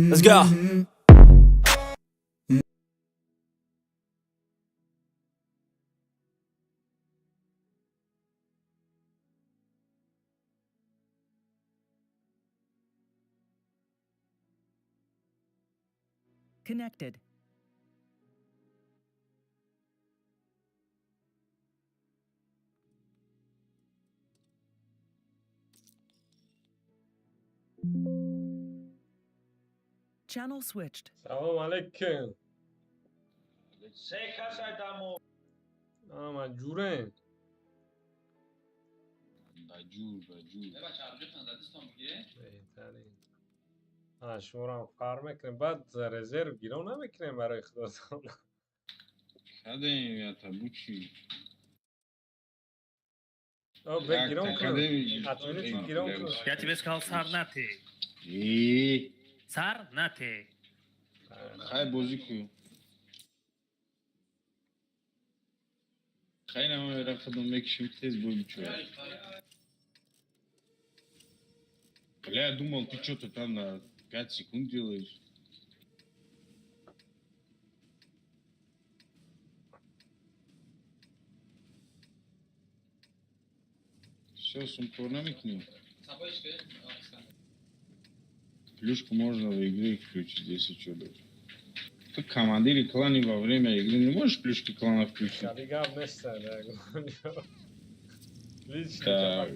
Let's go. Connected. Channel switched. Salam aleyküm. Sei casadamo. Ama جوره. بجور بهترین. شما هم کار میکنیم بعد رزرو گیرو نمیکنیم برای خودتون. خدیم یا تبو چی؟ بگیرم کنم. حتما چی گیرم کنم. Ja ti beskal sarnati. İyi. Sarnati. خیلی بازی کن. خیلی همه رفتم بکشیم تیز بازی چوه. Бля, я думал, ты что-то там на 5 секунд делаешь. Все, сумку намекни. Плюшку можно в игре включить, если что даже. Ты командире клане во время игры не можешь плюшки клана включить? Şadiga mesela. Да.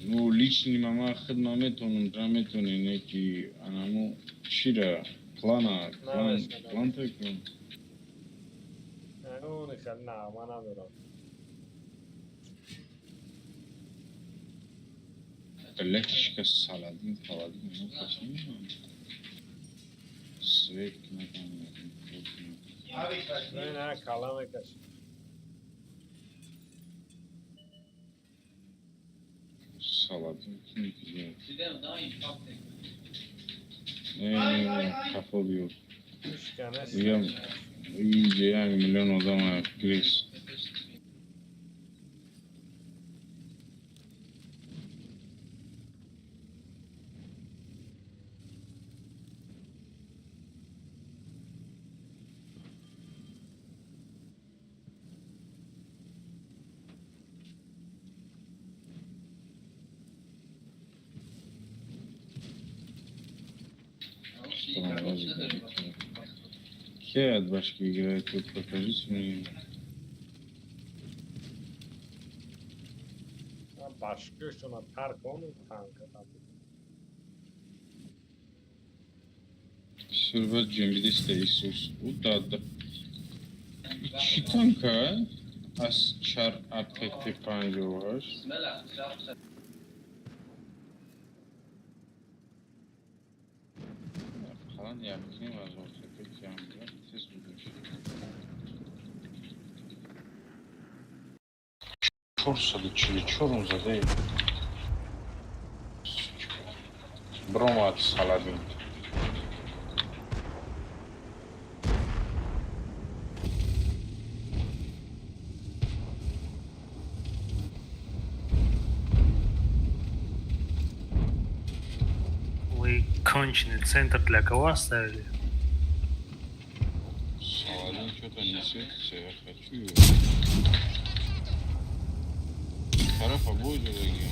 Ну, личный мама хидмаметон, драметон, неки, анаму, шира, клан такой. اونی خیلی نغمه ندارم. Elektrika saladin faladin ne kaçmıyor mu? Svek ne نه کلمه کش. saladin kim güzel. Kapalı yok. Üçgene Diyem iyice yani milyon odama giriş. Какие от башки играет? Тут покажите мне. başka şuna terk onu kanka. Sırvat cembide isteyiz. Bu da. İki tanka. Az çar aptekte panca var. Kalan yakın var orta pek yanında. Tez bulmuş. Çorsalı çili çorumza değil. Bromat saladin. Вы конченый центр для кого оставили? Saladin что-то не светится, я хочу его. Tarafa boyca da gel.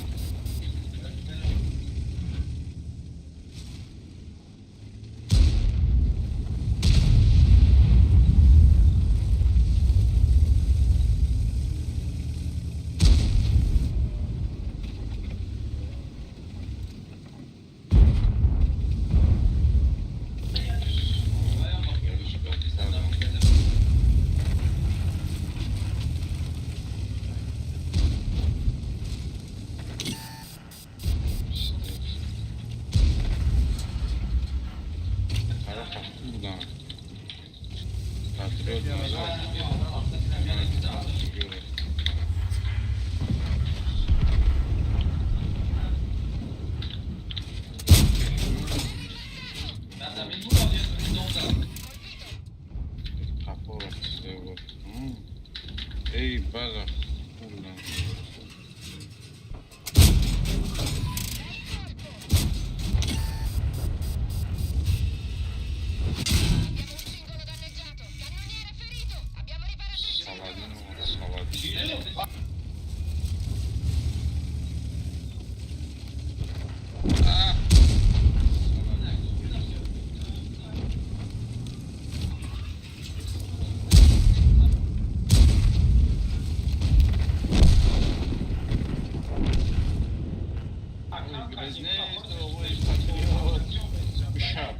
Шап.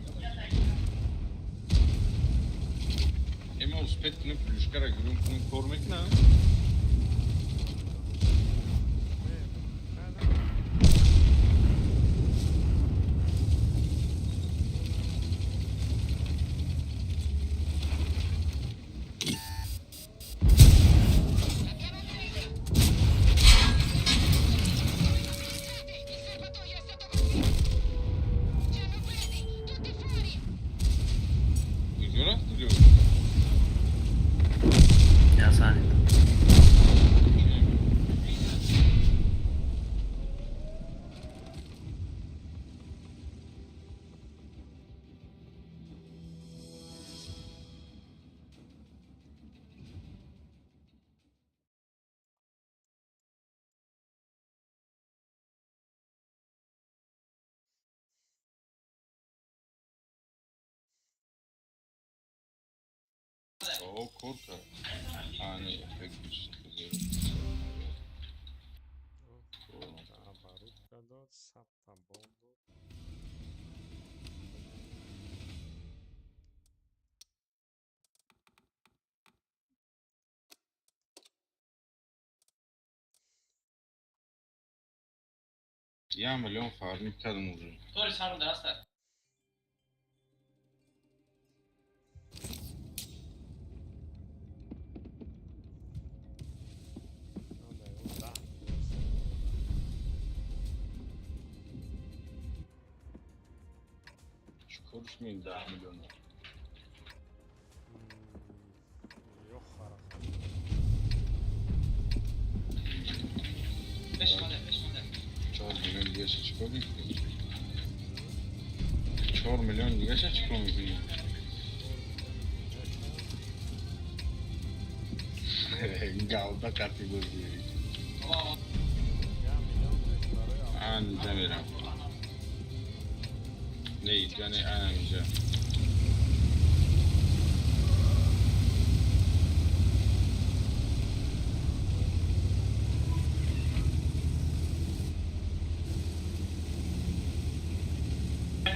Ема успет на плюшкара грюмкнун кор мекунам. Gidiyorlar gidiyor. Я занят. O korka. Ani efekt işte. Барутка дод, сапта болду. Я миллион фармить кадым уже. Тори сару даста. Да. Konuşmayın daha milyonu. Yok hareket. 5 model, 5 model. 4 milyon diye çıkıyor mu? 4 milyon diye çıkıyor mu? Gavda katı bozuyor. Ya milyon beşleri al. Anca verem. Neydi yani anca.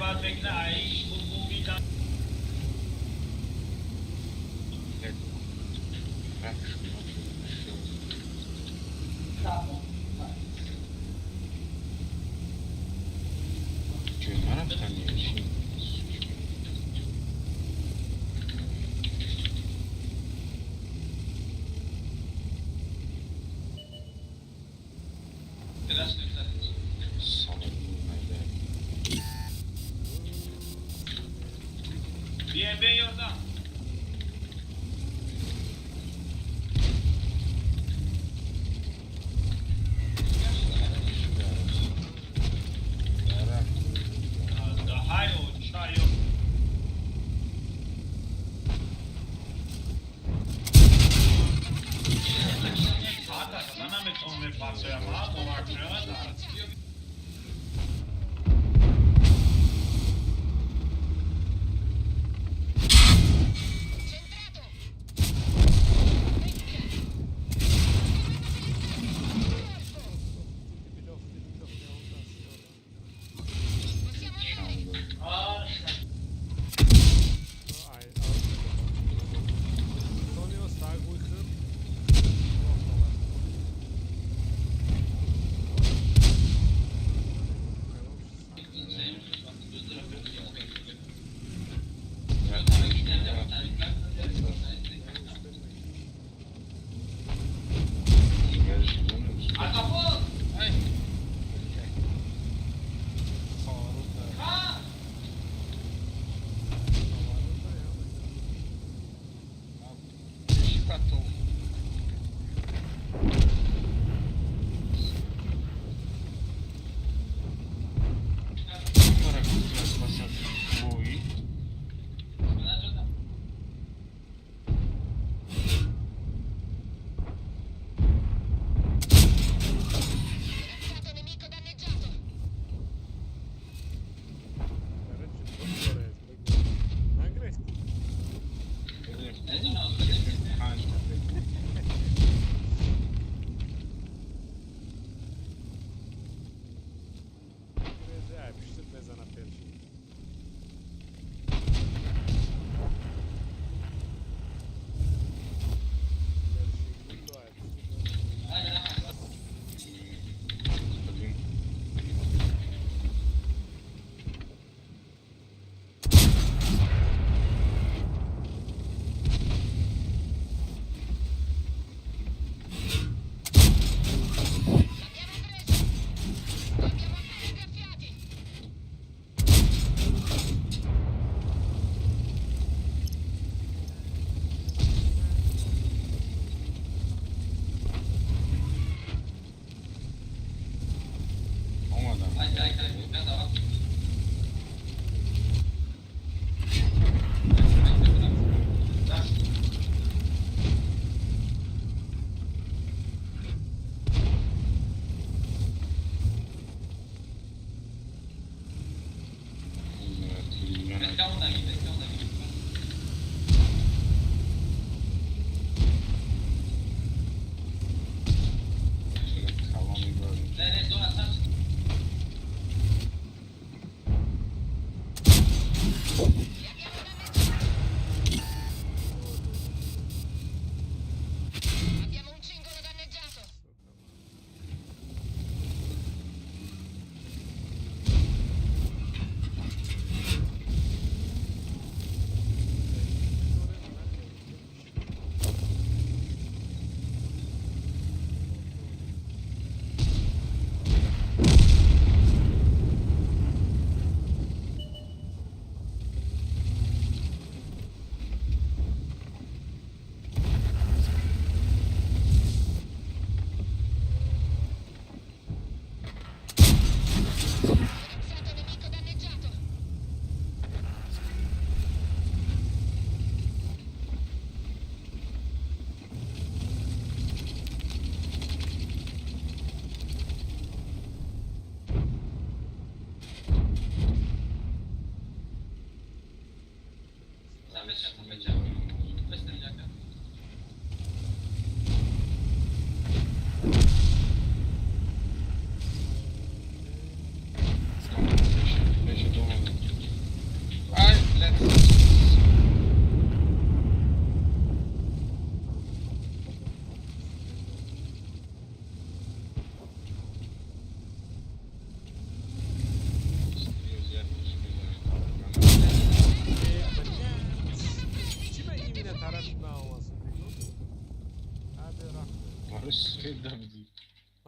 بعد فکر عیش حقوقی دارم. Cömert raftan yaşayayım. Biraz güzel. Salak bunlar. BNB yolda. Daha iyi uçağı yok. Hatta sana mı son bir parçaya mı? Bu parçaya da.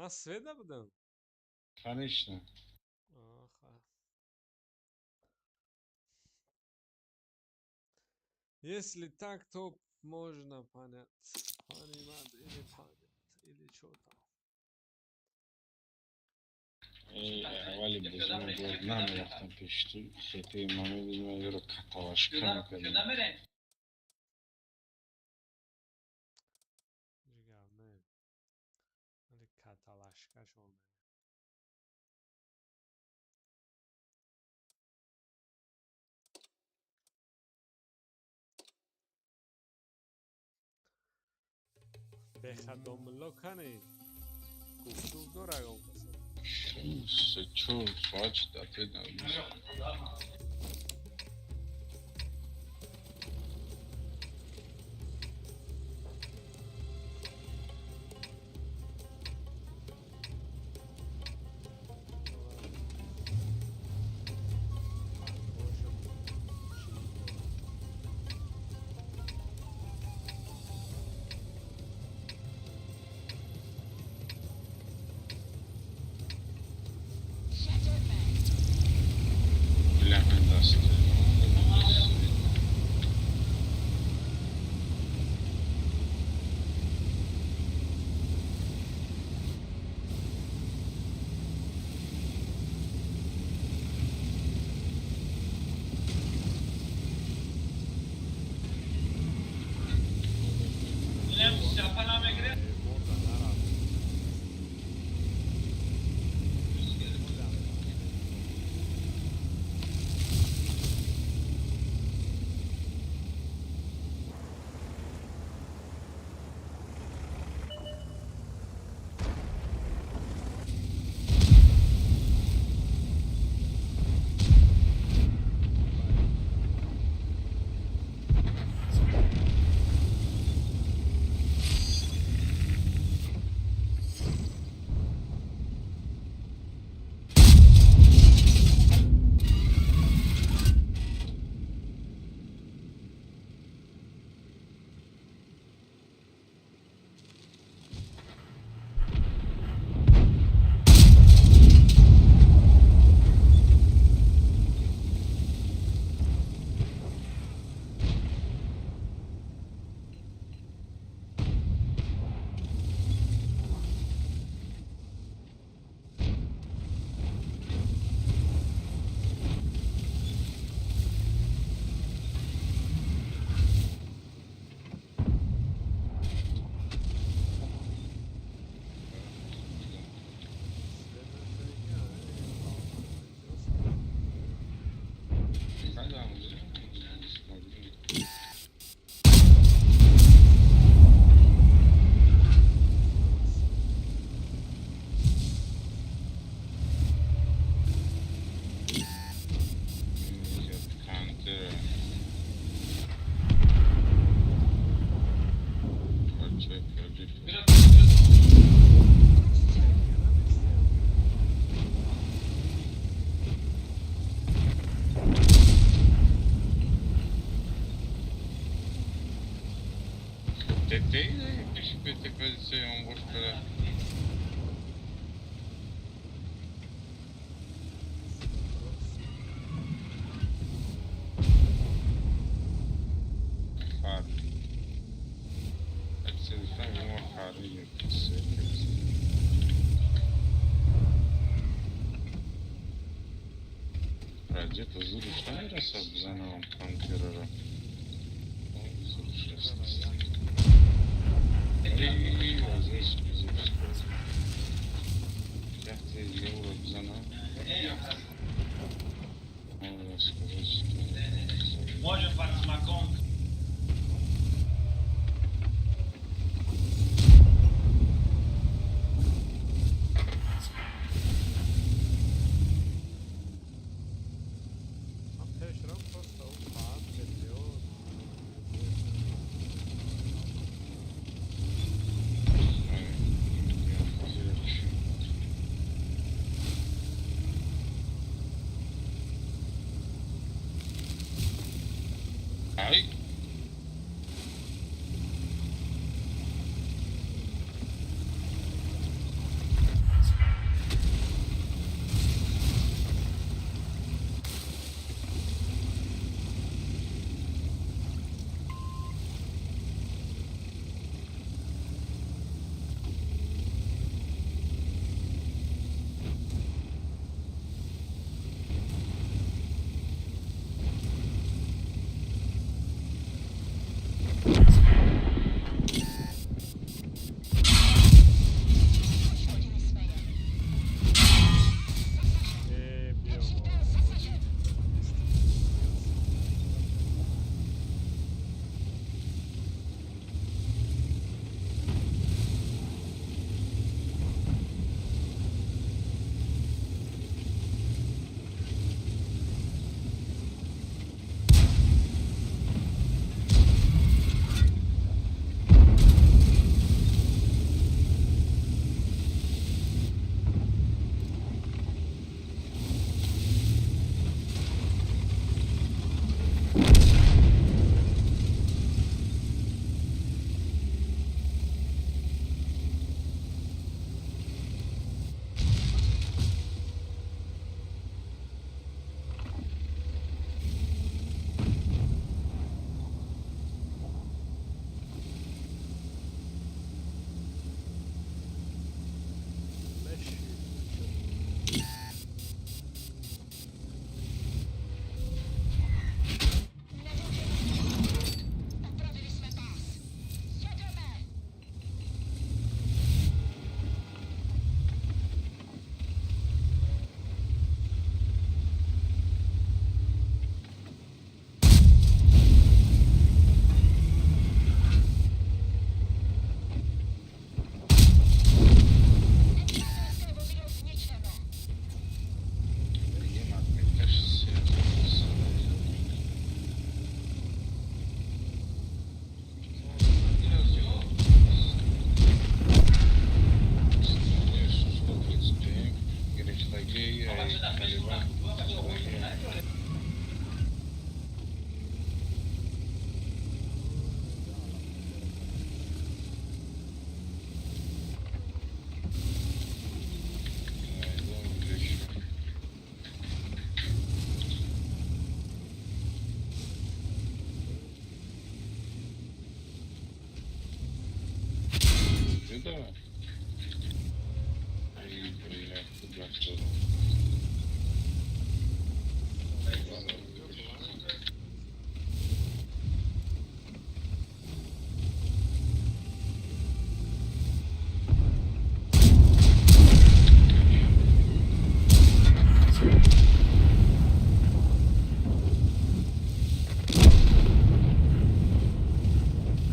Moskvada budem? Конечно. Aha. Если так, то можно понять. Понимать или понять. Или что там. Вали безумно гордым рахтам пешти. Хети маме bizme göre katalaşka mıkadın. Žigal, ne. Ali katalaşkaş olmayan. Behadomlo kani. Kuftu doragom kasar. Čo, svač da te da. Bilemem nasıl. Tetei, bicho, PT vai ser um gosto para. Fato. Pode ser só uma farinha que seca. Ради-то зуду шайра сабзаном панкерера. И здесь я сделал зана. Можно сказать, что... Можем под смаком. Ai! كده. ايوه ياخد وقته.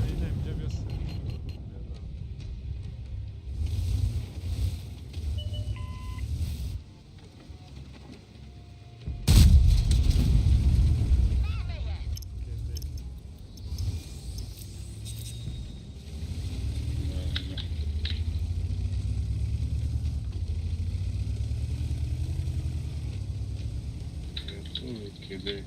اینه اینجا بیست. كده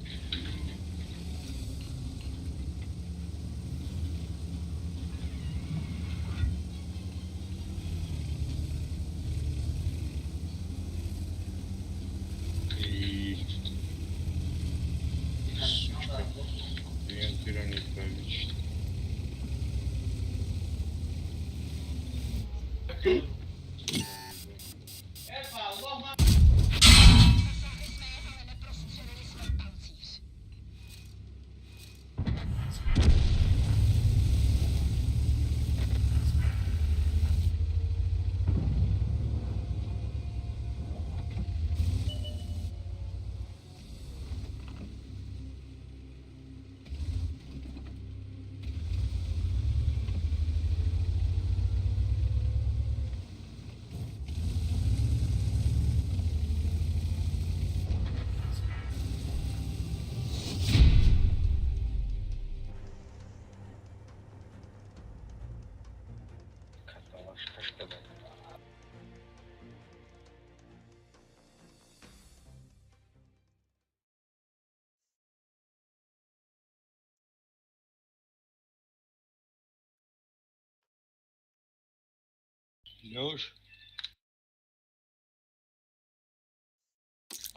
لوش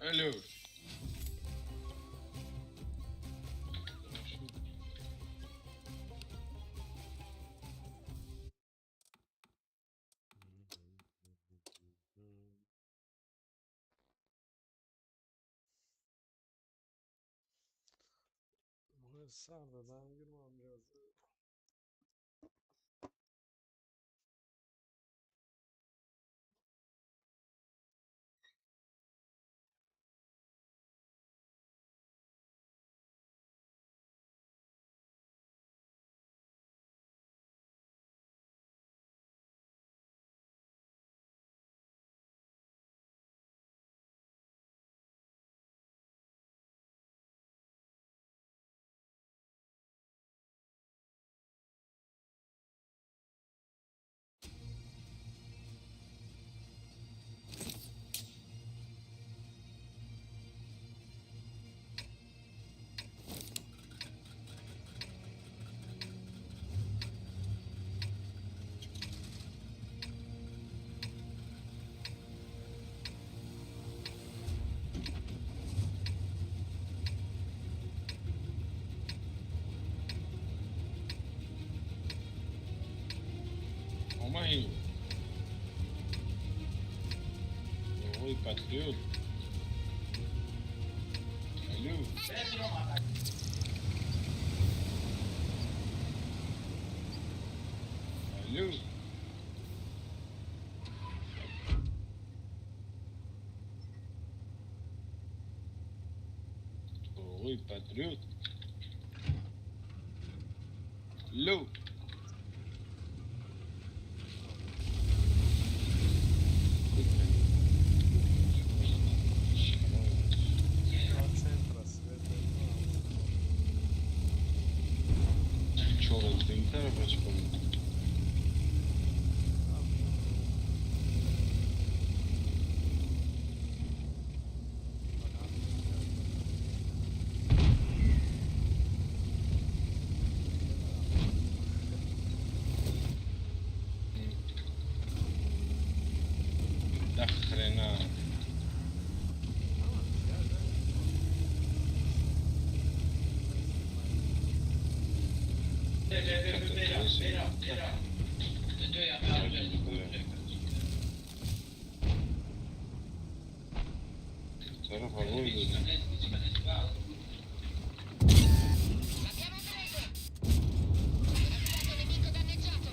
الو سر دادم girmem biraz. Mãe, oi, patriota. Alô? Alô? Oi, patriota. Alô? دخلنا Abbiamo un raid! Avviato nemico danneggiato!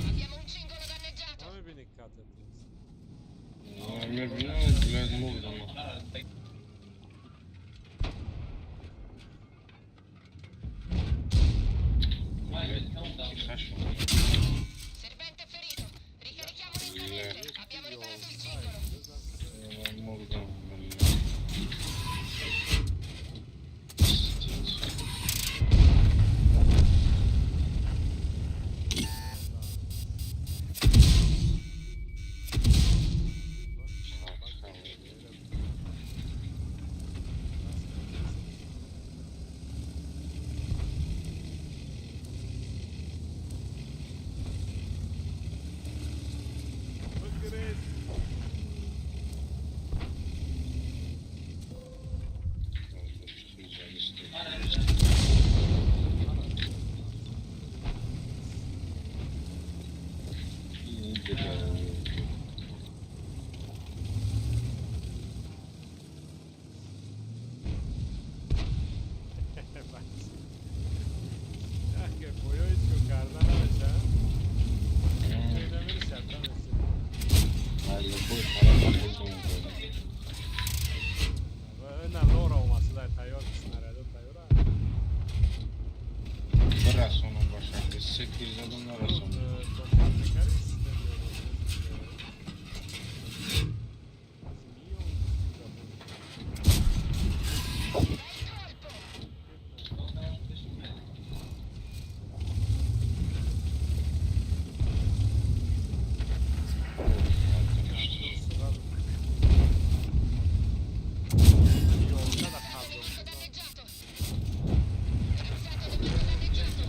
Abbiamo un cingolo danneggiato! Abi bir dikkat ettiniz. Amir bina Vlad Murdom. Servente ferito! Ricarichiamo lentamente! Abbiamo riparato il cingolo! Murdom. Bakırız. Bak. Ya que pollo hiç yukarıdan aşağı. Söylemeli senden mesela. Hadi koy para koydum böyle. Önemli ora olması da tayyor snarede tayyor ha. Biraz onun başında 8 adımlar arasında. Toplam tekrar istemiyor. Yolda da kaldım. Nemico danneggiato! Avviato nemico danneggiato!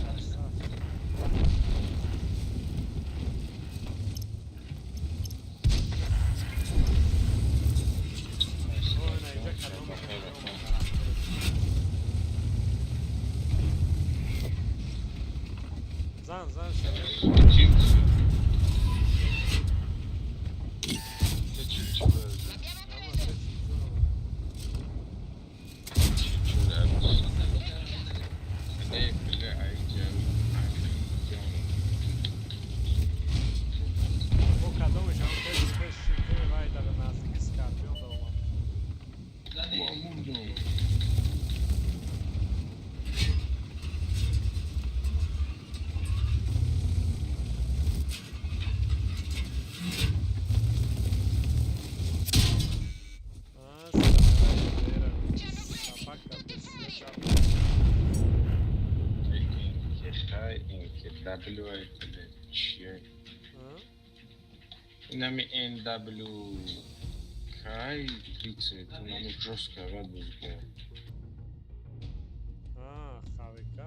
Oynayacak adam Zan severim. Kim? Abbiamo un Ama raid! ses o kadın já fez e vai dar nasıl escarpião da uma. Nossa, sapaca Nami NW Kai Vice, tu nami Joska Raduzga. Ah, HVK.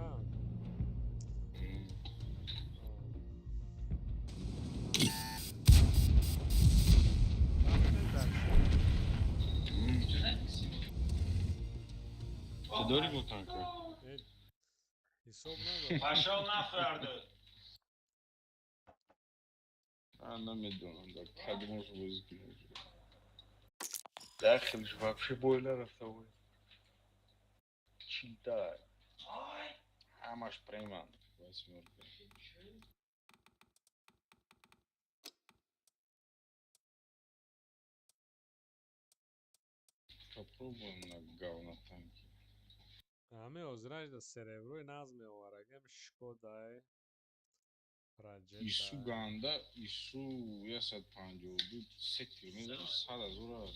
Ty Dori był tanka. I sobna Пошел нахуй, Anlamadım da kadımız bozuluyor. داخل شباب شو بويلر اسوي؟ شيلتاي Amaš preman. Восьмерка. Попробуем на говно танки. Ами озрач да серебро и назме оварагем Шкодай Project. İsu Ganda, İsu Yasad Pancoğlu sektirmeleri sada zora.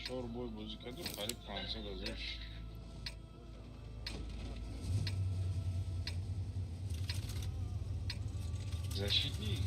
Чор бой бузикаду қариб 500,000. Защитник.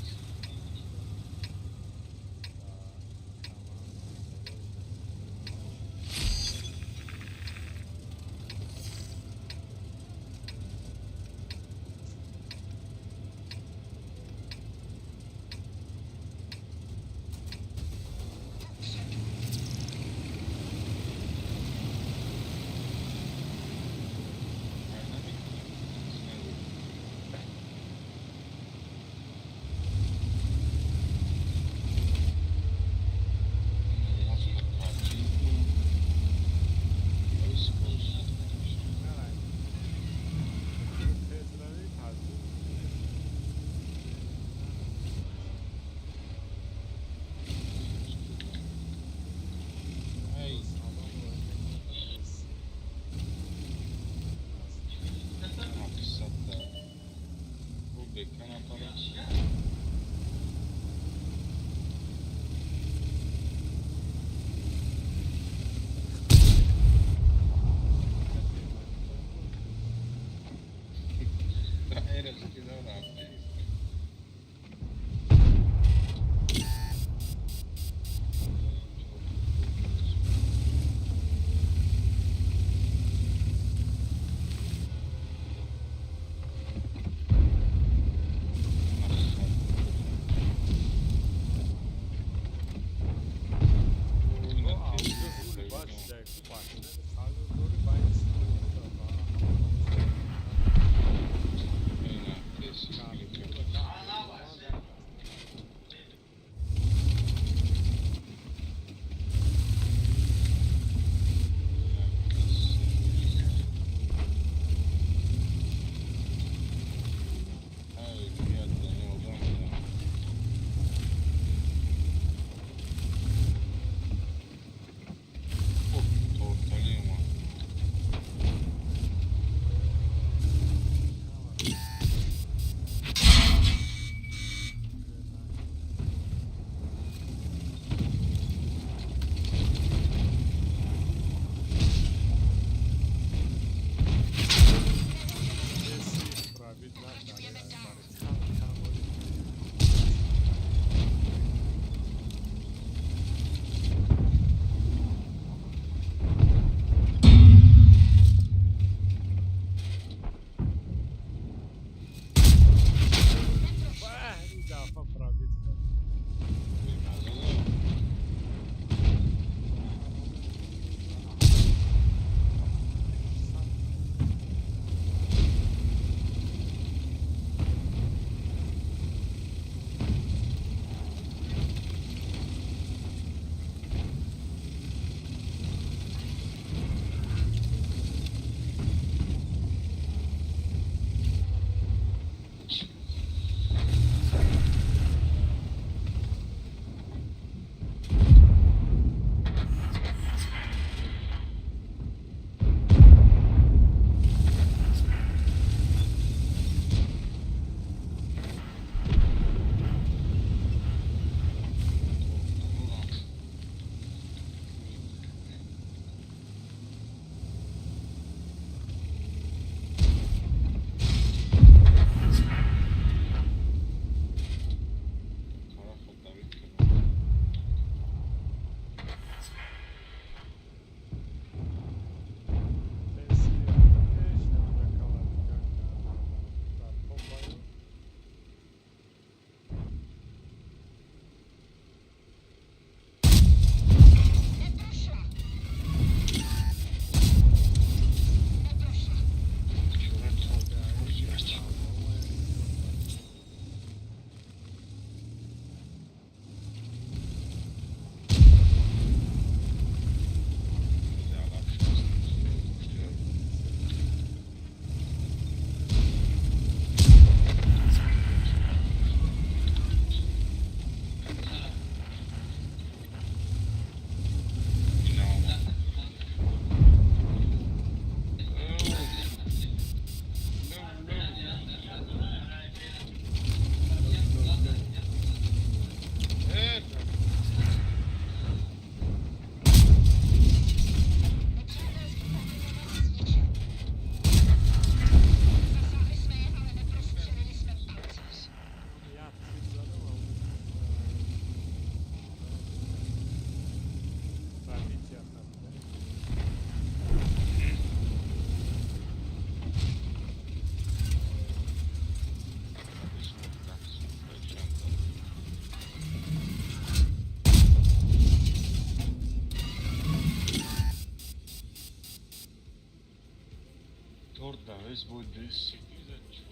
بوده 830.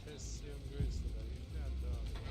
Test 200 da ileride abi.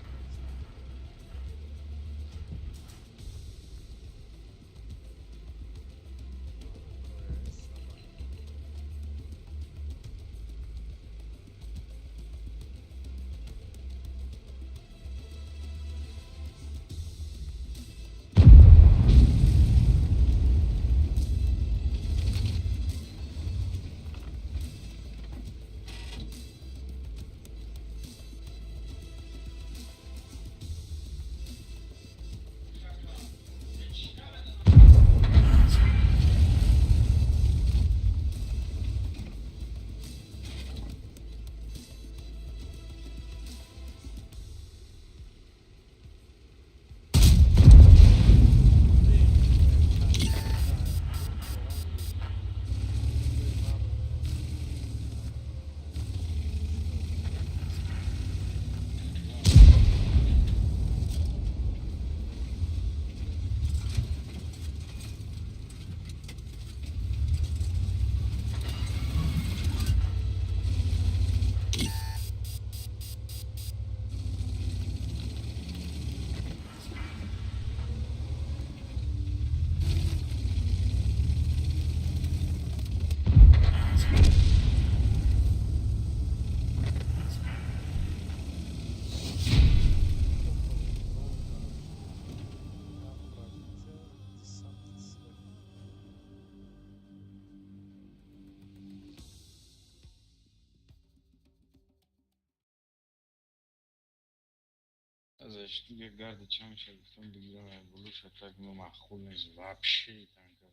ازش دیگه گرد چند شد گفتم بگیرم بلوش اتاک ما مخول نیست وپشی تنکر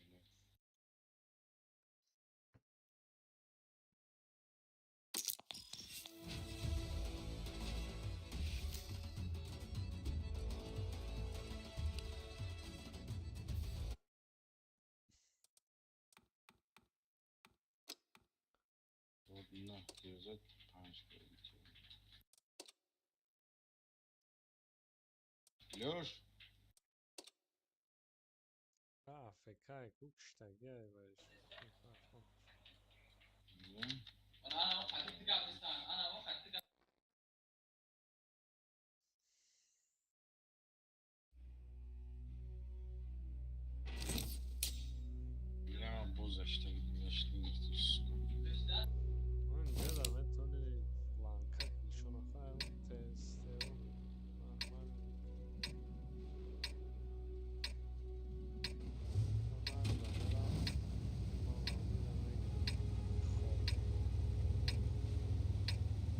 نه پیازت 5 Ljóš, AFK je kućta, gdje je već? ne? Bilemem bozaşta gitmişti neftis. On gleda me to ne lanka kiš ono fajl test, evo. Normalno. Normalno da ne radi. Malo mi da neki hol. 5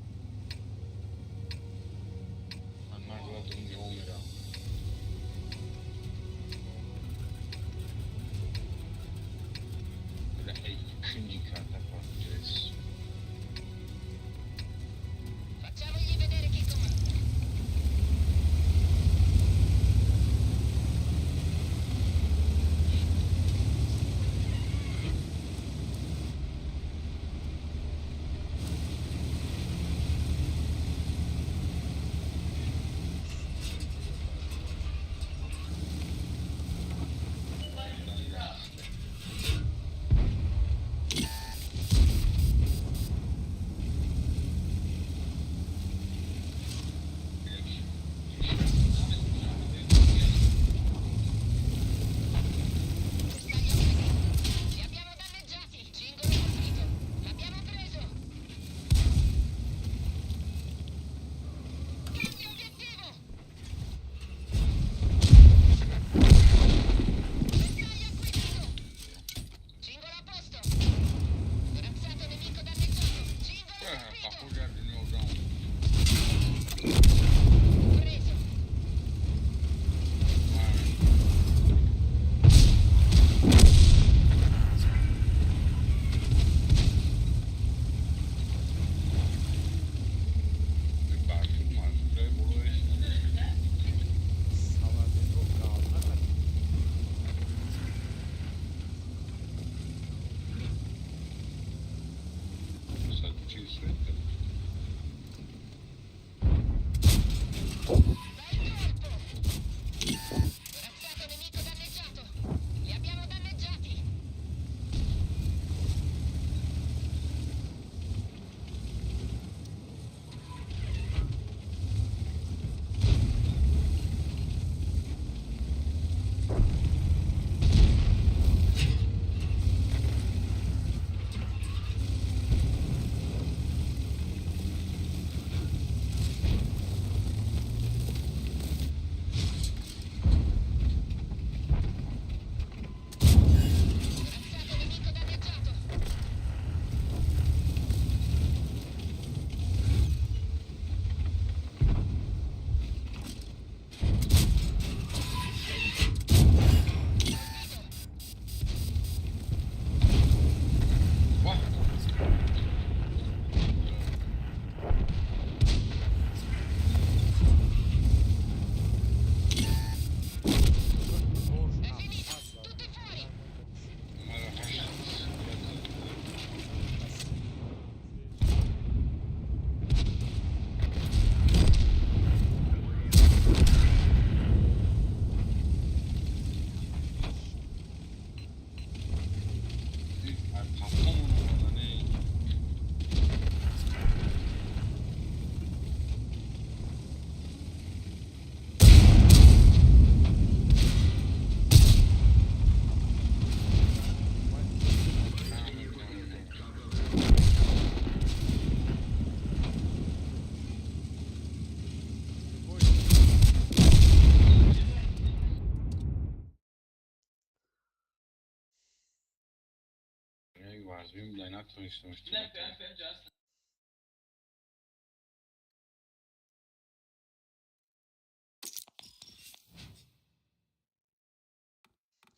تصمیم داری نتونستیم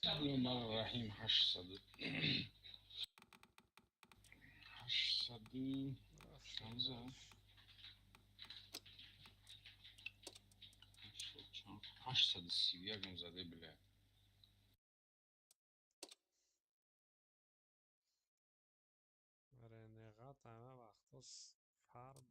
الرحمن الرحیم 800 830 هم زده بله رنقات همه وقتا فرم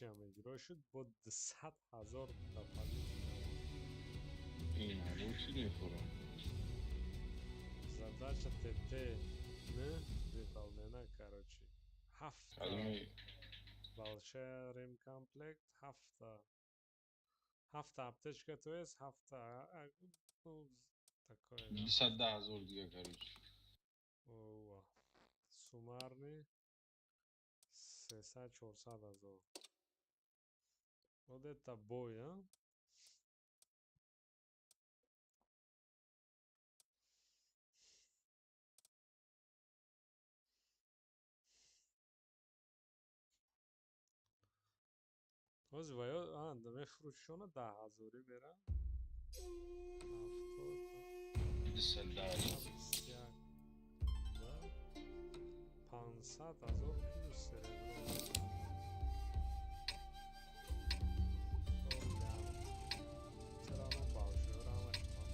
چی هم اجرا شد با 200,000 تولد این عروسی میخورم. задача ТТ не выполнена, короче. Hafta کلمه большая ремкомплект, hafta аптечка, то есть hafta ну, такое, да. 210,000 دیگه короче. Ова. Суммарный 300-400,000. Вот это бой, а? Ози ваё, мефрӯшона 10,000 берам. 210,000. 500,000 плюс серебро. Чера оно большое, рамаш ман.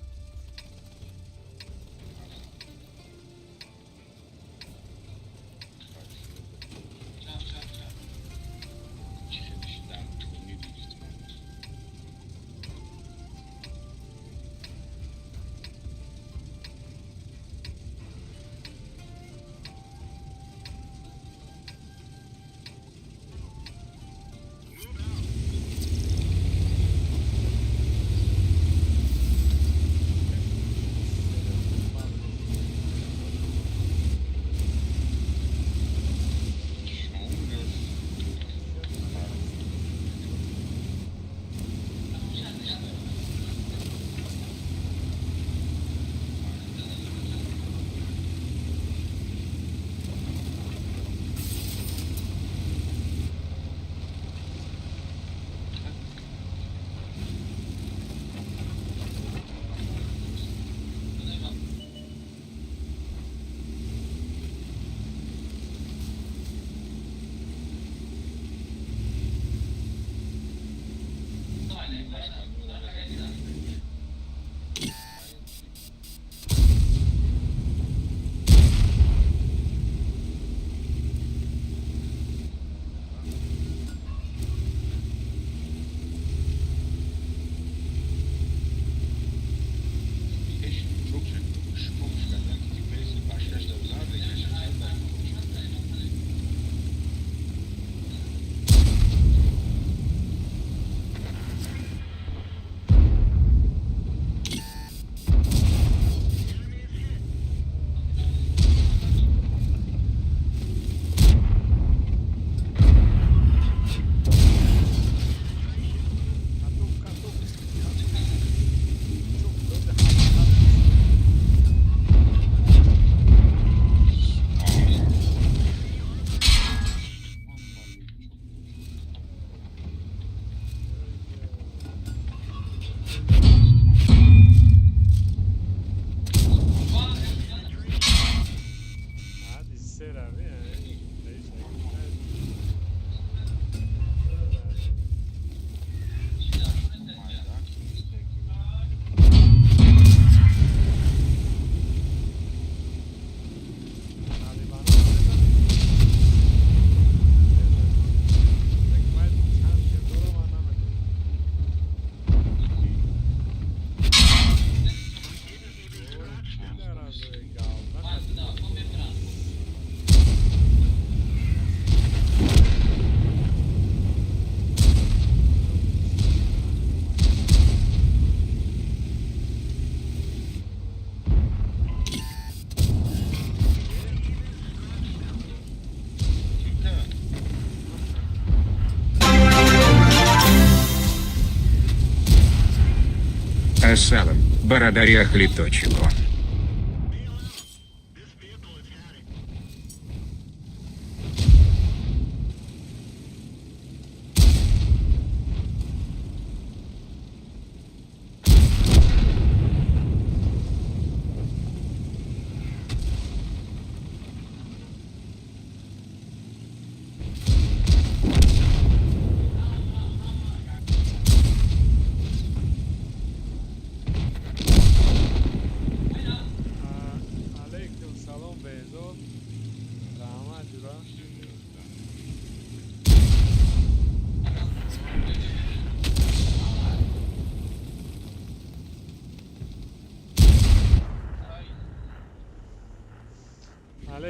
салом, благодаря хлебточику.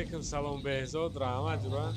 علیکم سلام بهزاد رحمت جورا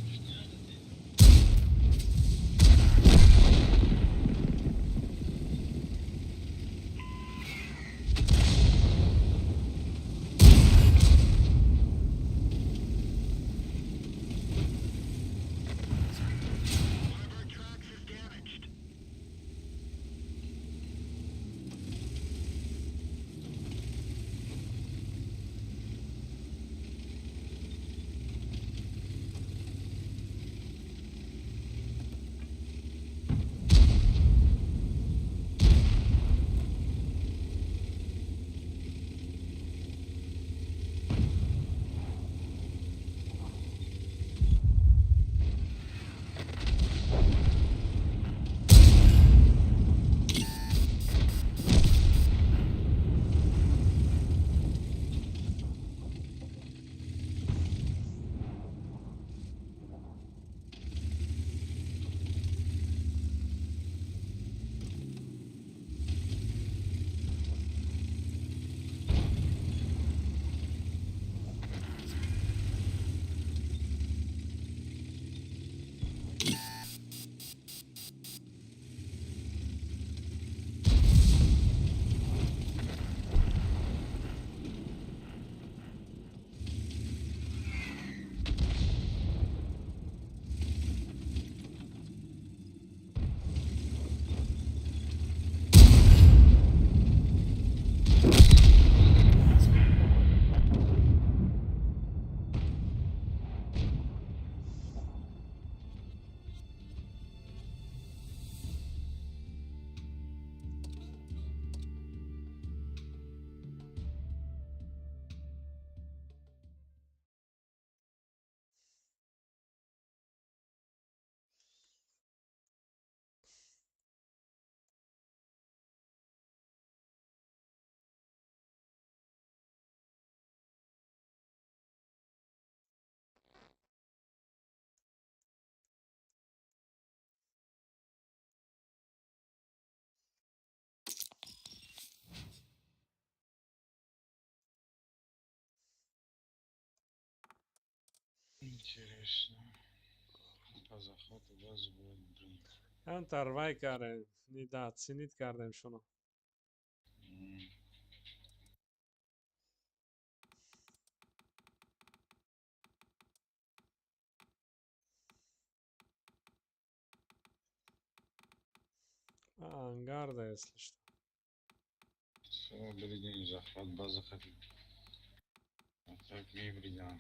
Интересно. Казахат у вас будет блин. هم تروای کردیم نیدات سینید کردیم شونو ангарда если что Все, блин, захват базы хотим. А так не блин.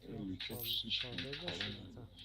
Лючок слишком холодный.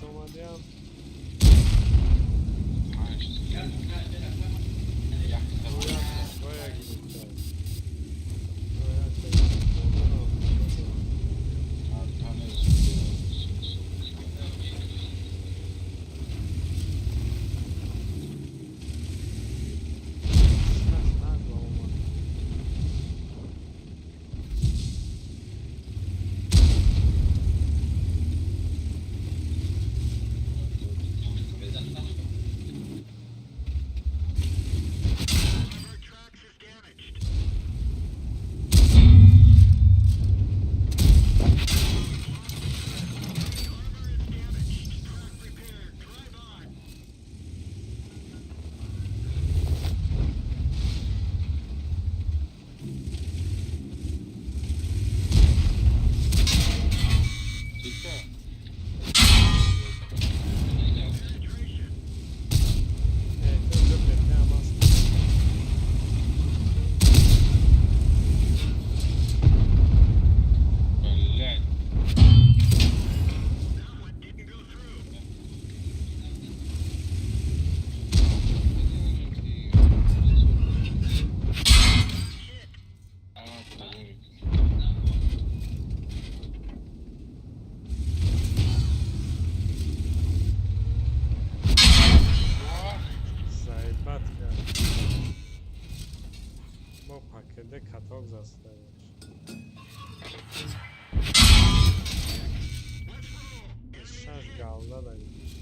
کس اومدیم باید گیرید کرد باید paketde katalog zastawiać. Szans gałda da gdzieś.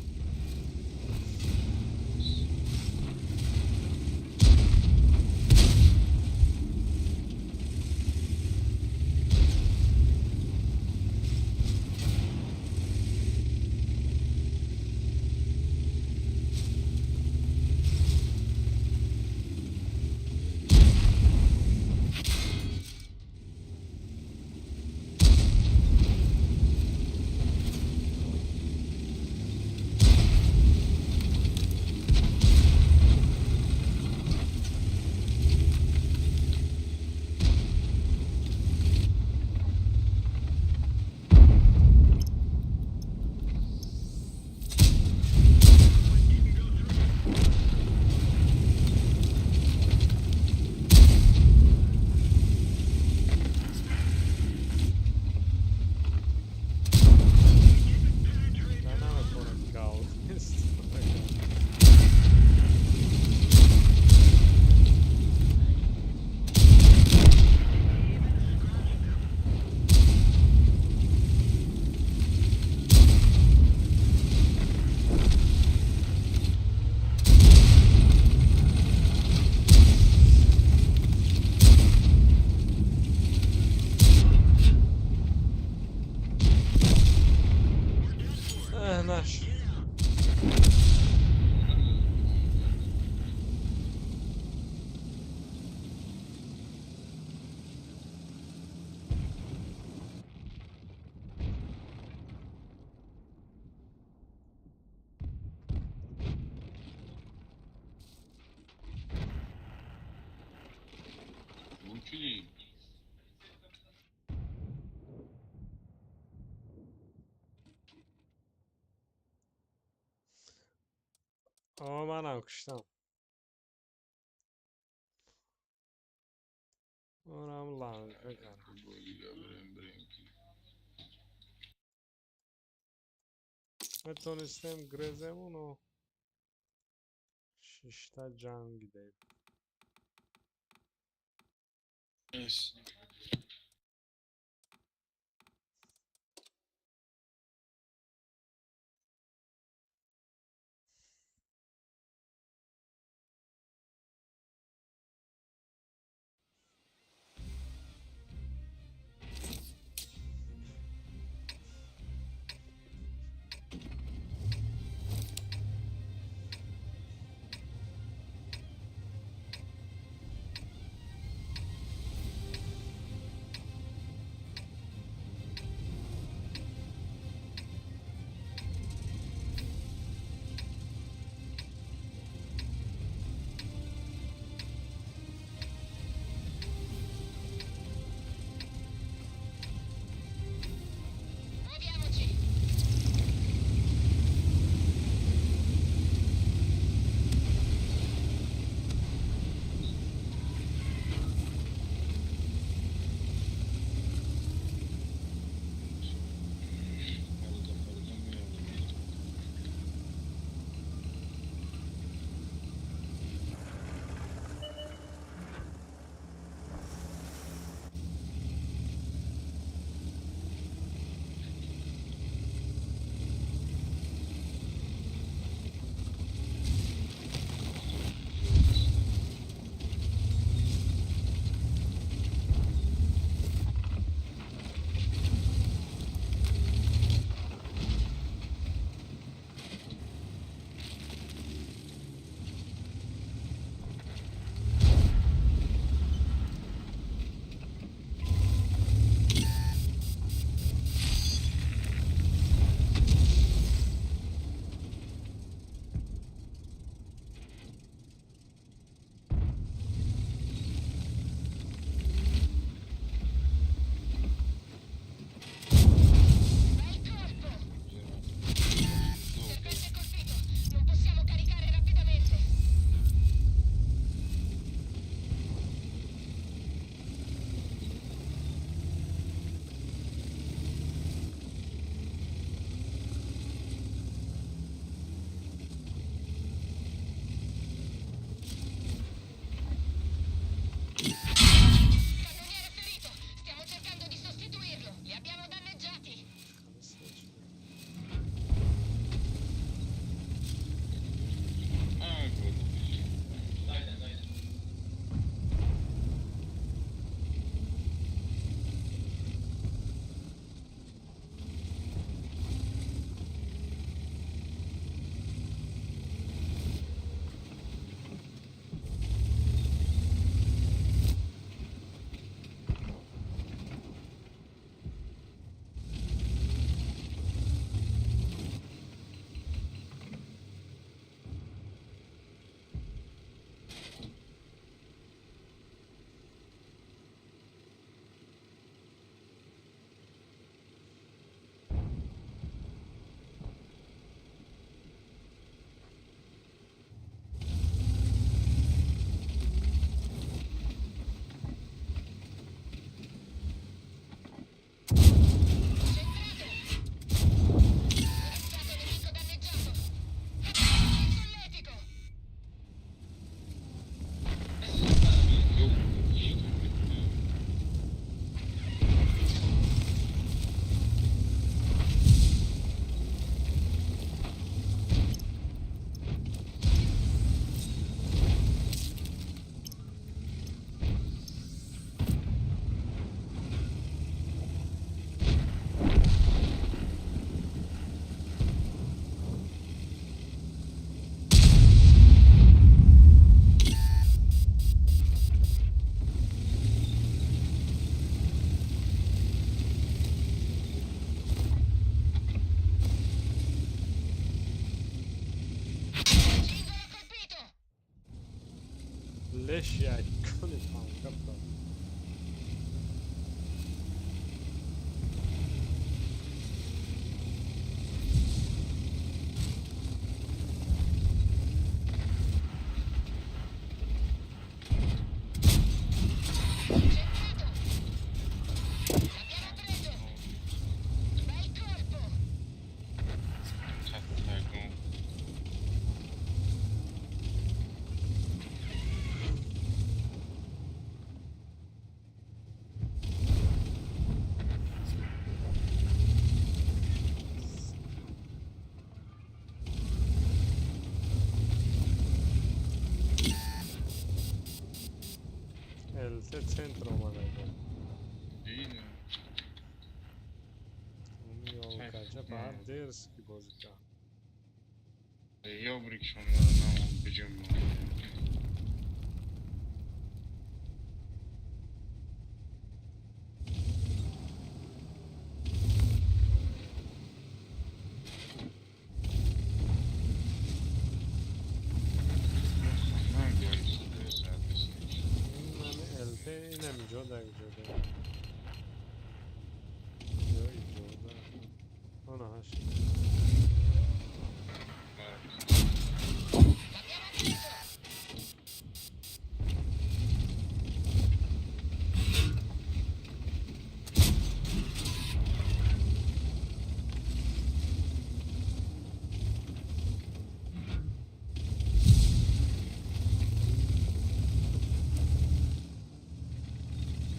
Nasz. Uczyli. Ama manam kıştan. Oram lan. Metonistem grezemunu. Şişta can gideyim. Yes. ليش يكون التانك L'abbiamo preso! Bel colpo! Tattago. El centro اومده اینه. اون یا کجا بعد درس کی بازی کرد یا بریک شما نمون بجمع. من بیایست به ساعت بسیج. من الپ اینم اینجا در اینجا در یا اینجا در آنه هشت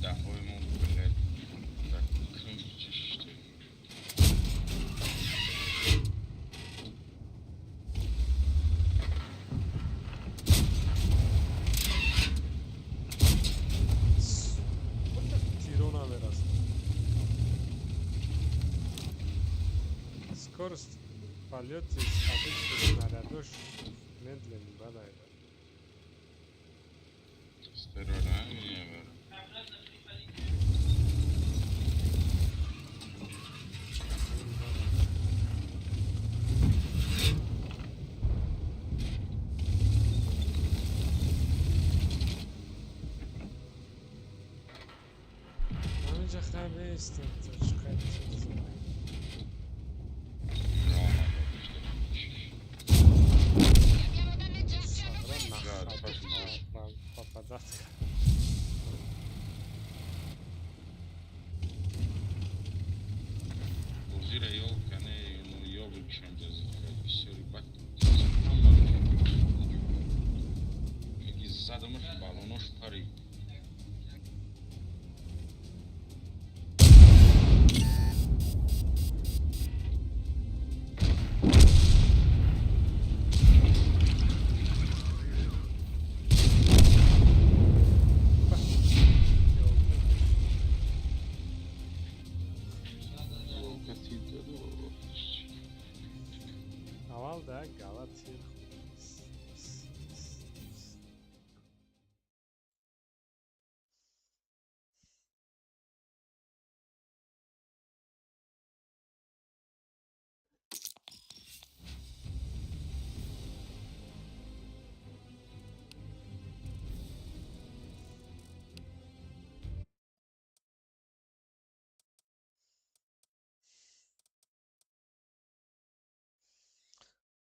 دفعهمون بله و کنج چشته. tiro na verás скорость в полете с обычных снарядов медленнее бывает. استرار همینه برم. همینجا خیلی نیستم تو چقدر چیز Li abbiamo danneggiati! Ci hanno preso! попадать. زیر یو کنه اینو یو بکشم جزید خیلی بسیاری بد میگی زدمش بالوناش پرید. اول ده غلطی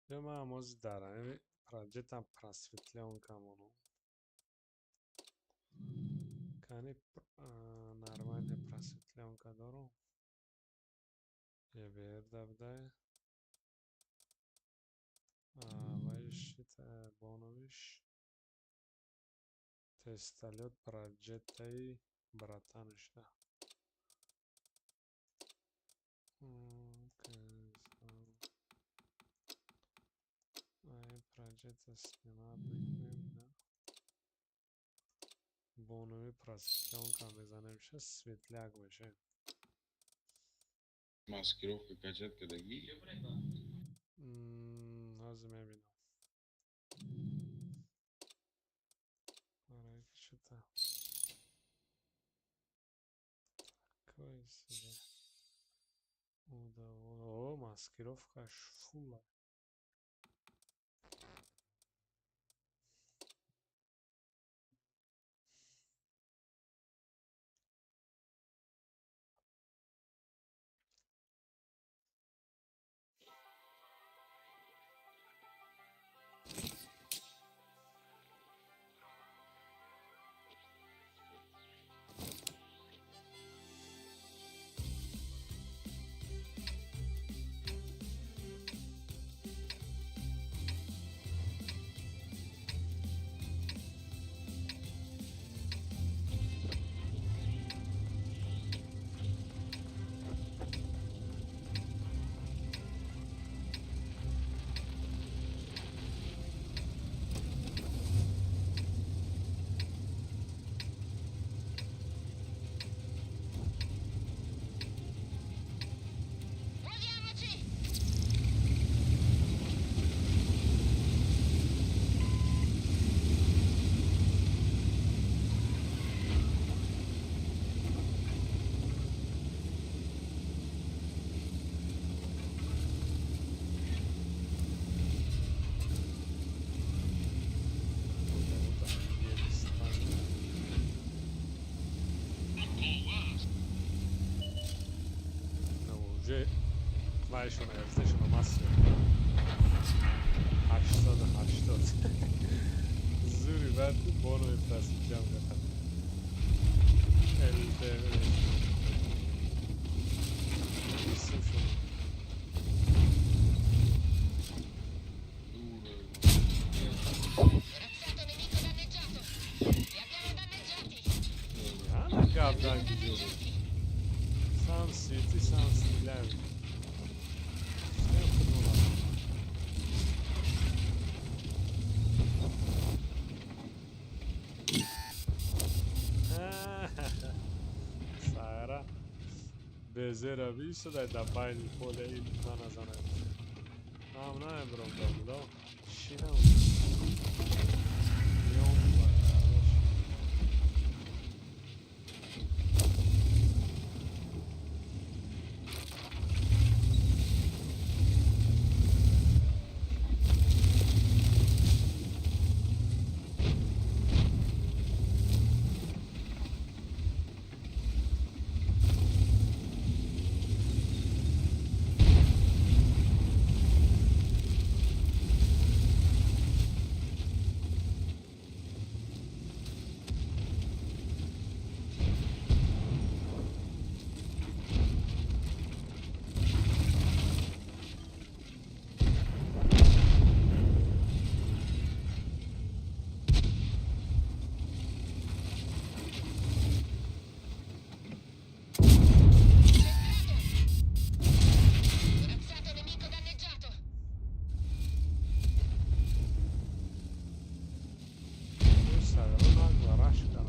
Prema mozi darami, progettam просветленка мону. Кани нормальная просветленка дару. Я берда бдай. Вайш это боновиш. Тесталет проgettai братанышда. Progetto schiamato боновый просветленка بزنه میشه سویتلک بشه ماسکیروف کجت کدگی لازم ببینم آره که شده کویسیده او ماسکیروفکاش فوله پایشون ارزششون رو مصر 80 زوری بعد بانو افرست جمع بخد Razziato nemico danneggiato. Li abbiamo danneggiati. Ana gabdan gidiyorum. Sun City, Sun City'ler. Ne yapıyorlar? Sara. Bezera visto dai da pai di pole il manazana. No, non è bronzo, no. Scina. Razziato nemico danneggiato. Questa è una guarasca.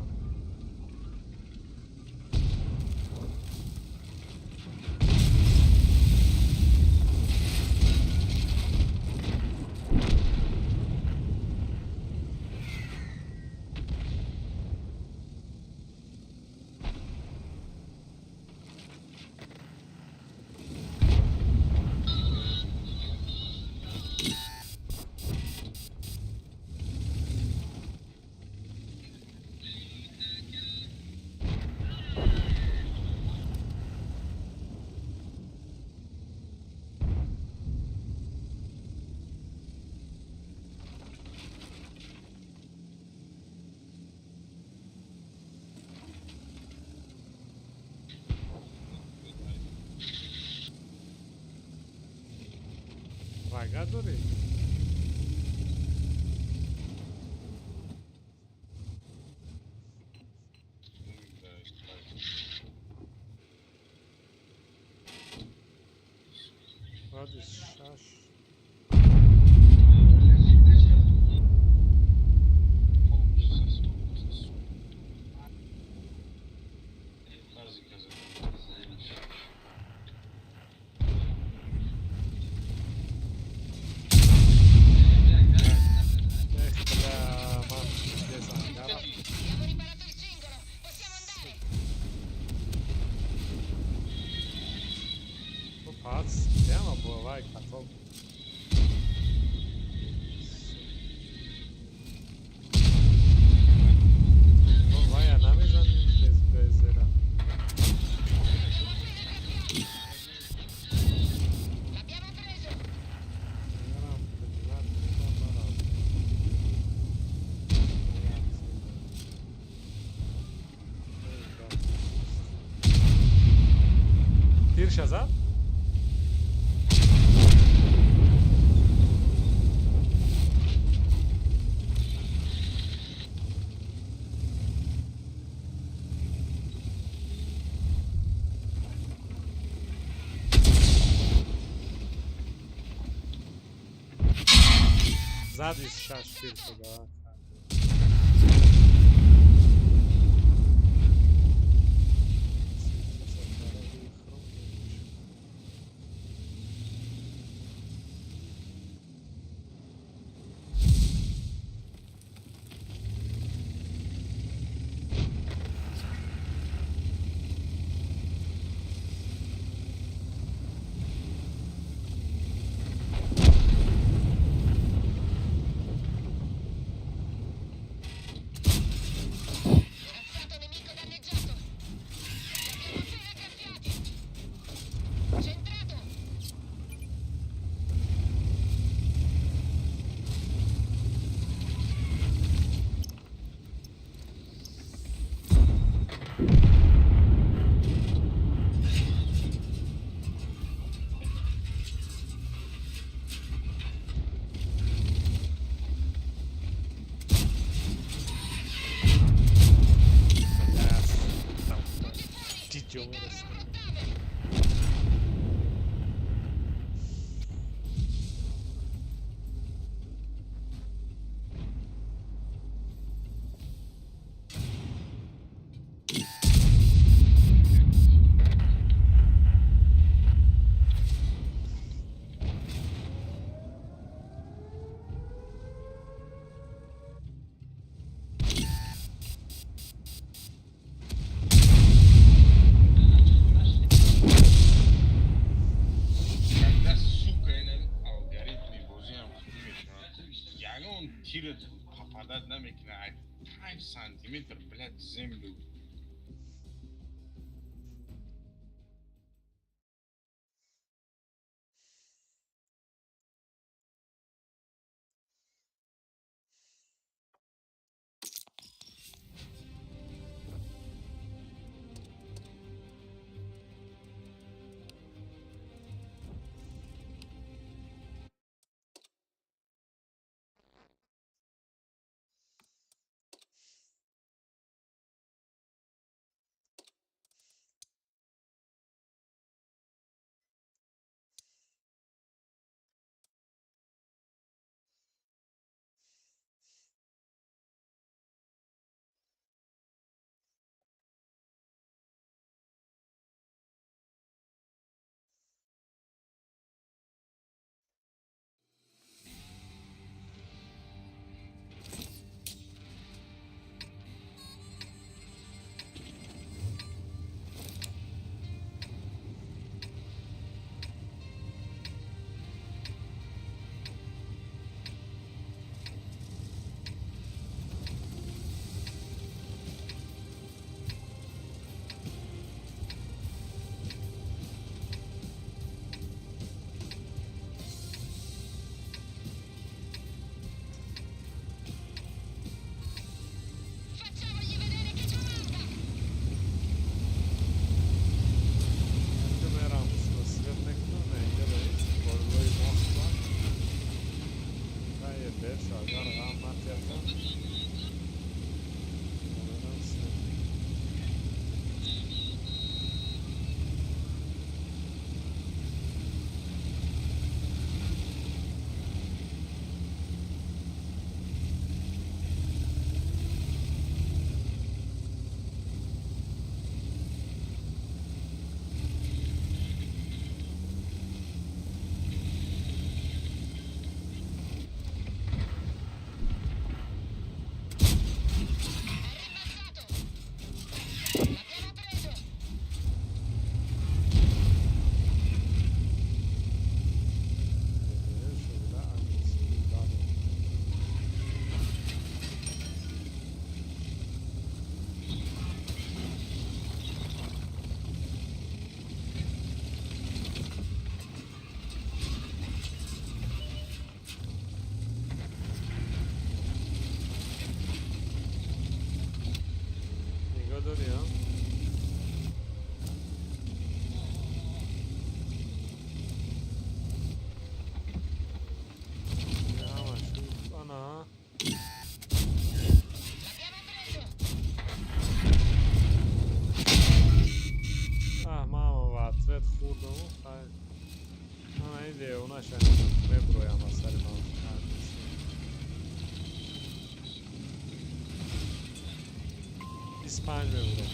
Raga dori. Hadi şaş. Abbiamo riparato il cingolo. Possiamo andare. Bu parts ama bu vay katok. Bu vay anamizan bezera. L'abbiamo preso. Tir Shazam? Zadis şaş tir şada. نمیکنه 5 سانتیمتر بلد زملو Facciamogli vedere che comanda! Önce meramız svetnekno neyde reis? Borgoyu Moskva. Hayır, 5 agar gamat yaptan. Ondan svetnek. L'abbiamo preso! Şöyle annesini daha نگاه داری ها؟ نه همش آنا L'abbiamo preso! ماما وطرت خوردم من این لیونا شنیدم مبرویم از سر من 25 مبرو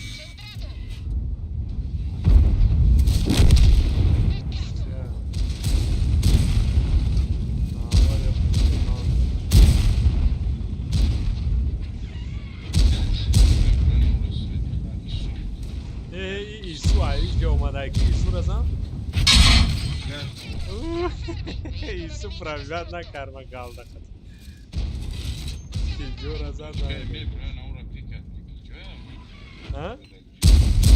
Centrato! ایسو هاییش که اومده که ایسو رزم ایسو پراویزت نکرمه گالده خد جو رزم ها؟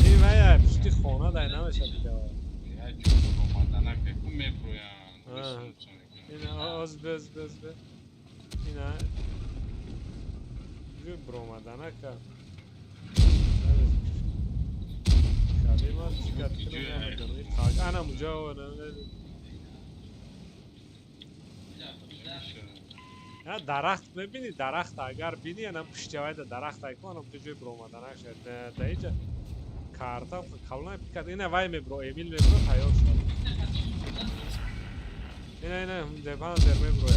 این ویا پشتی خونه دای نمیشه دیگه این از بز این جو برومدنه که کلمات شکت کنم انا مجاوره نه درخت ببینی درخت اگر بینی انا پشتیوی درخت ایکونم تو جوی برومدنه شد تا اینجا کارتا قبلا پیکرد اینه وای میبرو امیل میبرو تایار شد اینه دپان در میبرو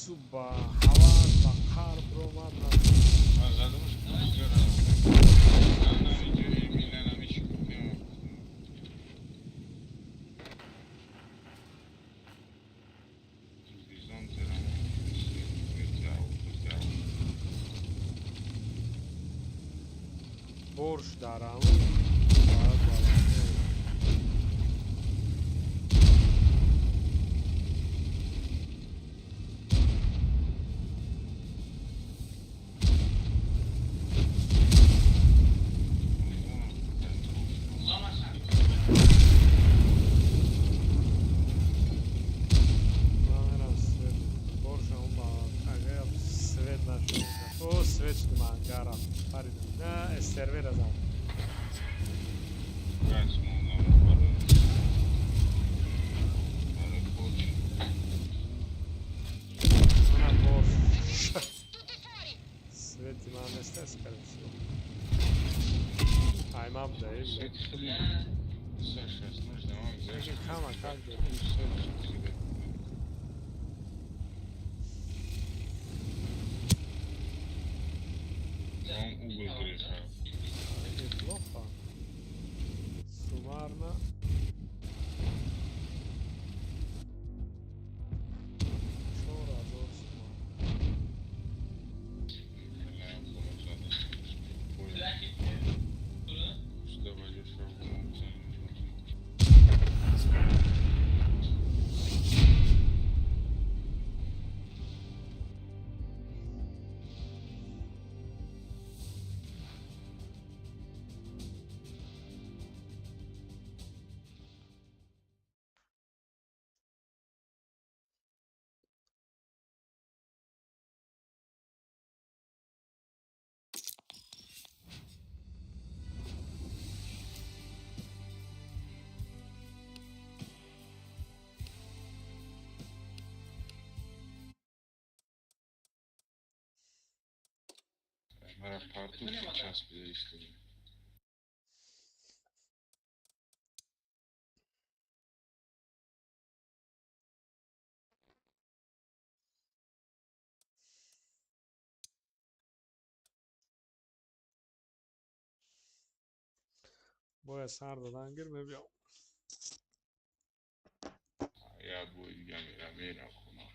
Suba, hava, bakar, broman. Ha, zadımız kuşlar ama. Ana videoyu eminden hiç bilmiyorum. Bizden selam. Borç daram. Bayağı bayağı. Namieram svet. Borša umba, aga ja svet našao. O, svećni mangara. Pari, ne, servera znam. Kaçma onların para. Para borç. Ona borš. Tutti fuori! Svet ima mesta skarbicu. A imam da je. Свет хлеб. Саша, нужно вам Kaže зажечь. kama kak da. Он угол греха. Neplохо. Sumarna. Što razor sumarna? Что войдешь в комнату? Аэропорту сейчас переискали. Boja sardadan girmiyor. Я буду гамера хума.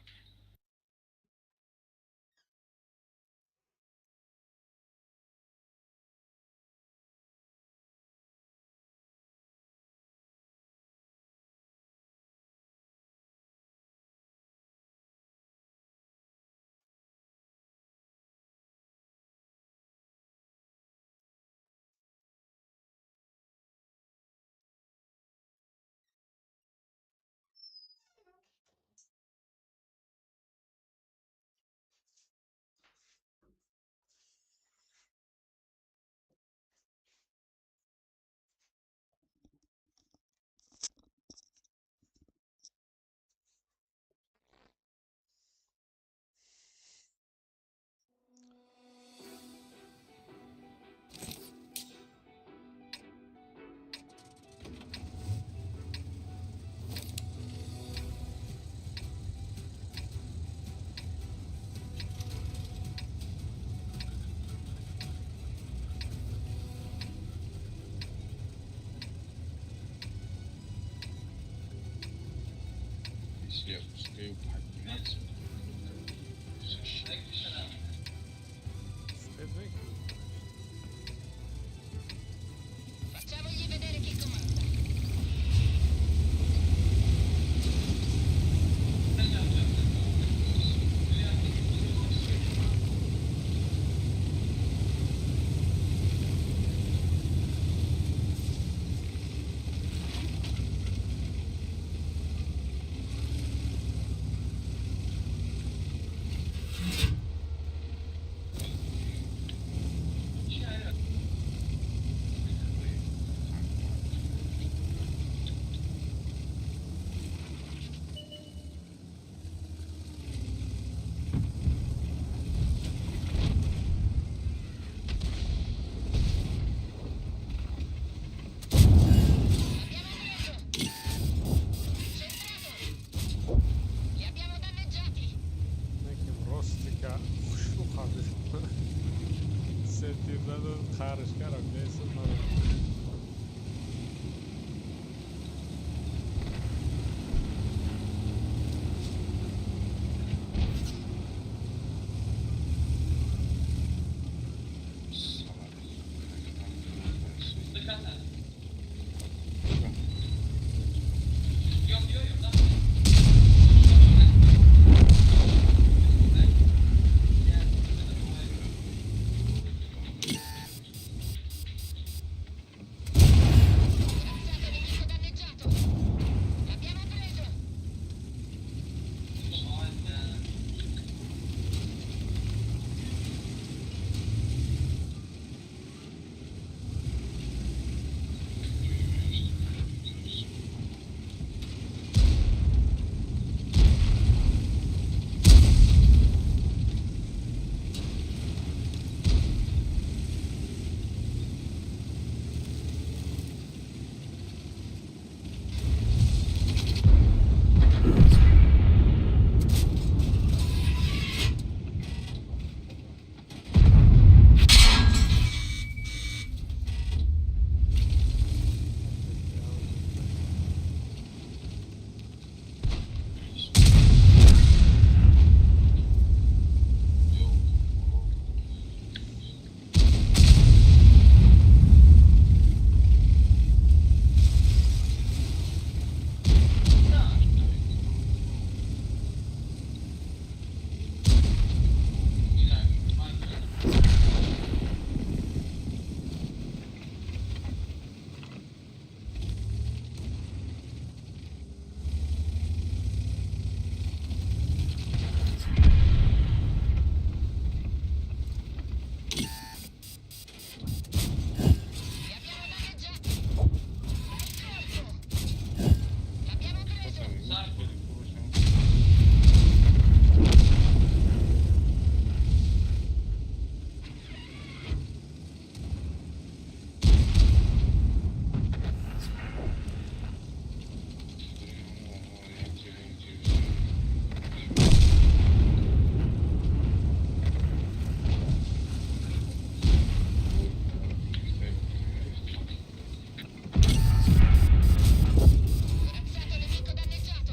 Если я успею подняться, Stednik. Facciamogli vedere chi comanda. Sentirda xarish karo, neyse bana. Avanzato nemico danneggiato. L'abbiamo preso. Li abbiamo danneggiati. Bel colpo. L'abbiamo preso. Avanzato nemico danneggiato.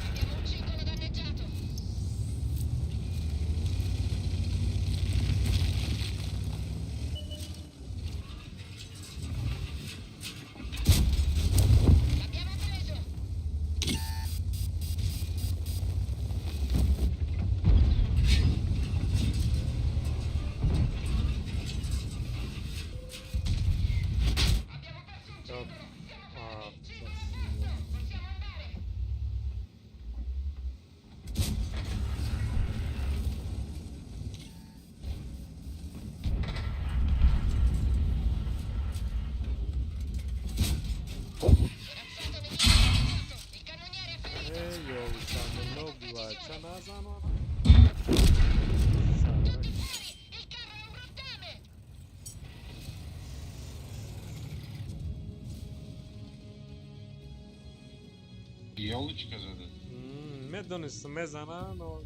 Abbiamo un cingolo danneggiato. L'abbiamo preso. Abbiamo perso un cingolo. Ah, Cingolo abbattuto. Possiamo andare. Avanzato nemico danneggiato. Il cannoniere è ferito. io usiamo l'obla, c'è una zona. Tutti fuori! Il carro è un rottame! Елочка задать. Медонис мезана, но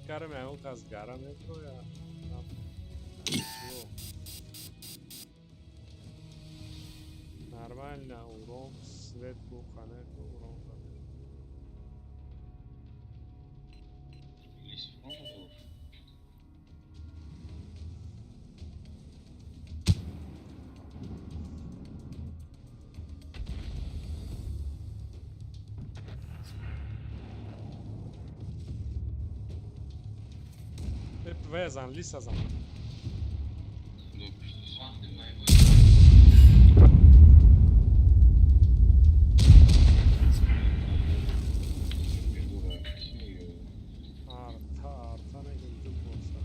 карме указ гара метро я. Нормально, урон, свет, буханек, урон. Лезь в голову. Hep vezan, lisazan. Arta ne güldüm olsa.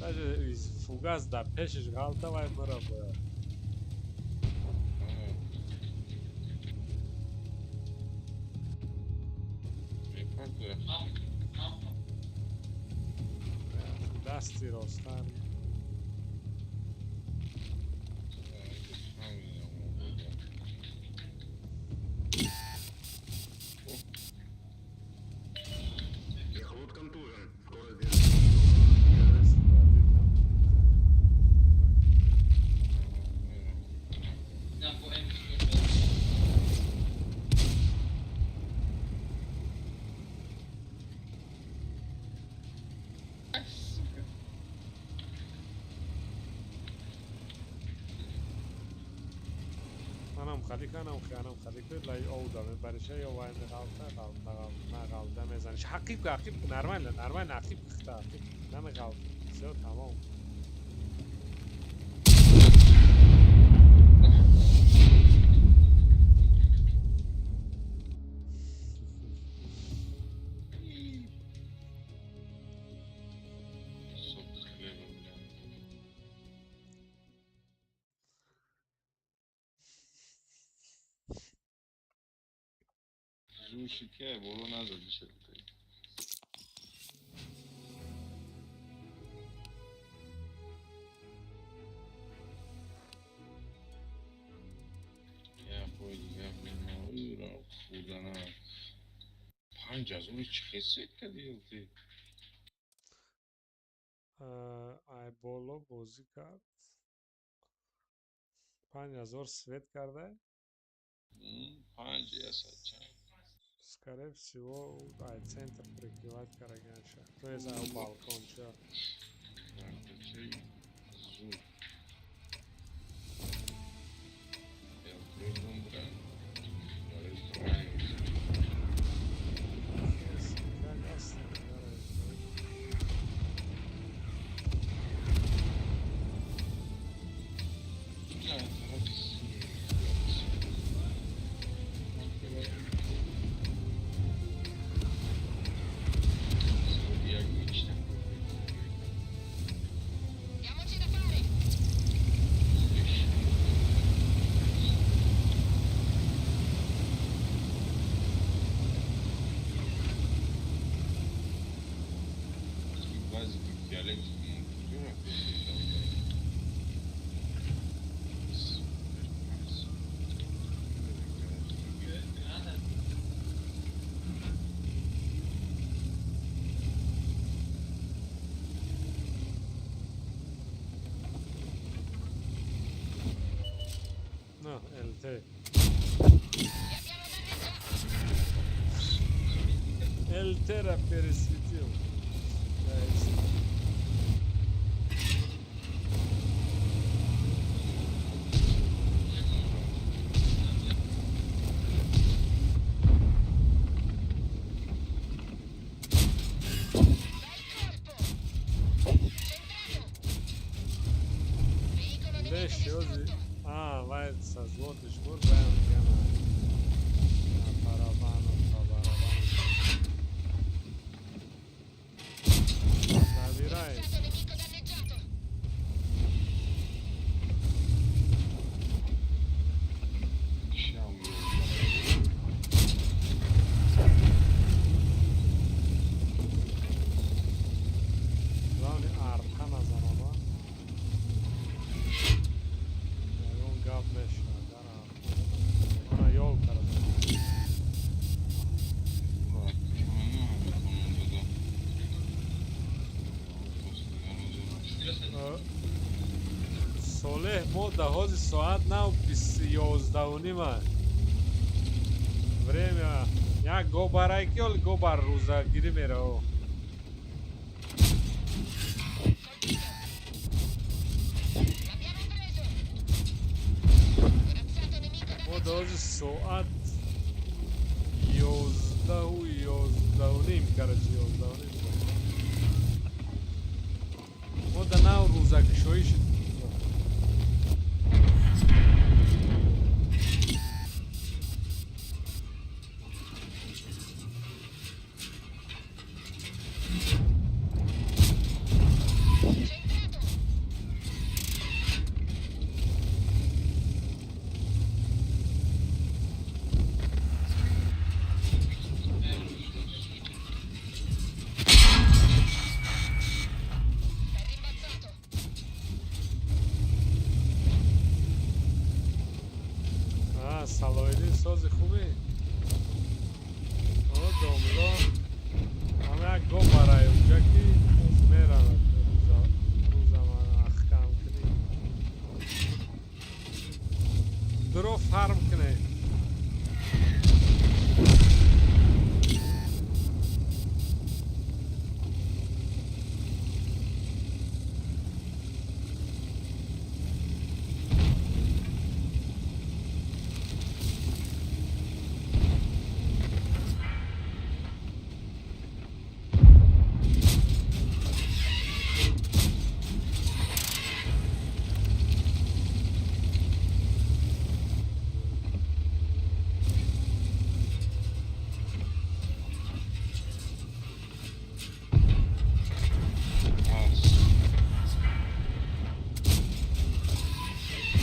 Даже фугас да пешиш галта вай мара боя. Дасти ростан. Anam خالی لای او دامه برشه یا وای نغالطه میزنش حقیب نرمال عقیب کخته عقیب نمیغالطه بسیار تمام زوشی که برو نزدی شد یه پای دیگه بیماری را خودنه 5000 چی خیست کردی айболо бозӣ кард 5000 свет карда 5 ясад чанд скорее всего центр прикрывать караганша то есть балкон чё зур я придум бран Diamoci da fare! базик диалект культура no LT LT era пересветил Deixa eu ver. Ah, vai essas outras por bem, na caravana. La virai. Nemico danneggiato! Glavni arkana zamana. Yon gap neşna. Ona yol karadı. Солеҳ мо даҳози соат нав 11:30 время як го барайки ё го бар рӯзагирӣ мерав L'abbiamo preso! Corazzato nemico мо danneggiato! даҳози соат 11:30 карачи 11:30 мо да нав рӯзакушоӣ шуд Centrale! سالایدی ساز خوبی آه دوملا همه یک گو برای اونجا که میرم روزا من اخکم کنی درو فرم کنه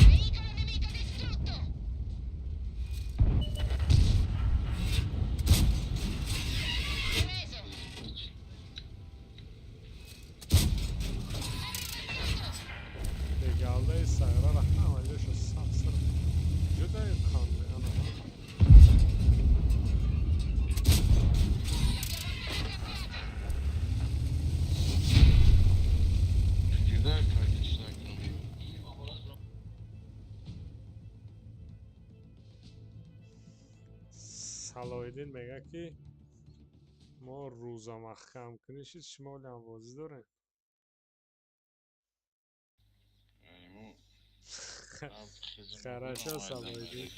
Veicolo nemico distrutto! Preso! Legalde sayıra rakam önce şu sapsır juda kandı ana. Gider kardeşler kalıyor. سالایدین میگه که ما روزا مخم کنی چیز شمال هم بازی داره ایمو خراشا سالایدین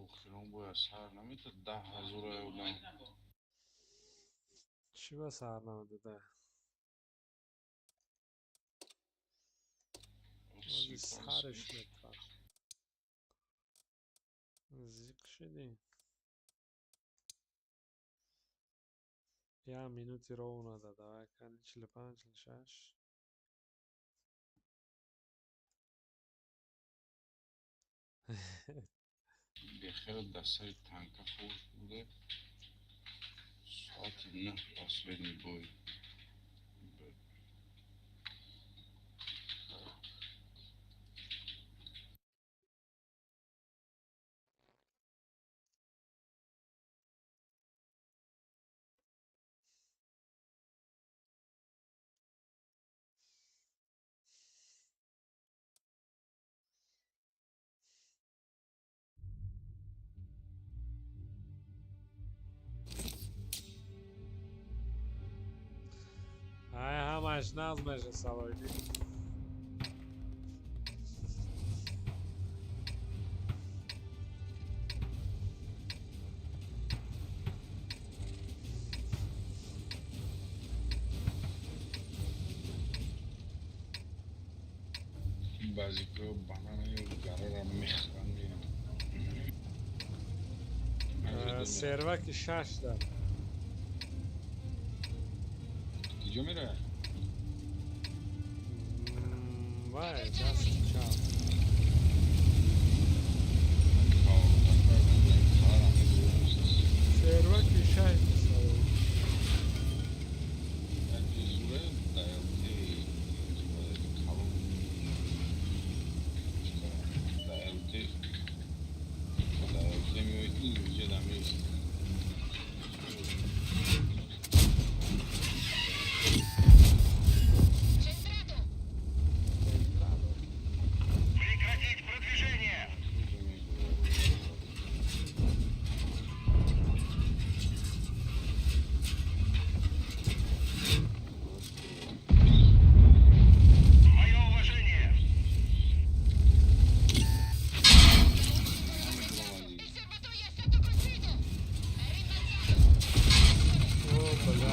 خیرون باید سر نمیتونه 10,000 اولم چی با سرنامه داده بازی سرش میکنم زیق شدیم یه مینوتی رو اونا داده و کنی 45 46 بخیر دستای تنکه فوش بوده ساعت 9 последний бой. های همش نظمش سالایدین بعضی که بانانه قرار میخرن میان سروک 6 دار کجا میره؟ وای دست چاپ سروک 6 سالایدین Centrato!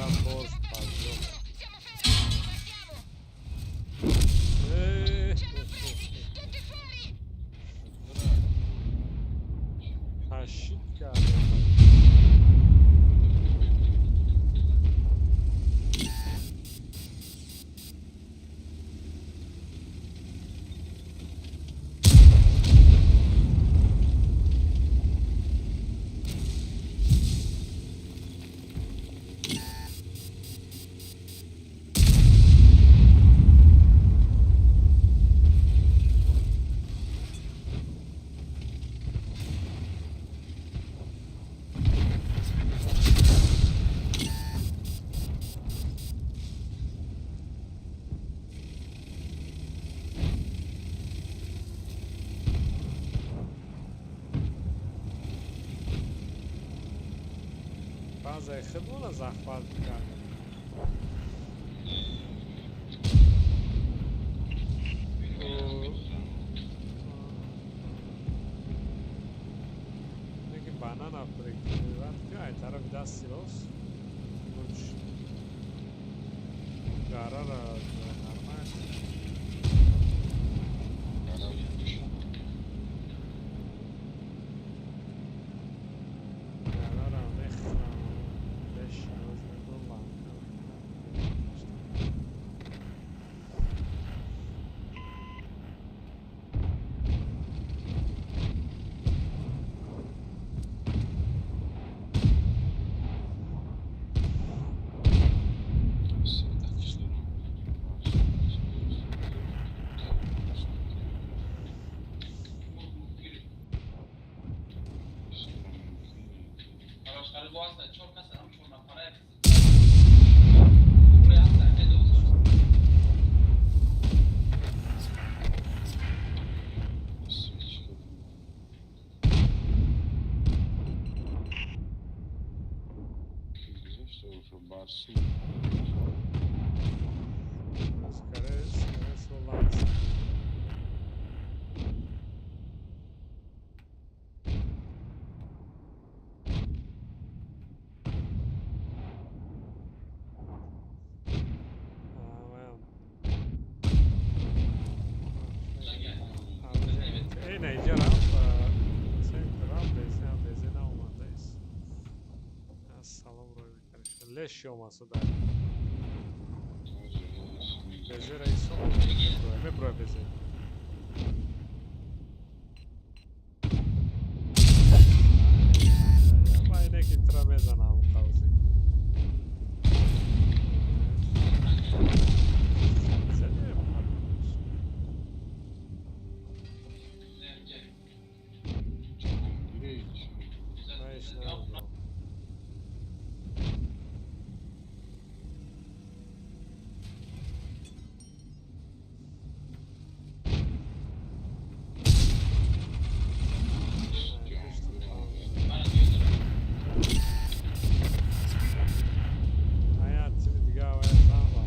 forse faccio. Siamo fermi! Partiamo! Tutti fuori! Asciccare. بعضی خدمون از اخبار میکنم. Neki banana prekrivatke, aj taraf da silos. Uč. Garara normal. Garara mechna. Beş rozne dolan. Araçları bu aslında çok mesela çoğuna para yapsın. Buraya aslında ne de olsun. Барсу. Скорее солнце. Ey Niger sen kral değilsen bezene olmadayız. Salam buraya karıştı. Leş olması da. Beze reis olmadı. Buraya beze. Aynı ki tramezan am kavzi. Sen ne yapıyorsun? Hayır, ne oldu? Hayatını diga havaya sağla.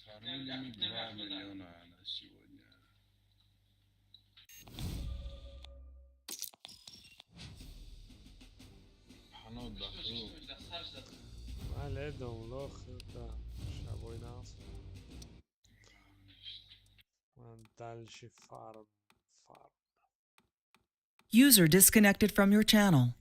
Фармили 2 миллиона на сегодня. Хано дахру. Vale, download da شبای ناس من دلشی farm. User disconnected from your channel.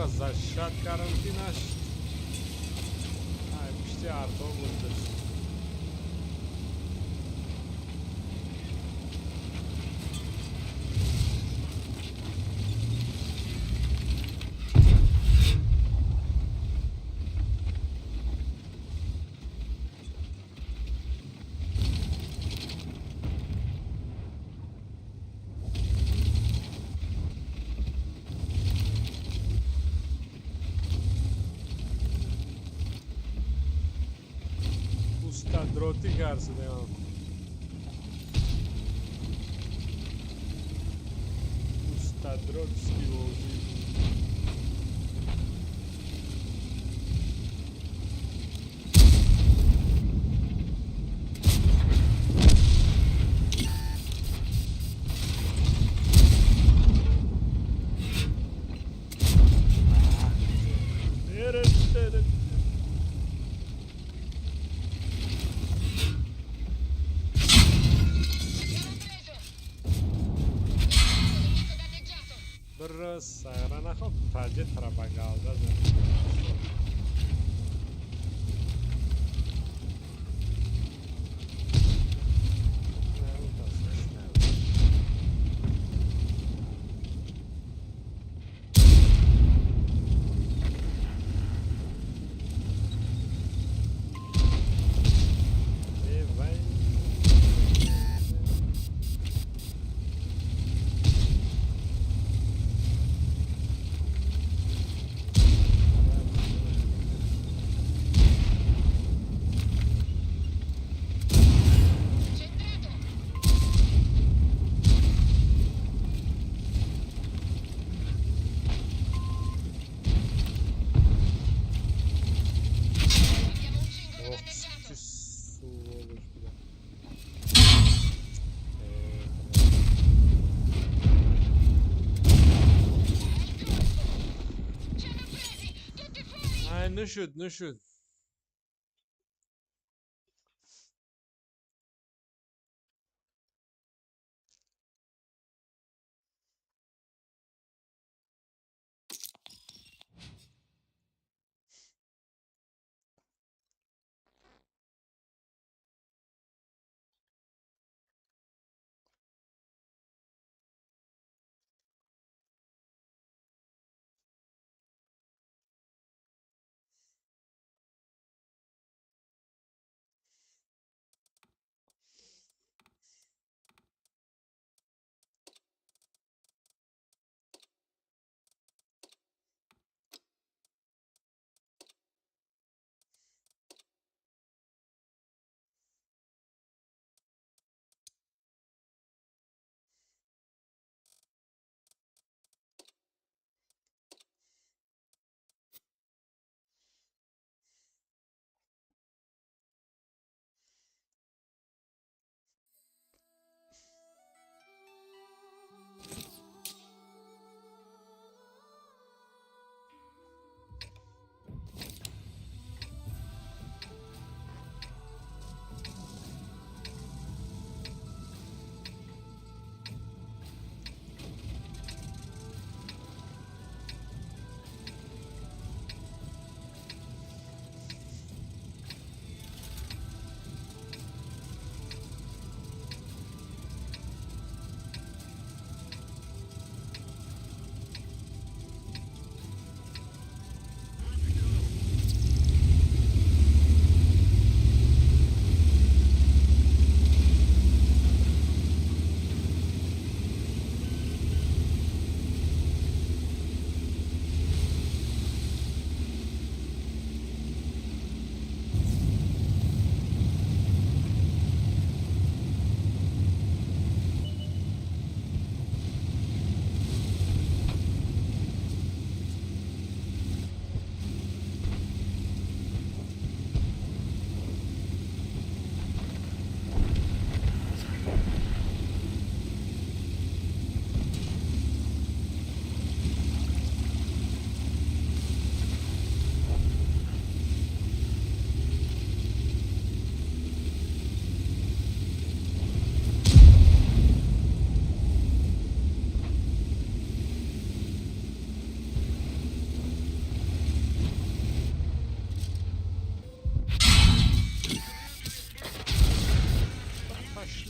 нас защищать карантинаш. Ай, почти арто будет. Usta dроти гарсы демам. Usta дротски вози. Burası sayrana hop tacı trabagalda da. نشد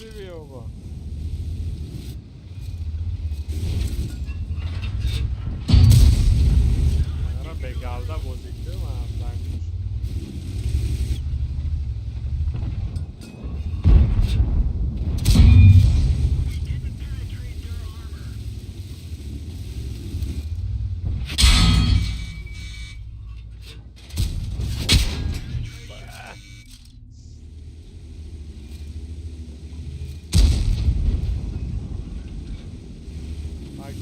ببین بابا آره بگالده بازیکته من زنگوش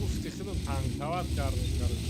گفتی خودم تنگ کردم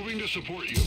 Moving to support you.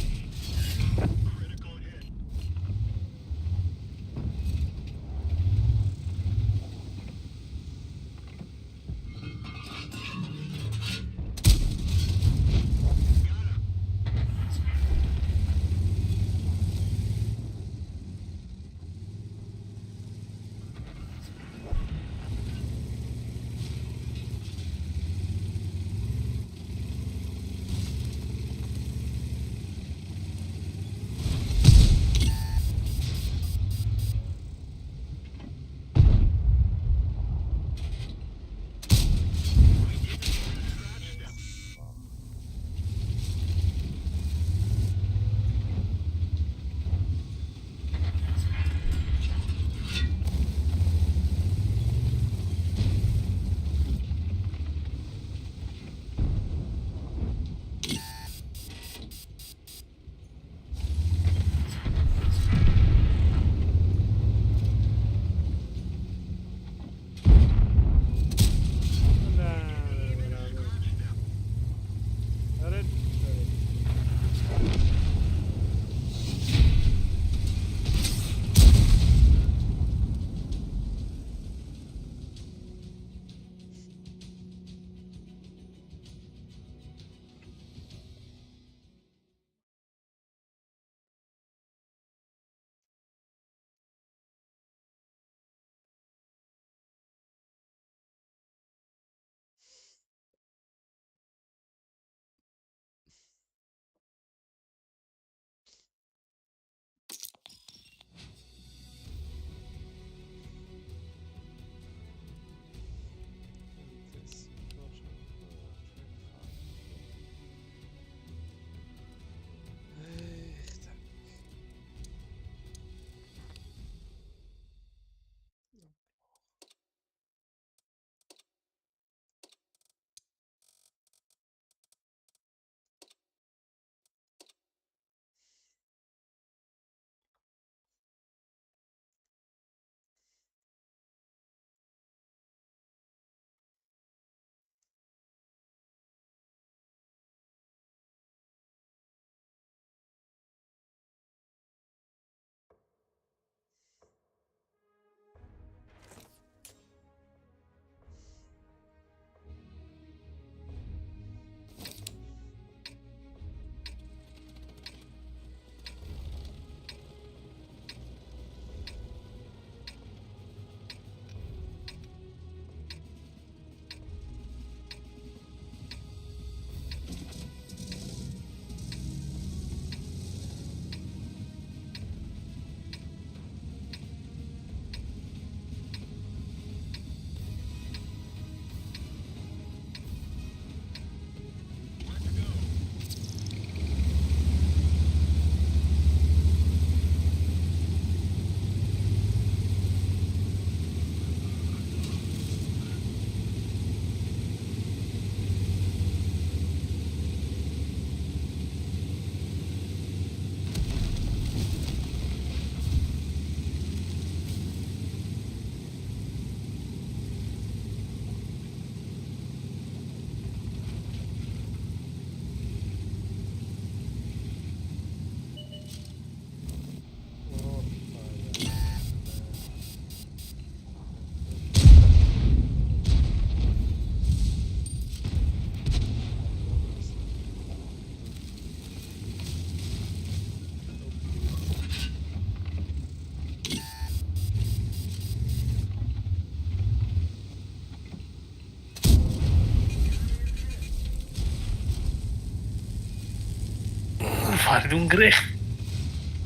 Fare di un gre.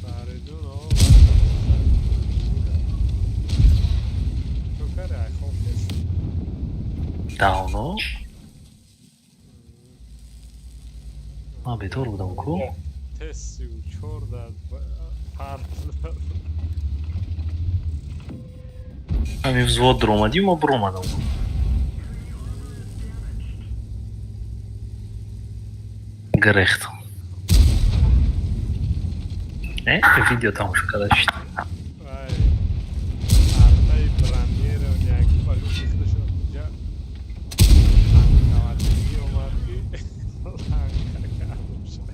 Fare di un giocare a Hopeless. Da uno. Abi doğru da oku. Tessu, Jordan, Partner. Ами взвод дрома, Дима Брома da oku. Gerecht. Ne? Video tam şu kadar işte. Vay. Altay Brandiere و nějaký palu ریخته شد اونجا. لنگ نوازی اومد که لنگ کرده شد.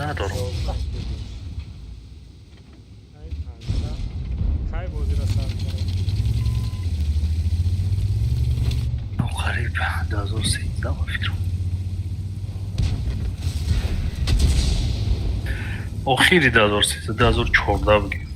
ندارم. کی بازی را سر کرد؟ قریب 2013 فکر آخری 2013 2014 بگیم.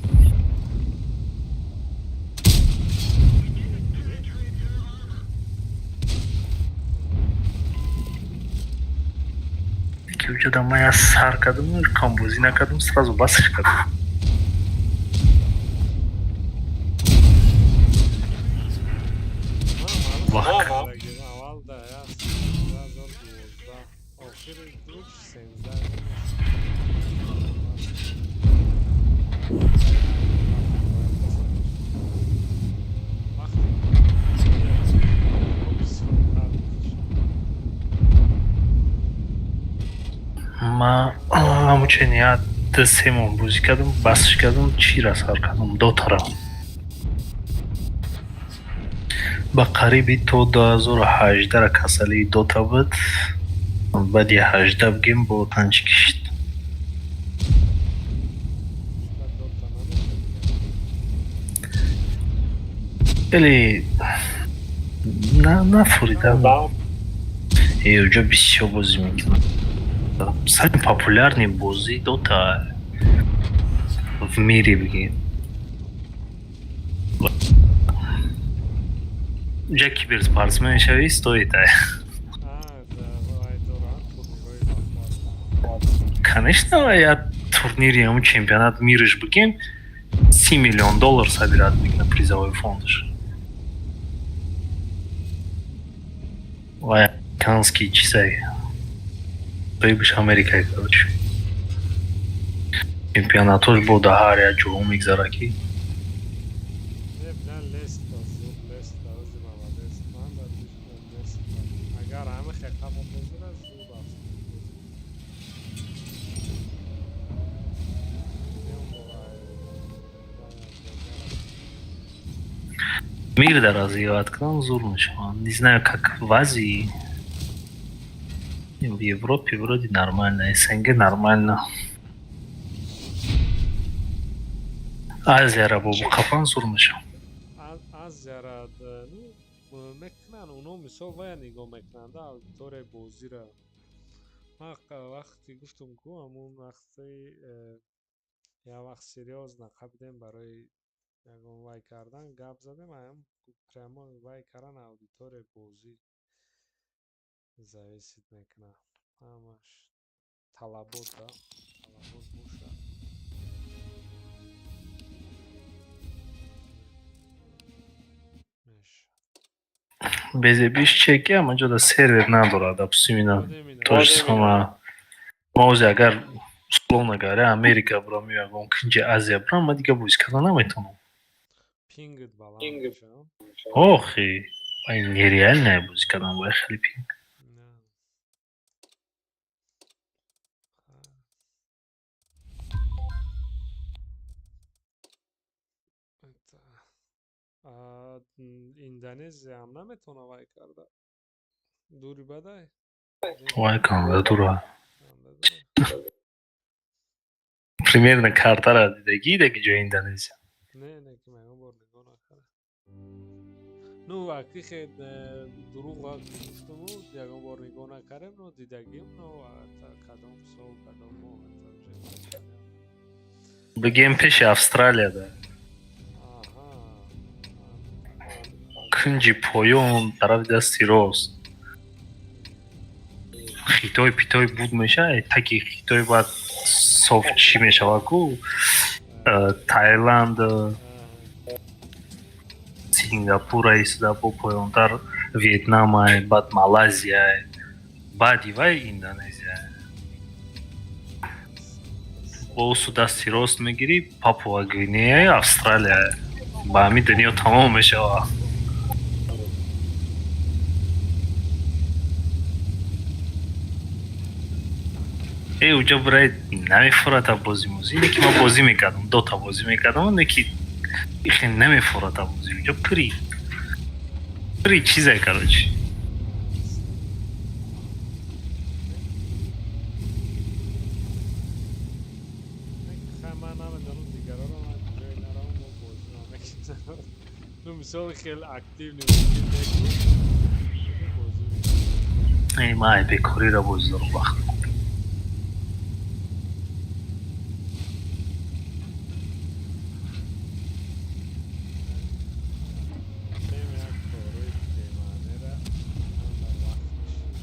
که وجودم من از سر کردم کم بازی نکردم سرازو بسش کردم. وقت اول ده است 2012 آخر گروپ 13 من همچنین یاد سیمون بازی کردم بسش کردم چی را سر کردم دو طرف با قریبی تو 2018 را کسالی دو تا بود بعد 18 بگیم با تنج کشید ولی نفوریدم и уже без всего возьмите. Самый популярный бозы Dota в мире бги. Уже киберспортсмен шави стоит. Конечно, я турнире чемпионат мира ж бгим $7 миллионов собирать на призовой фонд. Американские часы. То есть Америка, короче. Чемпионат тоже был до Харя, Джоумик Зараки. Мир да развивать к нам зурнуш. Не знаю, как в Азии. В Европе вроде нормально, СНГ нормально. Азия рабо капан зурнуш. Азия рад, ну, мекнан, уно мисол вая нигоh мекнан, да, аудитория бозӣ ра. Ман вақти гуфтум ку ҳамун вақти як вақт серьёзно қабидем барои ягон вай кардан гап задем, аям прямо вай кардан аудитория бозӣ зависит мекунад. Ҳамаш талабот, да, талабот бошад. Без биш чеки, ама ҷода сервер надорад, допустим, ина то же самое. Мози агар условно говоря, Америка брам ё ягон кинҷи Азия брам, ман дига бозӣ кардан наметавонам. Пингит баланд мешавад. Охи, нереальная бозӣ кардан бо хеле пинг. Индонезия ҳам наметавона вай карда. Дури бадай. Вай канда дура. Примерно картара дидаги ҷои Индонезия. Не, ки ман ягон бор нигоҳ накардам. Ну, ҳақиқат дурӯғ гуфтуму ягон бор нигоҳ накардем, но дидагим, но кадом сол, кадом моҳ Бигем пеши Австралия, да. Кинҷи поён тарафи дасти рост. Хитой питой буд мешавад, таки хитой баъд софт чӣ мешавад ку Таиланд, Сингапура истида бо поёнтар, Вьетнама, баъд Малайзия, баъди вай Индонезия. бо усу дасти рост мегирӣ Папуа Гвинея, Австралия. Ба ҳамин дунё тамом мешавад. уҷо бурай намефурата бозӣ мозӣ. Ине ки ман бозӣ мекардам, дота бозӣ мекардам, ине ки ихе намефурата бозӣ. Уҷо пири чизай, короче. من نمیدونم دیگران رو من جای نرم و بازی نمیکنم. تو مثال خیلی اکتیو نیستی بگی بازی میکنم. ای مای بیکاری را بازی دارم وقت. خیلی یک کاروی پیمانه را من در وقتش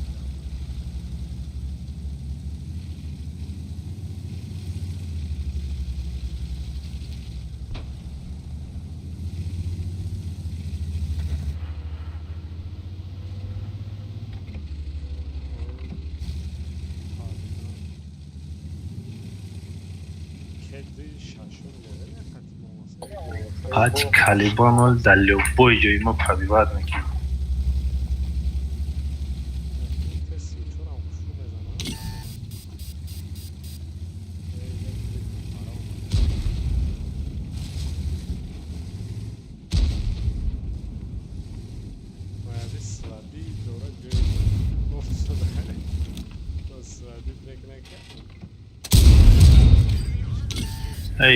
کدی شاشون لول یک قطعه ماماسه Пати Калибанол далёбои ҷои ма пабивад мекунад. کسی چورم خوشو بزنم باید سوادی دوره جایی افتاده تا سوادی فکر نکرد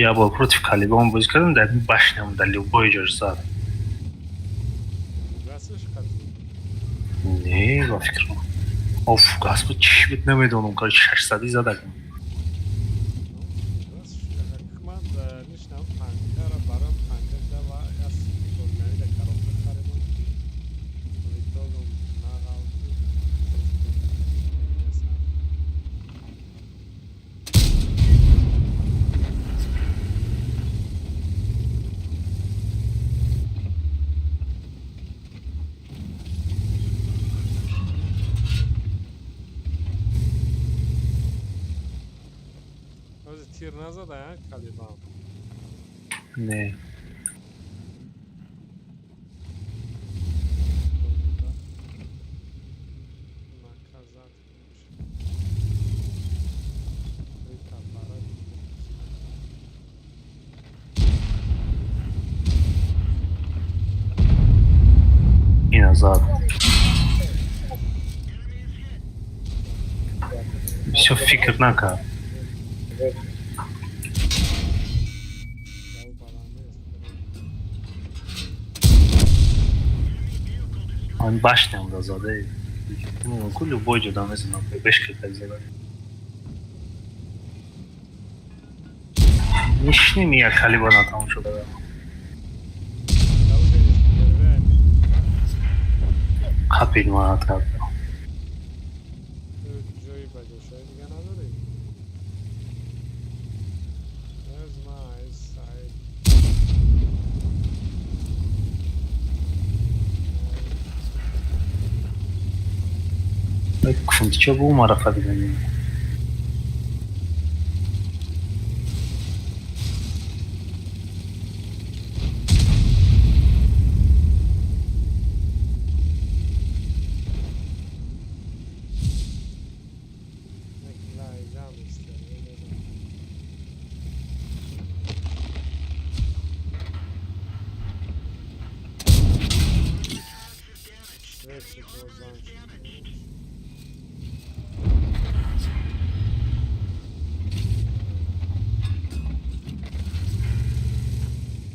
Я был против Калибана бозӣ кардам, дар ин башням далёбои ҷош зад. دستش قطعی Не, ба фикрам. Оф, газ буд чӣ буд намедонам, кори 600 задагам. دستش من نشنم پنکه را برام پنکه ده و از دلمانی ده کرافه خریدم ریتاگم نقل تیر نزده کلیبان Не. نکزد ریتا برای Ина зад. Всё фикр накард. دو برنده است Ан башням да заде. Ну, ку любой ҷода мезанам, бешки так зада. Нишним як Калибана тамом шуда. Қапид маҳат кардам. جایی به جاشای دیگه نداری There's my side Кунтича бу марафа дигани. لایجام استری Sürekli bozan çıkıyor.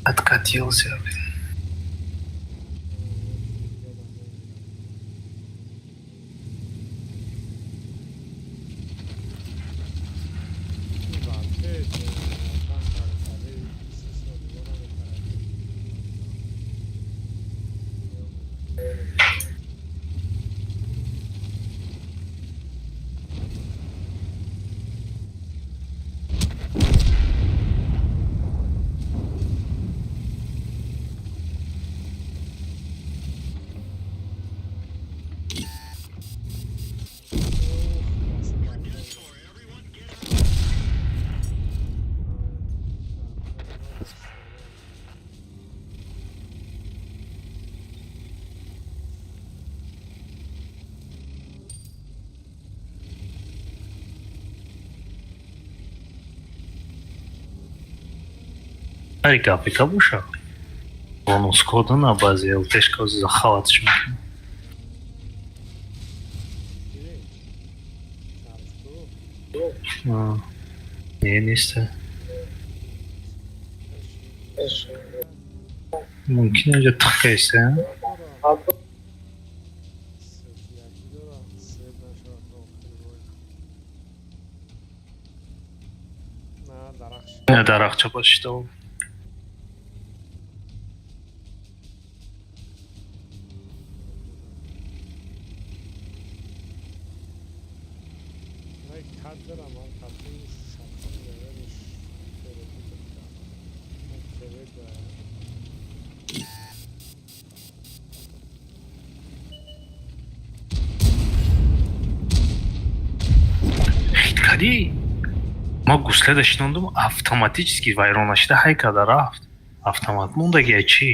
Откатился. Ай, капика буша. Бонус кода на базе ЛТшка захаватиш мекунад. Не, несте. ممکنه اینجا تخیسه. یکی دارم سیب نشد نه درخش نه درخچه باشید و نه کت دارم من کتی شمسان دارمش ترکی بکنم من ترک دارم хиткади ма гусла даштондум автоматически вайронашида ҳайкада рафт автомат мондагия чӣ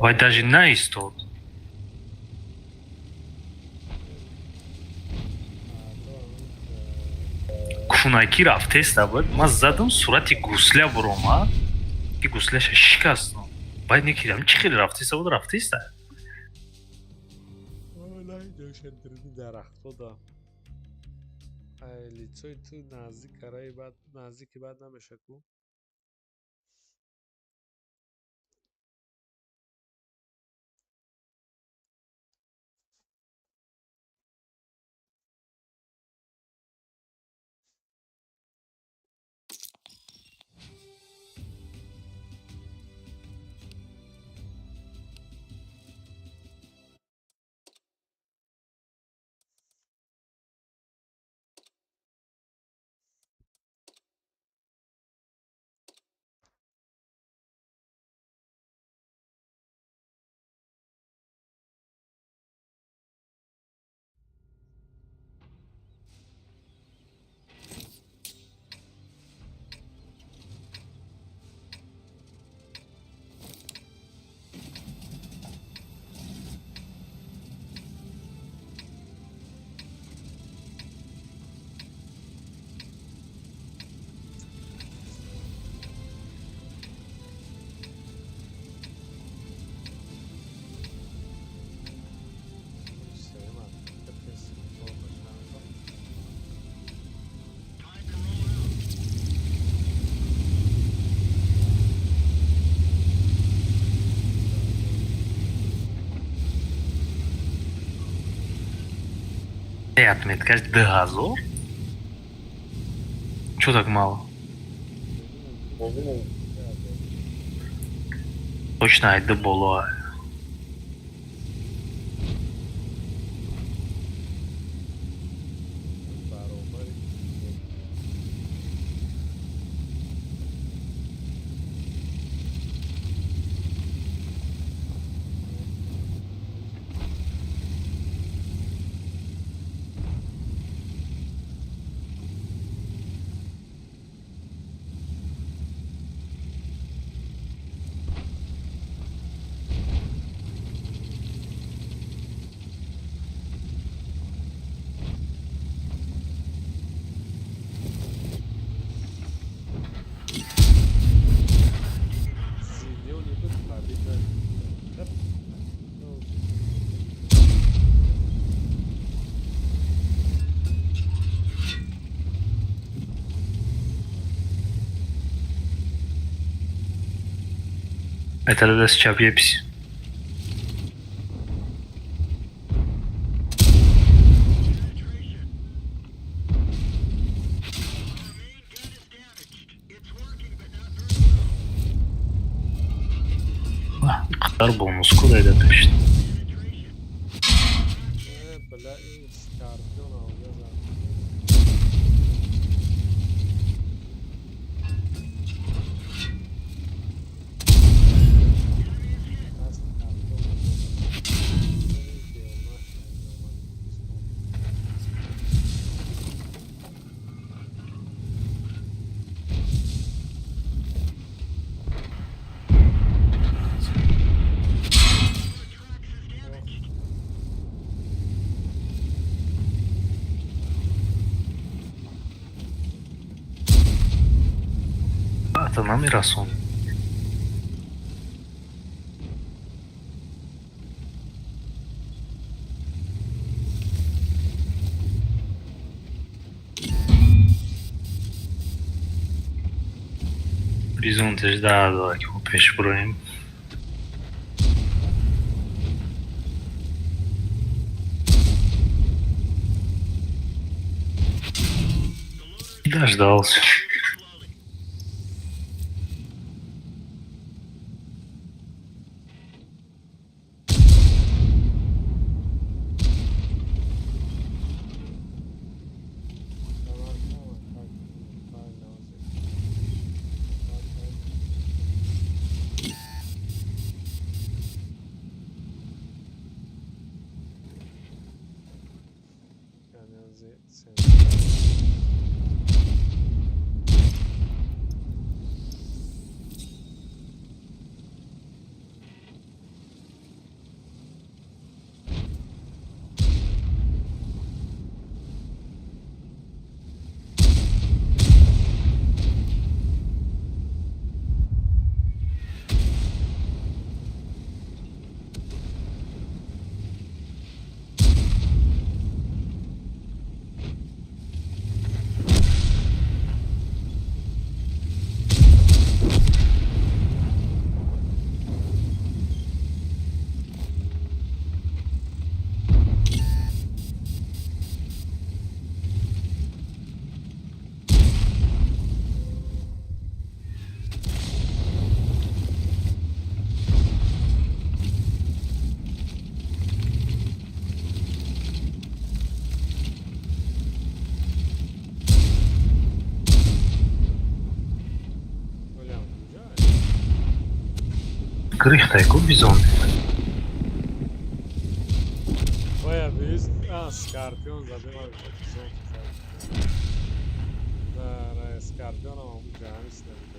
вай даже наистод куфунаки рафтеста буд ман задам сурати гусла буромад ки гуслаша шикастам баъд мекидам чӣ хеле рафтеста буд рафтеста روشن‌گردی درخت‌ها لیتوی تو نزدیک کرای بعد نزدیکی بعد نمیشه کو отметкаш 2000 чё так мало точно айда боло это даст чапепись Qadar bonus kudayda turishdi. بلا این سکارپیون alacağız artık. Это намерасун. بیزونتش در داره که ما پیش براییم. Дождался. Крихтай, ко бизон. Bayağı büyüz. Scorpion zaten var. Bizon da Scorpion ama bu canı istemiyor.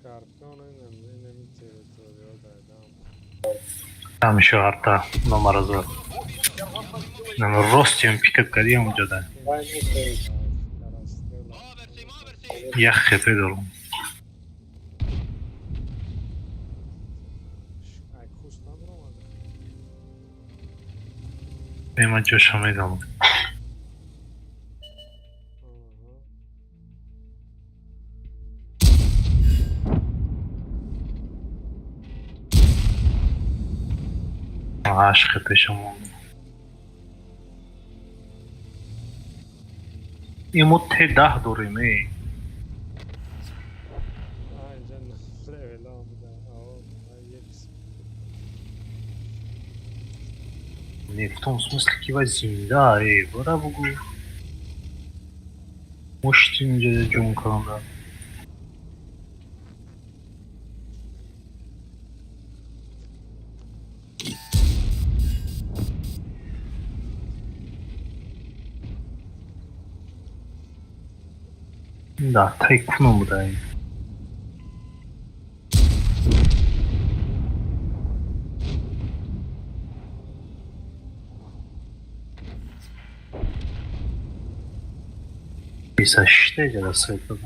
Scorpion enemy territorial diagram. Там еще арта номер разор. Нам ростем пикап кадием джада. Я хефе дорум. Aykus nadromadı. Бема джоша мейдам. عاشق پیشمون این مته 10 دوریمه Ay canım. Level aldı. Ay yekis. не в том смысле кива земля, бара бугу муштин же джунканда да тайкуном да писаште же да сайтада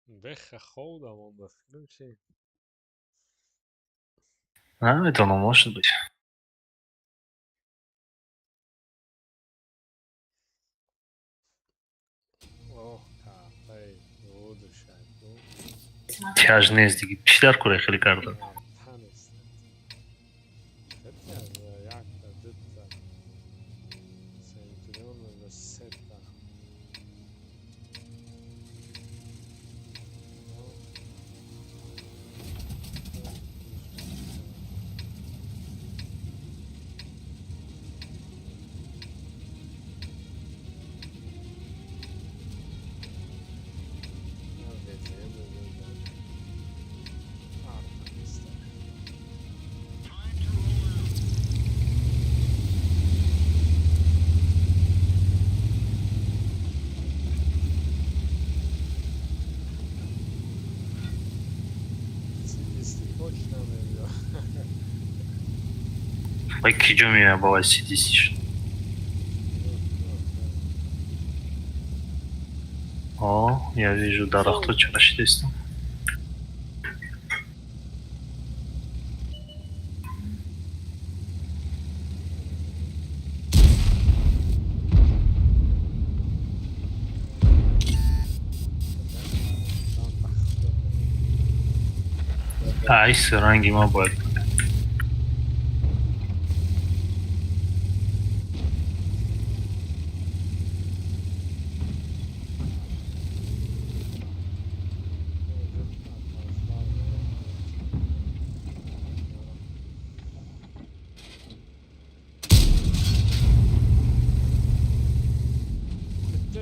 Weggegoten, man, dat filmpje. Это оно может быть. Oh, kafayı. Doğru şarkı. Tiyajnez gibi bir şeyler kuruyor Ricardo. Tanesi. Hep ya, yakta, dıtta. Sentriyon ve setta. Точно veriyor. Bak ki меня была сидишь. О, я вижу дарахту чарашидестин. Айсы ранги мобайл.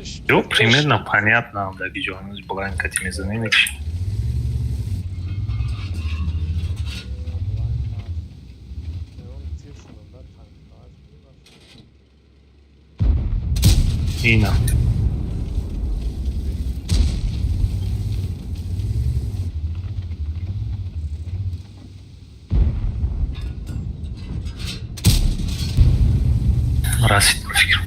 Все примерно понятно, да, где у нас была инкатимизаныч. Ина. Раз и профир.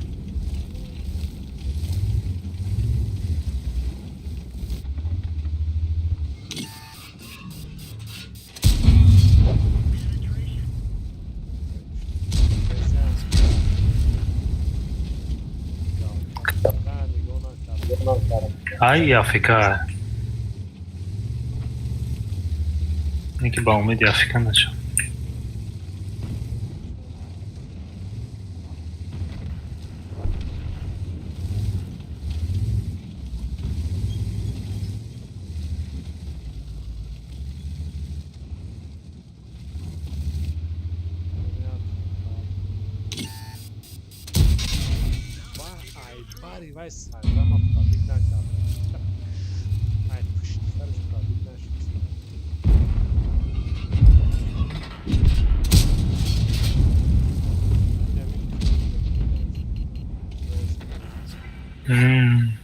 Ai, África. Nem que bom, meio de África, né? Bari vai sair, vai matar, fica na cara. Ai, puxa, cara de pra vida, acho Hum.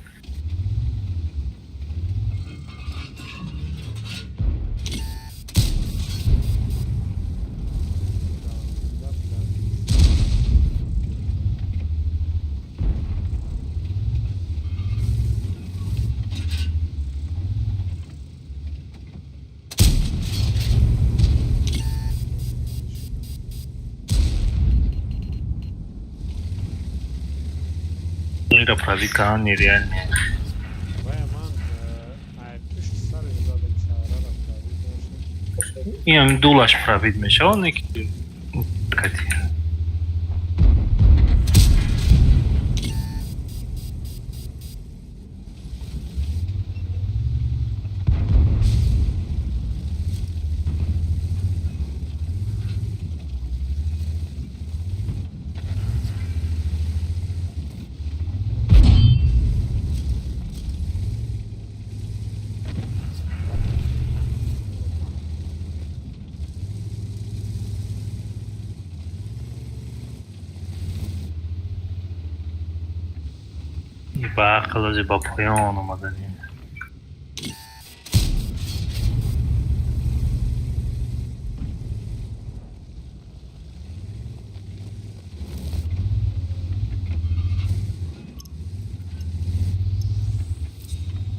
Это правика нереальная. Имам дулаш правит мешалник. Катя. בעקל זה בפריון או מדענים.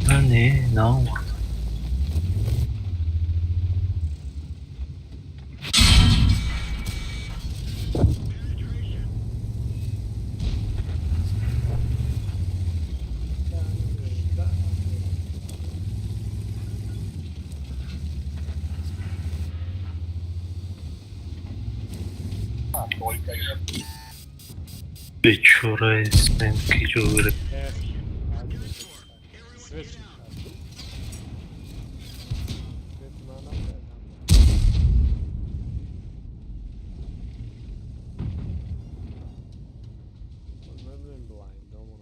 אני, לא. Bechora ismen ki jo verir. Svet çıkardı. Svet mana Önemli blind ama.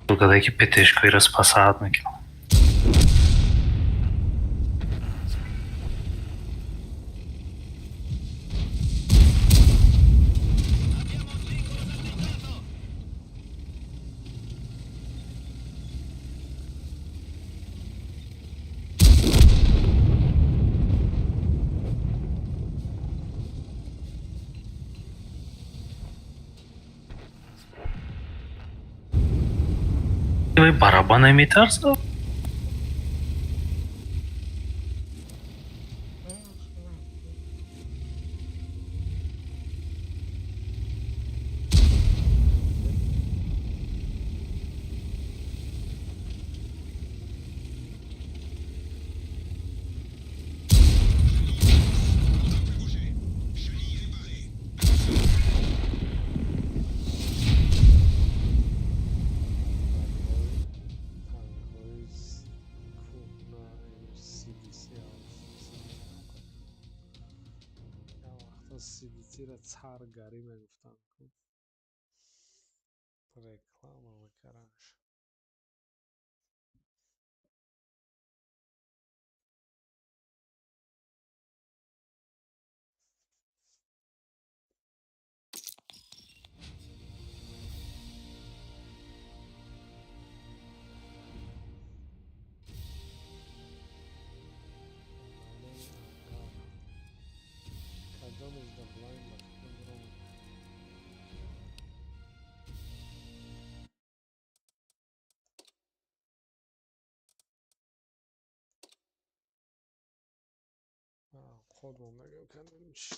Другадејќи петешко и распасаат ме. Барабан емитарса? CDC-ра цар гарӣ мегуфтанд. Реклама мекардаш. Кадом из the blind of the خودمون نگاه کنیم چی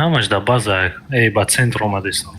Ამაში და ბაზა ება ცენტრ ომადესო.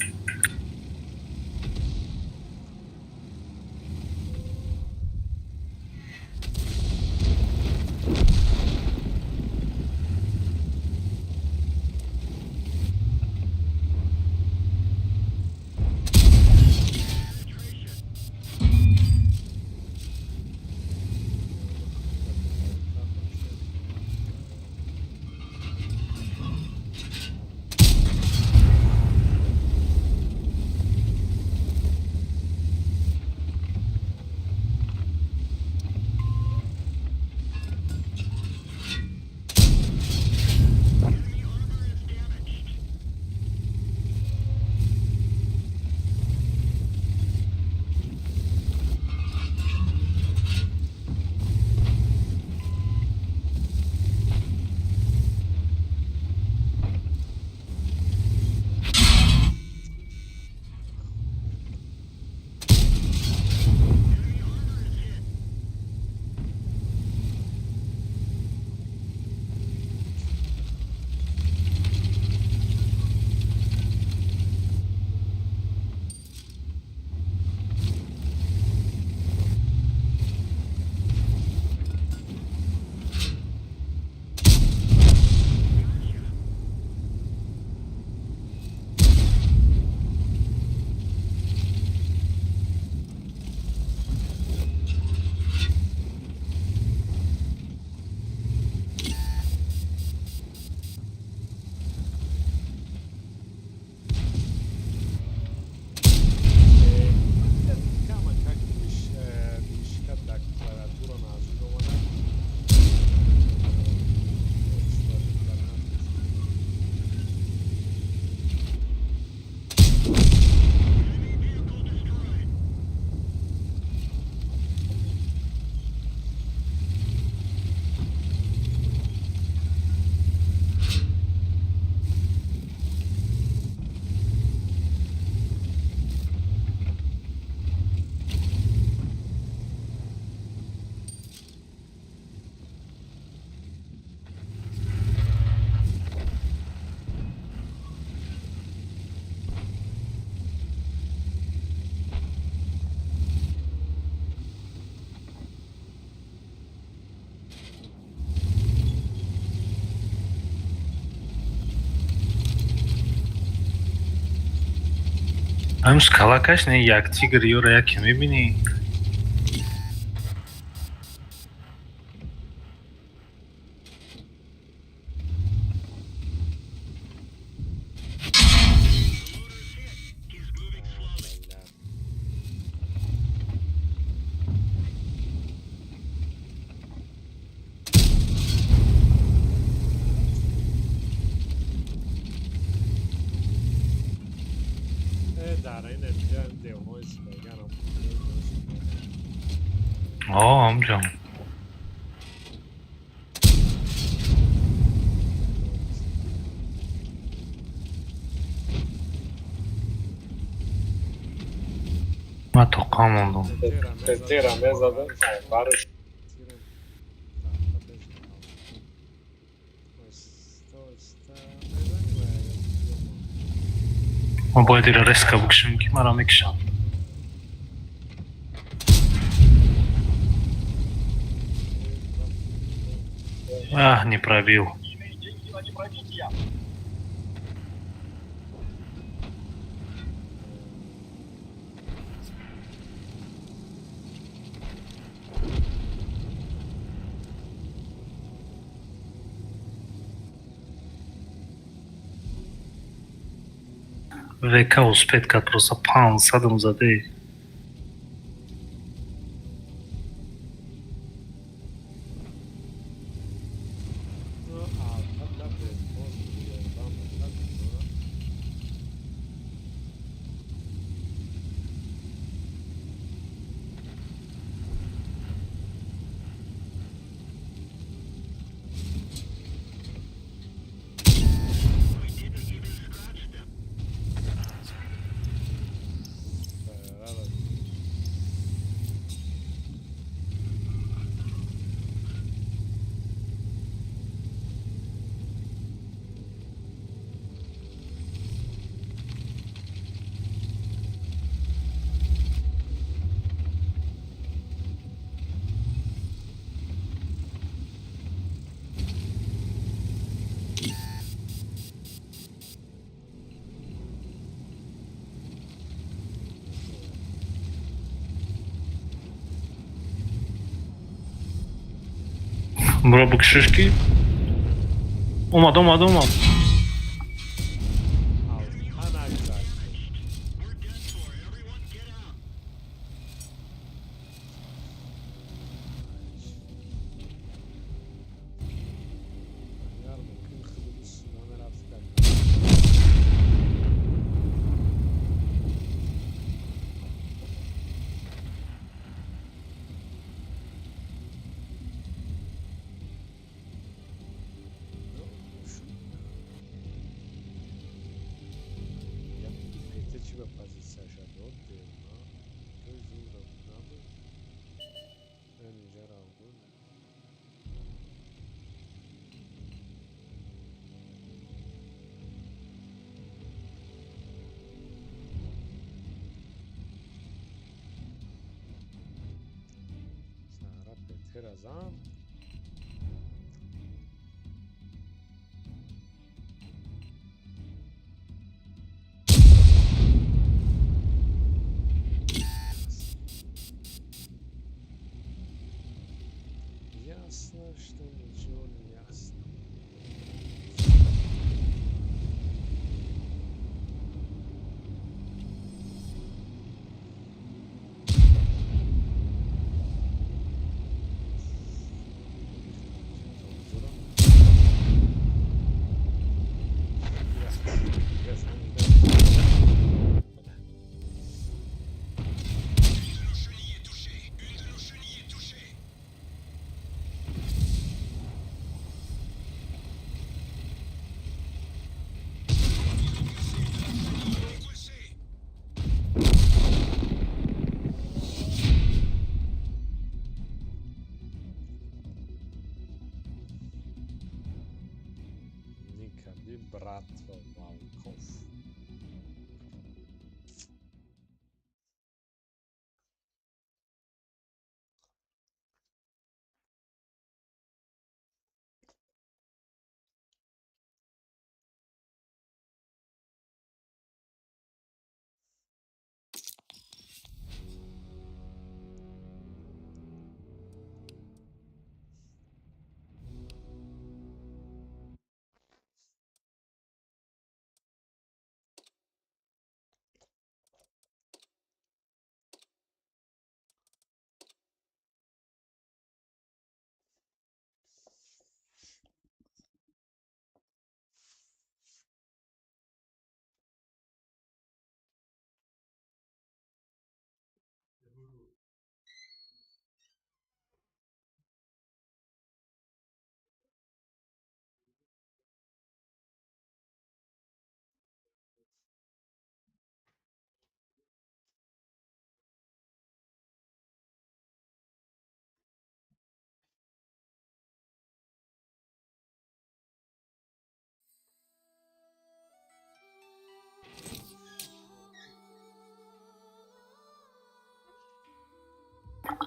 Am skalakash ne yakti giriyor ya kimi bini. Amcam. Ma toqam oldum. Tezera mezada barış. Ma boję tyle reska w skrzynki, ma ramyksia. Не пробил. ВК успеет как просто пан садом заде. برو بکشش کی؟ اومد. Ha nagzak. Eğer mümkün kılımız Ömer Afrika. Петечи бе позиция шадот дерна. Той зура надо. Eni jaraldı. Sara Peterazan. Ясно, что ничего не ясно. Nikadi Bratva Valkov.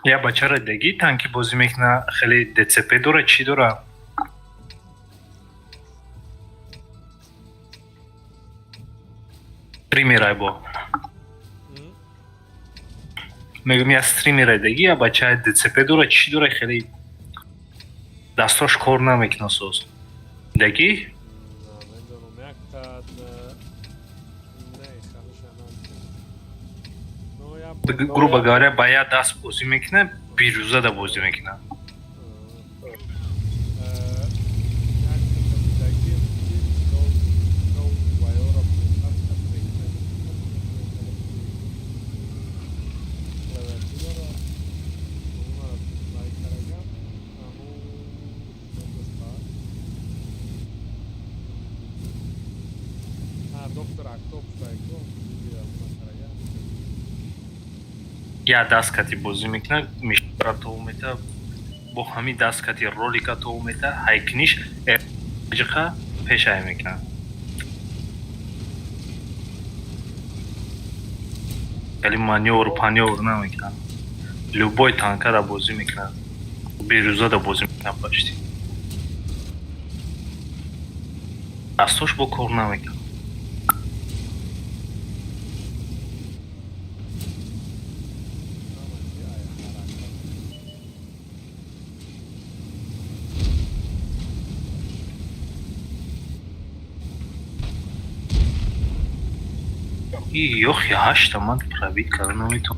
Я бачара деги танки бозӣ мекуна хеле ДЦП дора чӣ дора? Стримерай бо. Мегум я стримерай деги я бача ДЦП дора чӣ дора хеле дастош кор намекуна соз. Деги? Namiętno jak ta... Не, хорошая надо. Ну, я... Грубо говоря, бая даст бозӣ мекуна, бирӯза да бозӣ мекуна. Доктор Актоп Файко, я на Я дасткати бозӣ мекуна, мишвара тоомета, бо ҳами дасткати ролика тоомета, ҳайкниш эҷиқа пешай мекуна. Хеле манёвр панёвр намекуна. Любой танкара бозӣ мекуна. Бирӯза да бозӣ мекуна почти. Дастош бо кор намекуна. Yok ya 8 man пробить, когда нету.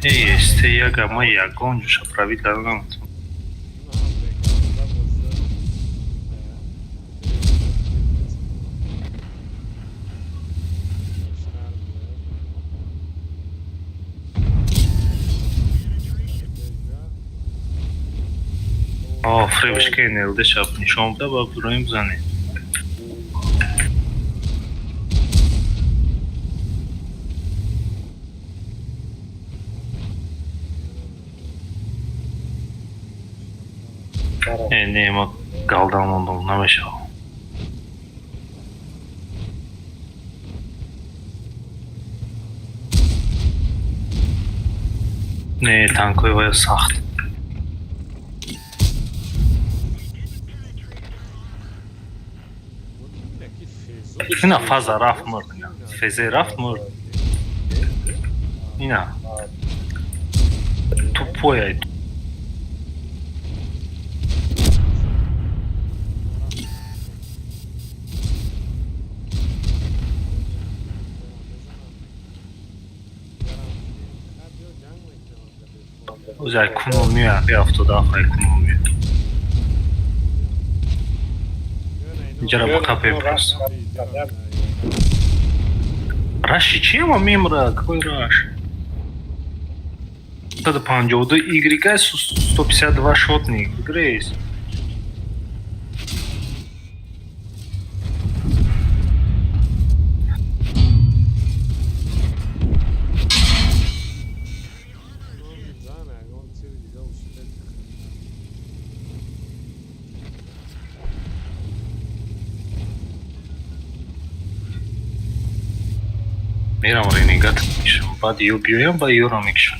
Este yaga mă ia gonju și править, когда нету. Фревишке elde şapni şomda bakıyorum zane. Nemo galdan oldum nameşa. Ne tankoy saxt. Ina faza raf mı? Feze raf mı? Ina. Tupoya. Uzay ekonomiya bir hafta daha ekonomiya. Jara bakapem просто. Раш чего мимра? Какой раш? Это панджоуда Y 152 шотник. Грейс. Miram renegat. Bad yubiyorum, ba yorum ikşi.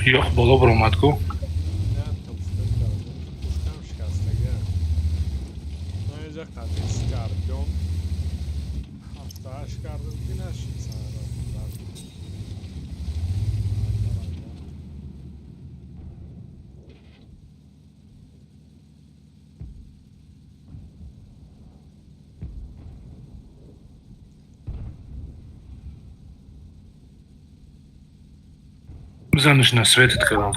Yo'q, bola buromad-ku. Yattım sıkıntı. Pushkam shikastlagan. Ayrıca qanday Scorpion. Hafta Scorpion nashi sara. Bizani shuna svet etkadan.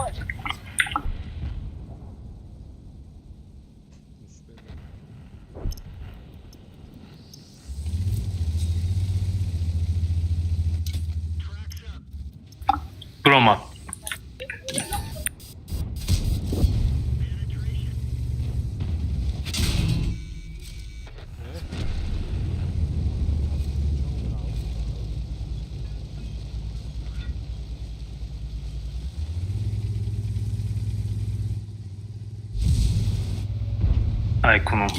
Buromad. Ay kunum.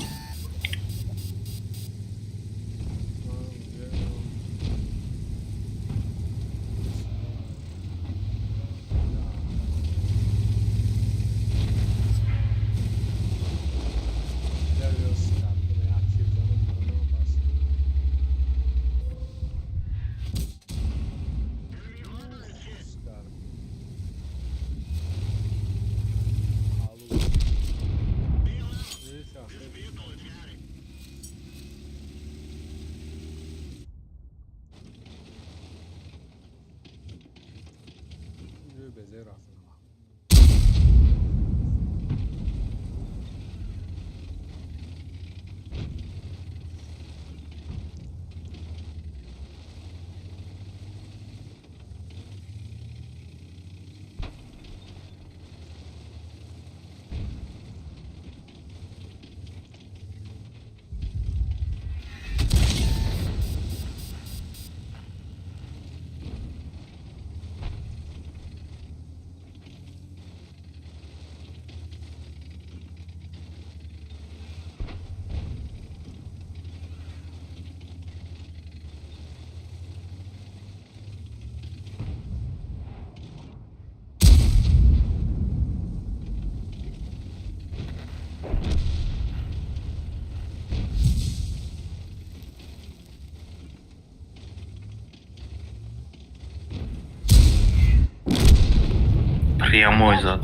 Bezerra. Прямой зад.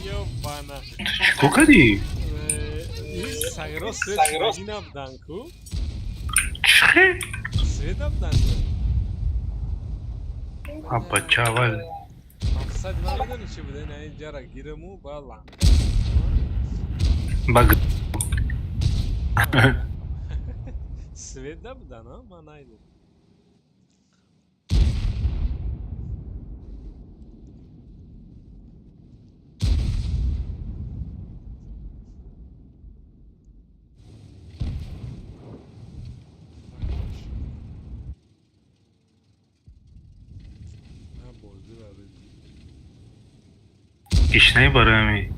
Ёбана. چیکار کردی؟ این سگرا سویت مگی نبودن کو؟ چخی؟ سویت نبودن بچه اول مقصد من میدونی چی بوده؟ نه اینجا را گیرمو با لنگ بگ سویت نبودن ها؟ من نایدم نه بازی را بگیر گشنه برای می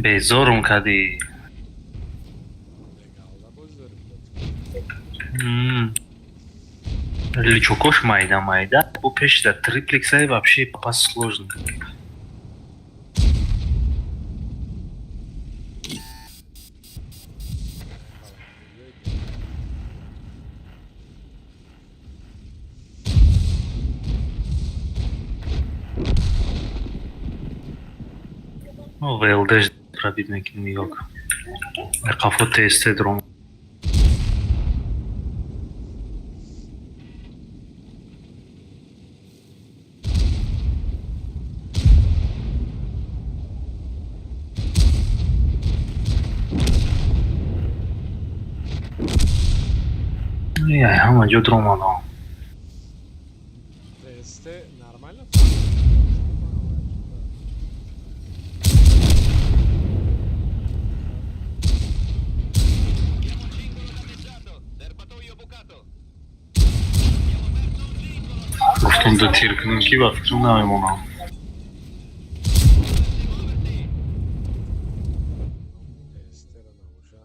بیزارم کردی Legalda bozdur. Личокош майда. Bu peşte triplexe вообще попасть сложно. Ну, ВЛД пробить неким yok. Kafa test ediyorum. Ya ama yo dromano. Este нормально? Guftum da tirkinin ki va fikrim nemimonam. Este را نباشه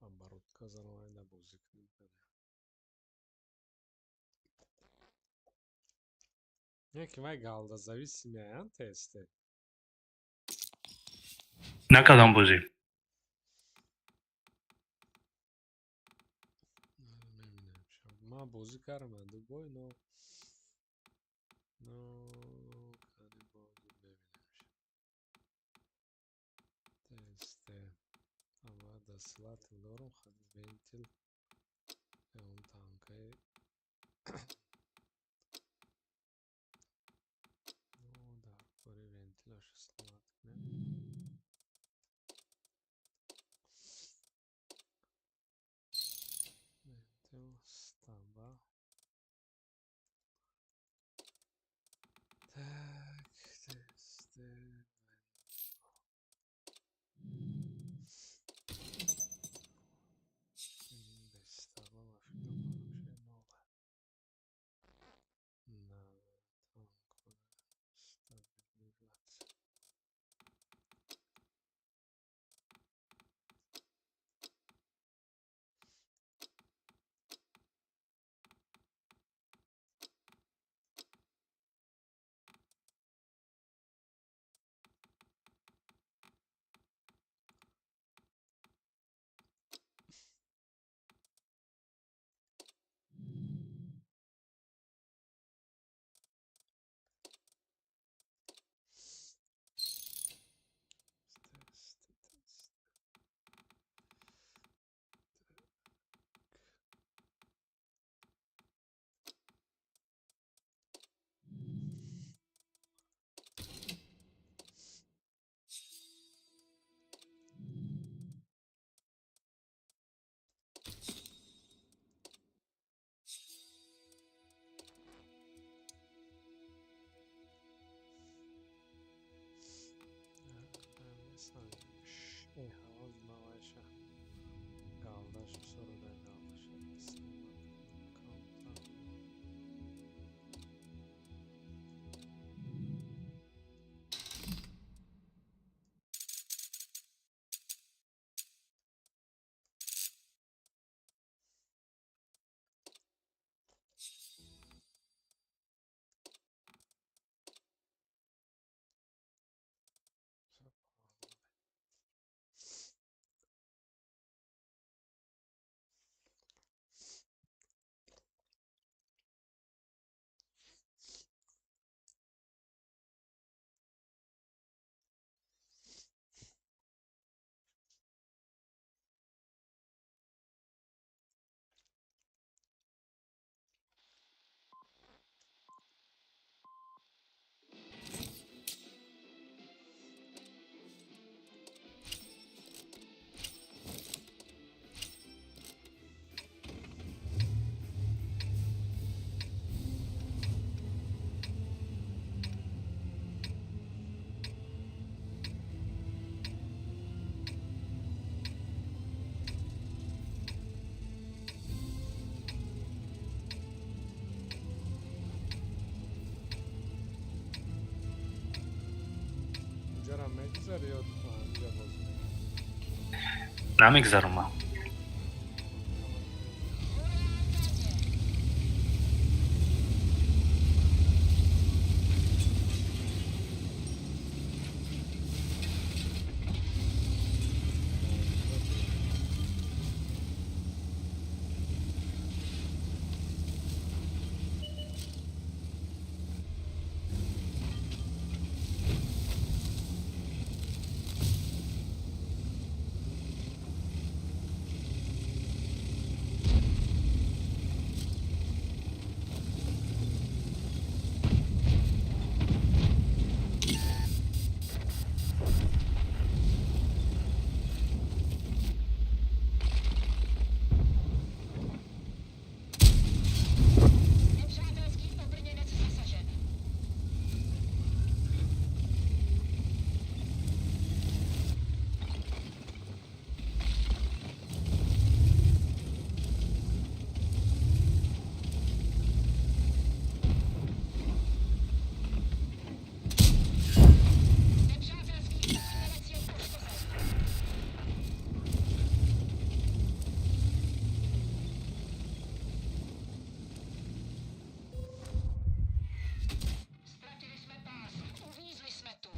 من برات کازانم بازی کنیم یکی من گالدا зависимый тесте Nakadam bozi. نمیدونم من بازی کردم دوباره نو کاری بازی ببینم تسته اما دستلات دارم خیلی ونتیل اون تانکای در کاری ونتیلاش استفاده کنیم ونتیل استابا tak teste این بستابا و فکر کنم بگذاری یا اینجا باز نمیگذرم. Nepřátelský obrněnec zasažen. Nepřátelský obrněnec je poškozen. Ztratili jsme pás. Uvízli jsme tu.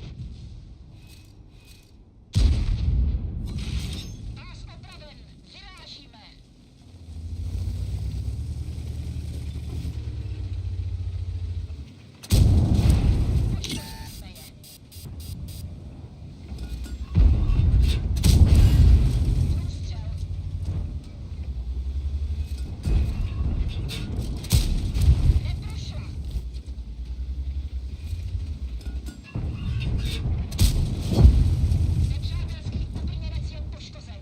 Pás opraven. Vyrážíme. Poškodili jsme je. Průstřel. Neprošla. Nepřátelský obrněnec je poškozen.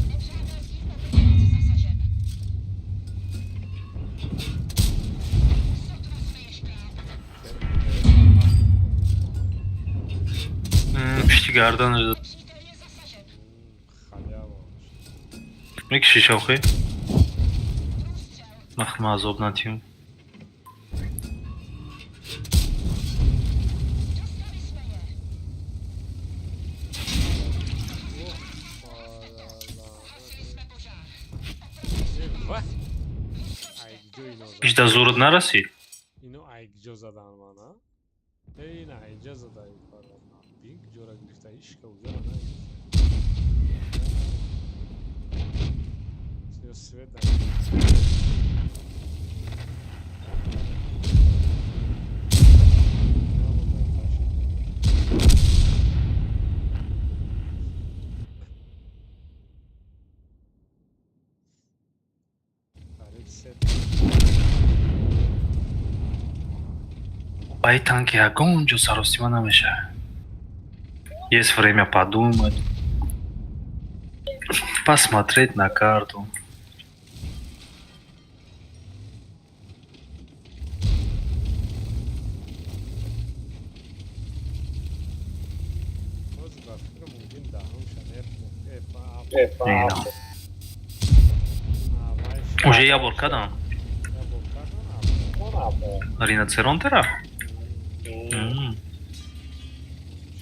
Nepřátelský obrněnec zasažen. Sotva jsme je škrábli. Piştigardan Nepřítel je zasažen. халява. bir kişi şoxi. Průstřel. Mahmaz obnatiyum. Dostali jsme je. Hasili jsme požár. What? Айгджо ино зад. Hiç de zurud neresi? Ино айгджо задан мана. Ин айгджо задай парвана. Биг ҷора гирифта ишка узара на. Всё света. Ай танки огонь, саростима намеша. Есть время подумать, посмотреть на карту. باز با فکر ممکن دهم شنر Nino. Уже яблоко да? Риноцеронтера?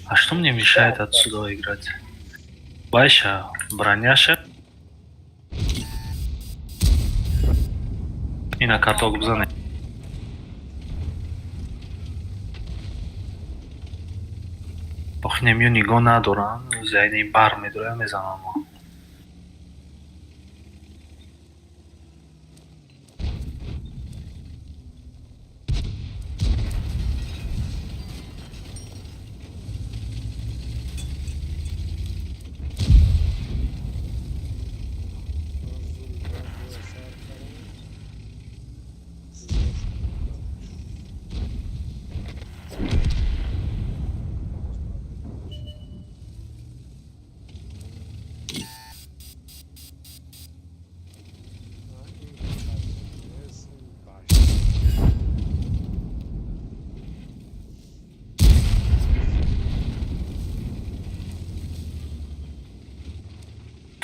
А что мне мешает отсюда играть? Байша, броняша. И на карток бзаны. Ох, немью ниго надорам, зайни бар медроя мезанам.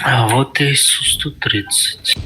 А вот и Су-130.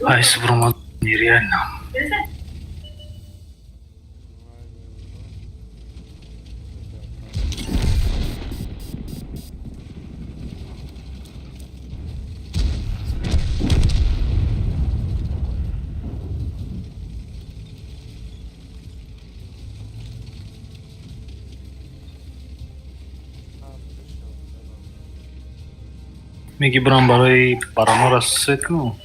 Qaysi birini нереально. میگی برام برای برنامه را ست کنم.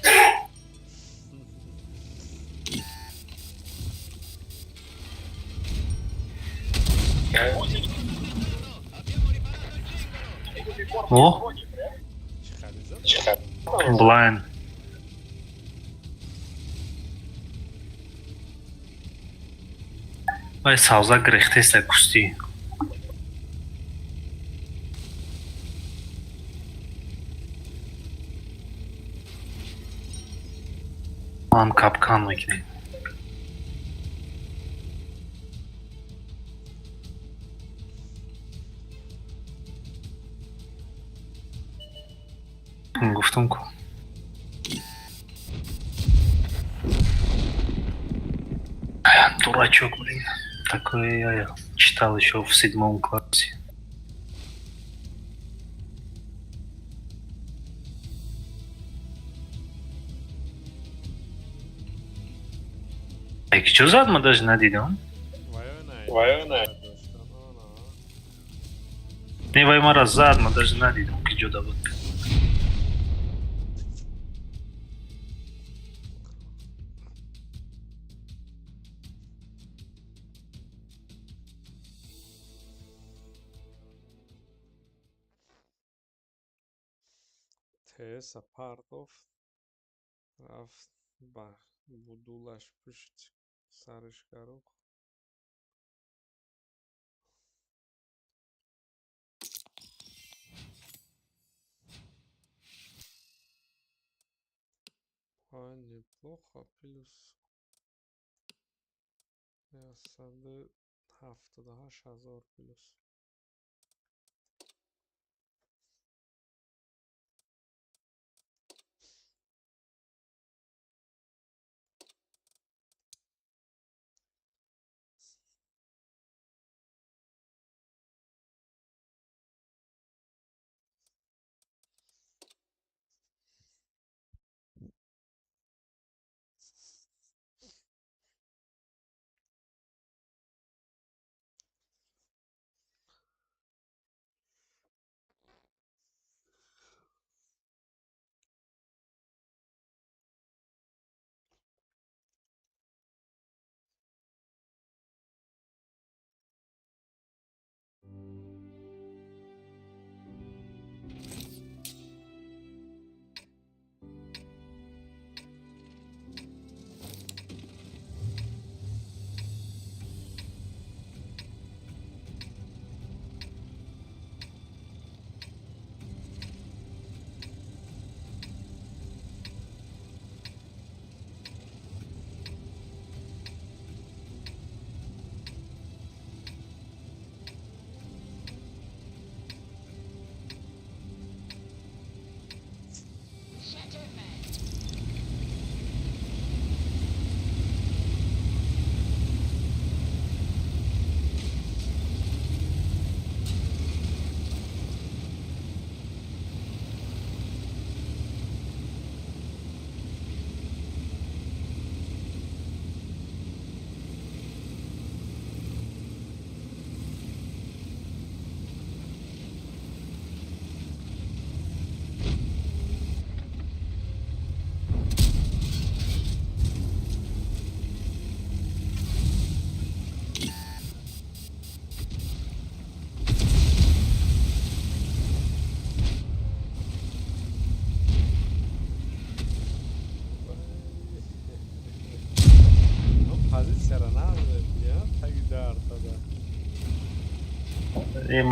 اوه چی خریدی؟ بلاین وای سازا گریخته است کشتی ما هم کپکان میکنیم گفتم کن дурачок, блин. Такое я читал еще в 7 классе. Так, что за мы даже надидем? Вайонай. Не ваймара зад мы даже надидем. Что да вот. Tessa Pardov رفت بدولش پشت سرش کرد неплохо плюс 178,000 плюс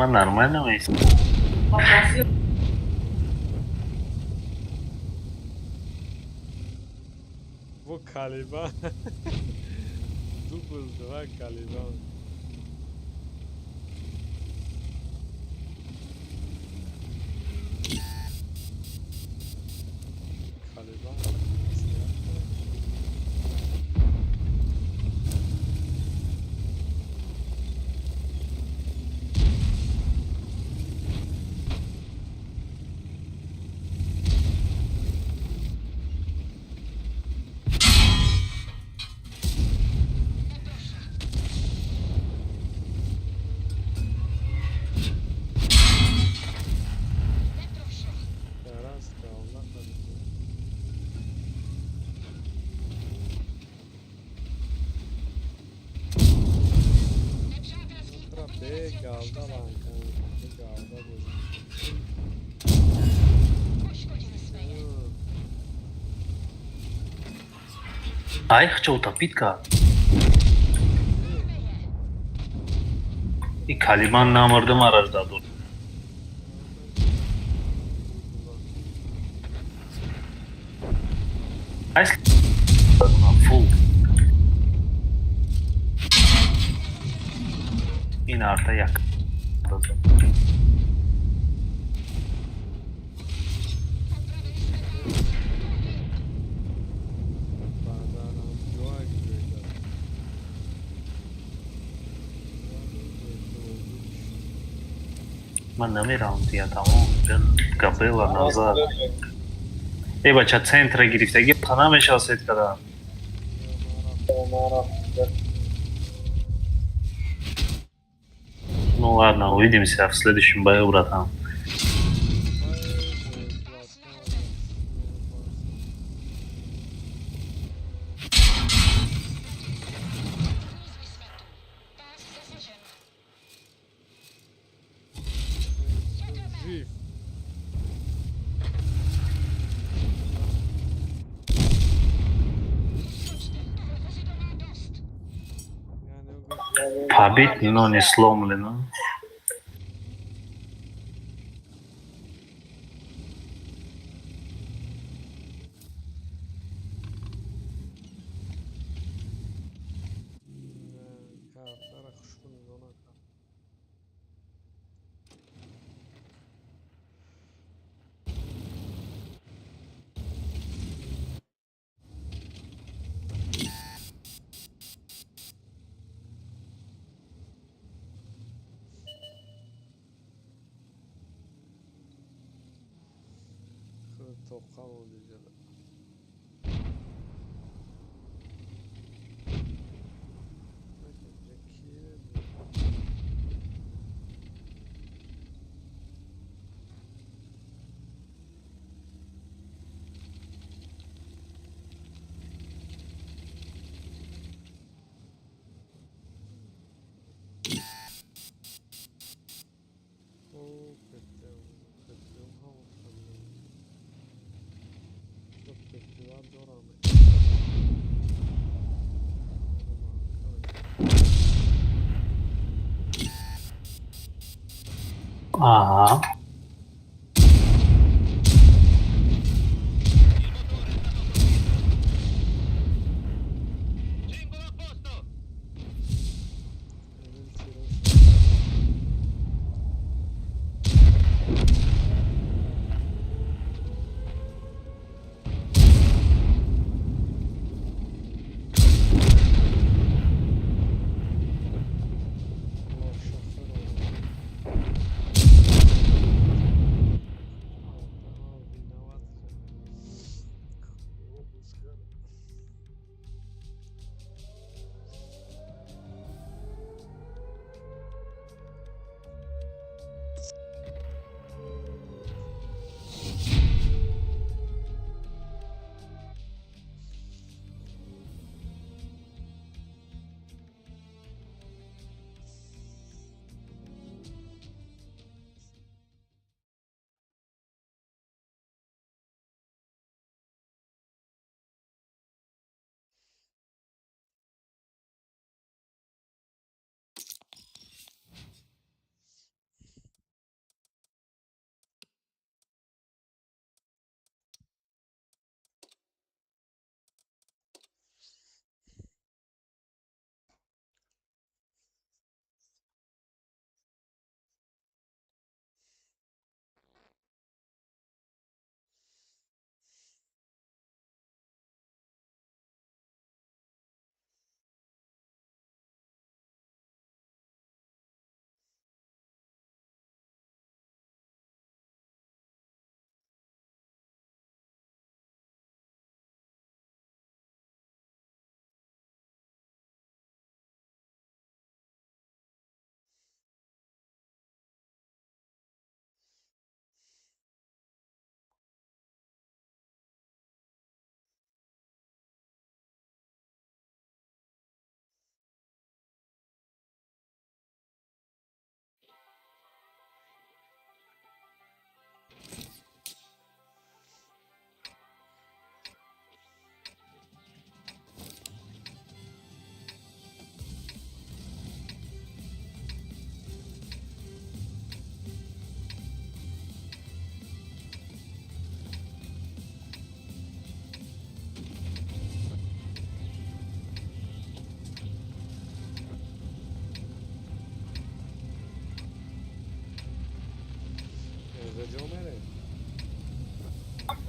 Man нормально есть. Во Калибан. Дубль 2 Калибан. Калибан. Legalda lan kanka. Legalda bozuldu. Hoş geldiniz beyler. А их что утопить как? И Kaliman namırdım arada dur. Ay full. Yine arta yak. Bağdanan yoğa gidiyor. Man намерал я там кобыла назад. Ебать, от центра грифта. Я панаме сейчас это когда. Ну ладно, увидимся в следующем бою, братан. Жив. Yani Побить, но не сломлено. kartlara kuşkunuz ona kal. Tokkal olacak. Aha.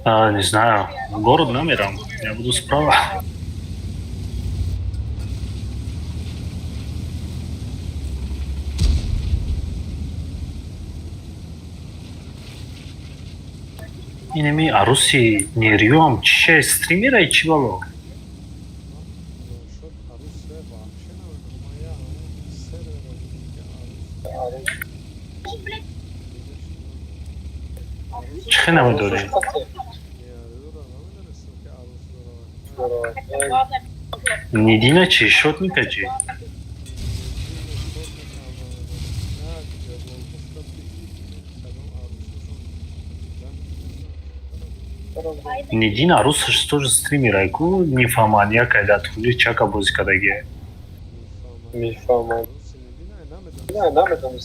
Не знаю. В город номером. Я буду справа. Инеми Аруси нериом чеше стримира и чивало. Шот Арус вообще навык моя сервера Арус. Чхе намедори. Недина чи шотника чи. Недина Арус тоже стримира ику нифамания кайда тули чака бозикадаге.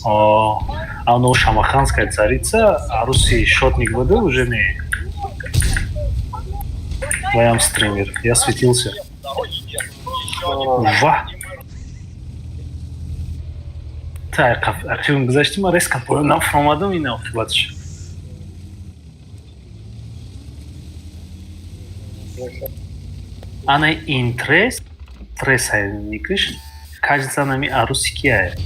А оно шамаханская царица, Аруси шотник был уже не. Твоям стример. Я светился. Ва! Так, архивым беззащитима резко понял фромадом и не отвлечь. Она интерес, стресс кажется нами арусикия.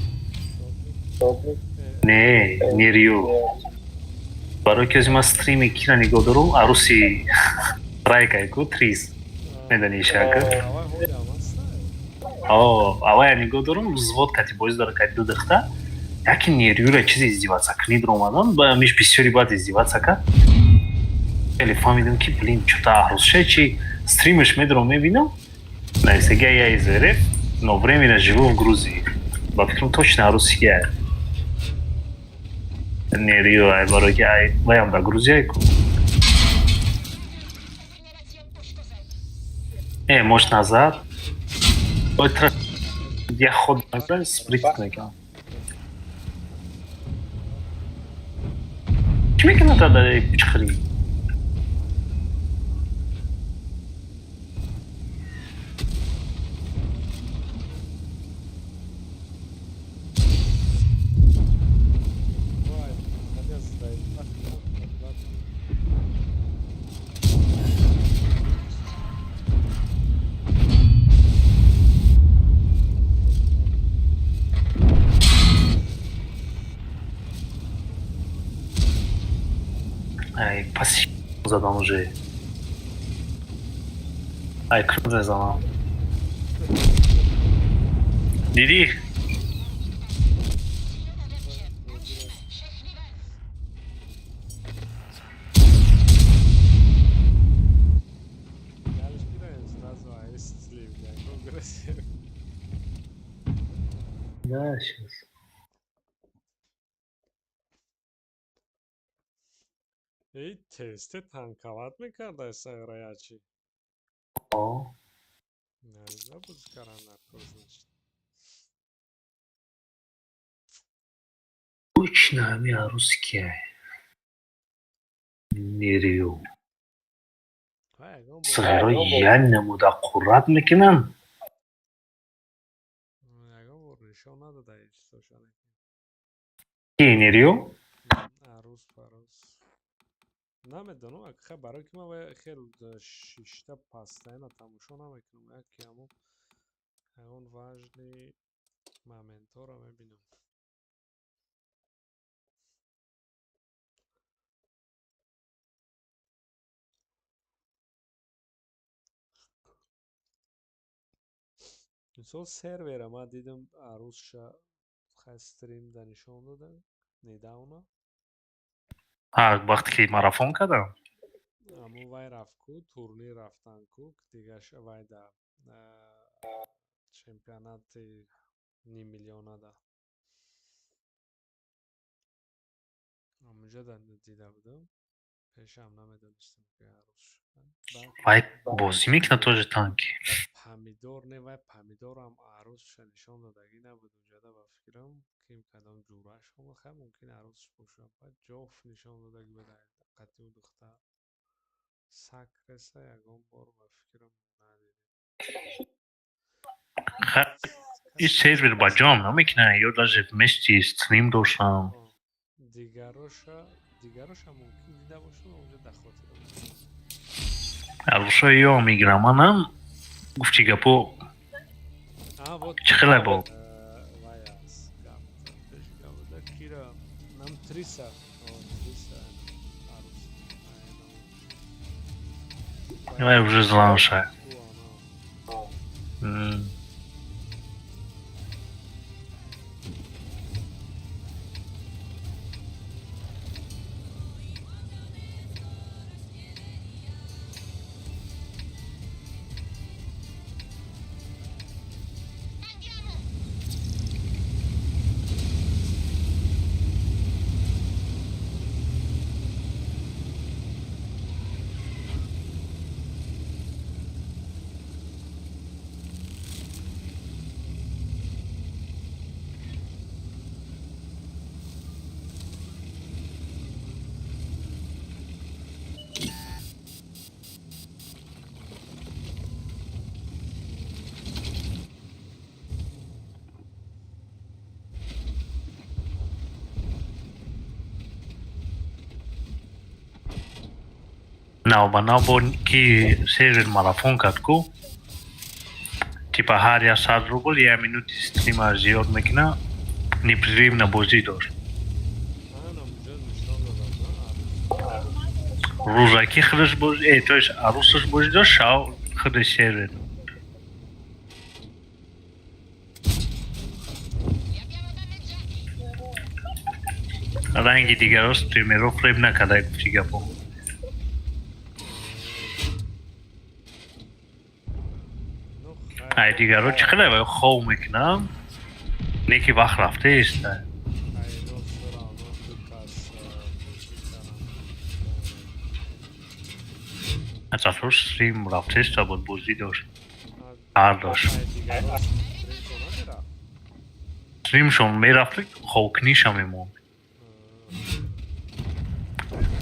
Не рио. Баро ки озима стриме кирани годорум аруси райкайку трис. Меданишака. Авай ани годорум взвод кати боздара кати дудахта. Яки не риура чизи издеваться. Книд ромадан, ба миш бисёри бад издеваться ка. Или фамидам ки, блин, что-то арусше, чи стримиш медром мебинам. Да, сега я из РФ, но временно живу в Грузии. Бабким точно арусия. Не рио, ай бароки, ай, ваям да грузияйку. Может назад. Ой, я ход назад, спритик накинул. Чмеки надо да пичхри. Ай, спасибо задам уже. Ай, круто задам. Диди. Да, сейчас. Эй, тесте танковать мекарда эсаграячи. О, Не забудь каранар, значит. точно, я русский. Не рио. Сыгыру яннему да курат мекинан. Решил надо да идти, что Не рио? Арус, парус. Намедону, акха бароки ма хел шишта пастайна тамошо намекунам, яки аму он важный моментора мебинам. Мисол сервера ма дидам Арусша хай стрим да нишон дода недавно. Вақти ки марафон кардам. Аму вай рафку, турнир рафтан ку, дигаш вай да чемпионати ним миллиона да. Амуҷа да дида будам. Пешам намедонистам ки Арусша. Вай бозӣ мекунад тоже танки. Помидор не вай помидорам Арусша нишон додагӣ набуд унҷода ба фикрам ким кадом ҷураш омад хай мумкин Арусш бошад. Баъд ҷофт нишон додагӣ бадаи қати духтар сакреса ягон бор ба фикрам надидем. Иш сервер ба ҷоам намекунад ё даже вместе стрим доштам. Дигароша دیگراش هم ممکن دیده باشم اونجا دخاطر عروسای یا میگیرم منم گفتی گپو چه خیلی با وای است گم ده کیرا نم تریسا تریسا عروس یه روز زلان شای Now, but now bon ki sejer marafon katko. Tipa har ya 7 rubel ya minuti streama zior mekna ni prim na bozidor. Ruza ki khresh boz to es arusas bozidor shao khresh sejer. Rangi digaros primero frame na kadai figa po. ای دیگر رو چقدر باید خواه میکنم نیکی وقت رفته است از افروش سریم رفته است تا بود بوزی داشت هر داشت سریمشون میرفته خوکنیش هم میمون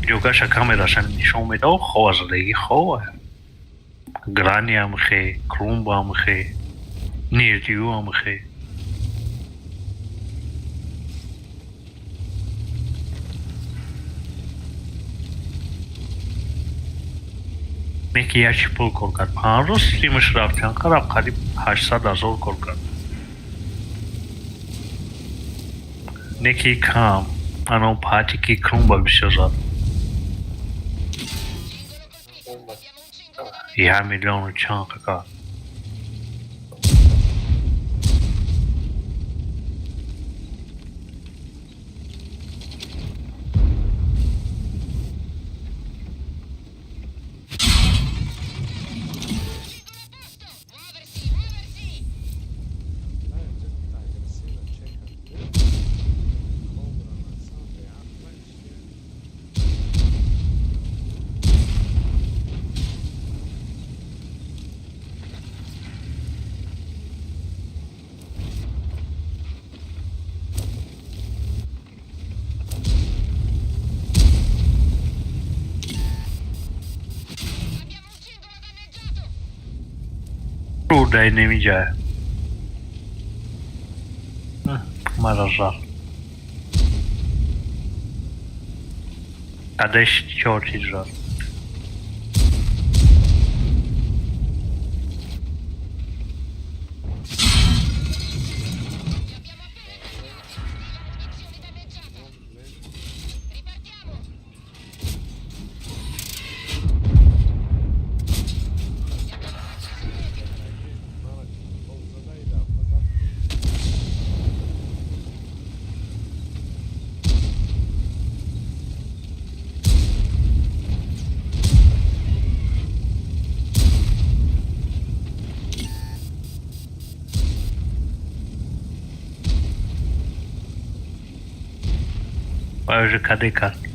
جوگاش کامیراشن نشون میده و خواه زدگی خواه گرانی هم خی، کرومب هم خی، نیرجیو هم خی نیکی یکی پول کل کرد 5 روز سریمش رفتن قرب قریب 800,000 کل کرد نیکی کام انو پاتی کی کرومب بشه زد 1 میلیون چند کار رو دای نمی جای مرزا قدش 4 چیز را باید کده کرد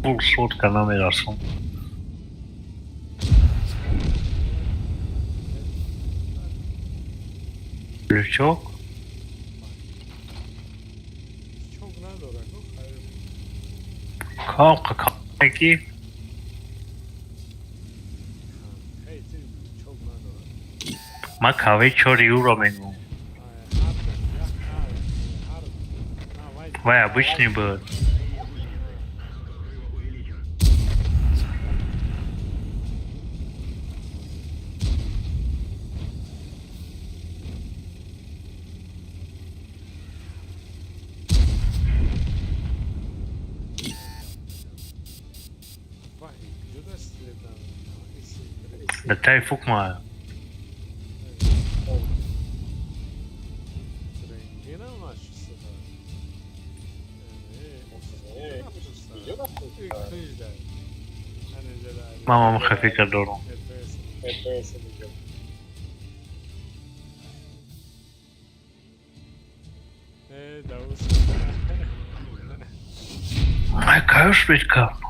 full słodka namiera są. Leciok? Çok نداره خب Kaki? خیلی çok نداره Ma kawę czori euro menu. Вай, обычный был. Да тай фук ма. Mama mı khafika doro. Ay kaos bir kap.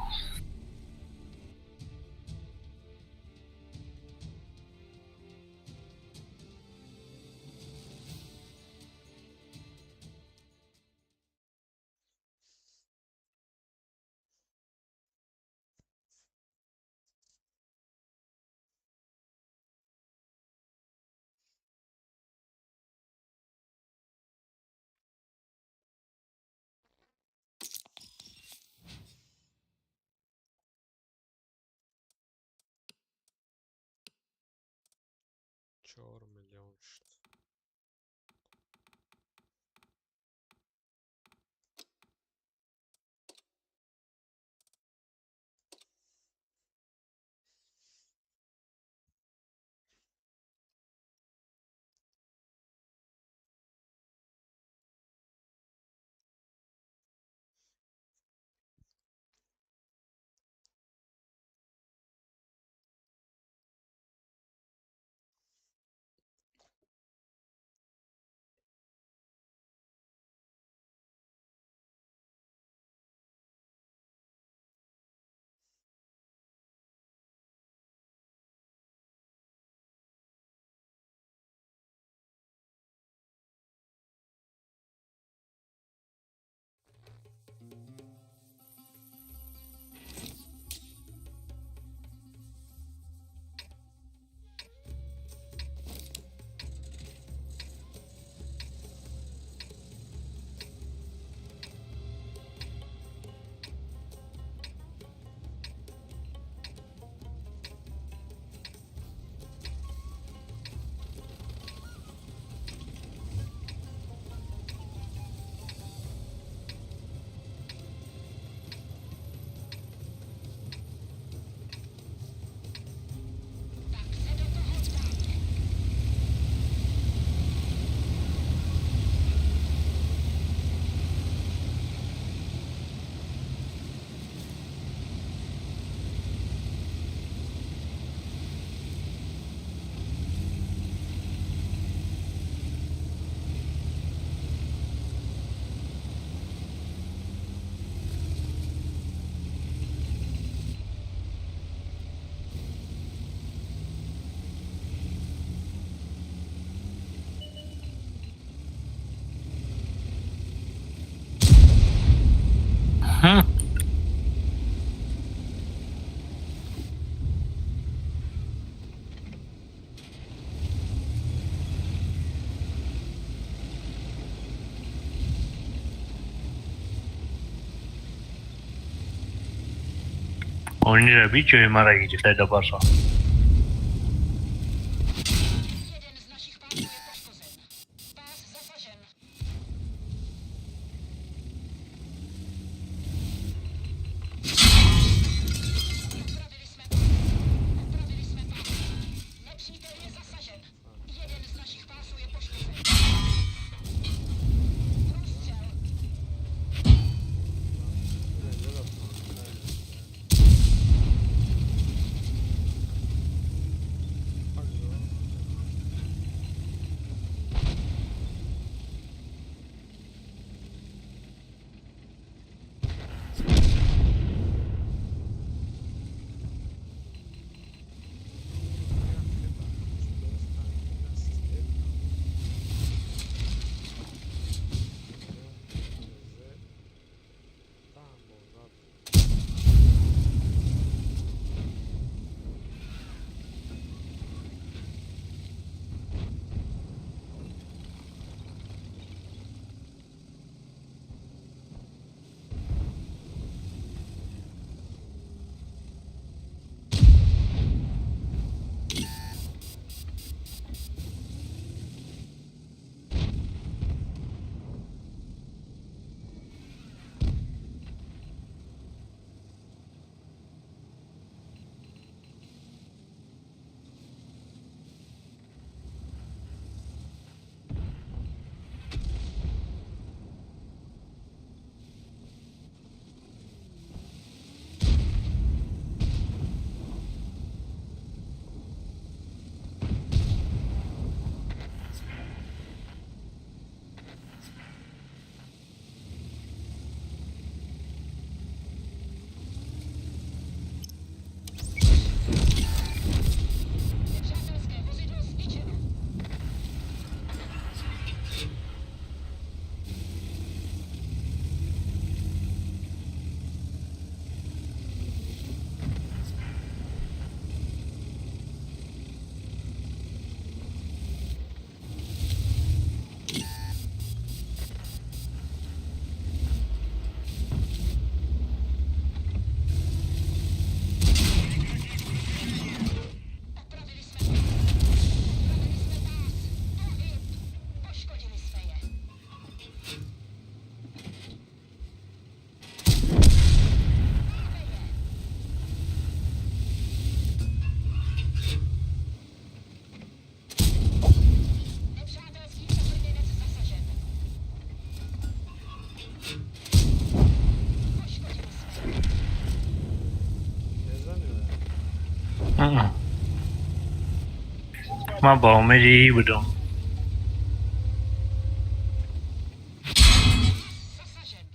Çor milyon işte. Hı. Oni robi czy mara idzie wtedy do basa. Jeden z naszych pasów jest poszkodzony. Pas zasażen. Odprawiliśmy pas. Odprawiliśmy pas. Nepřítel je zasažen. Jeden z naszych pasów jest poszkodzony. Rozstrzał. من با امیدی بودم. Zasažen.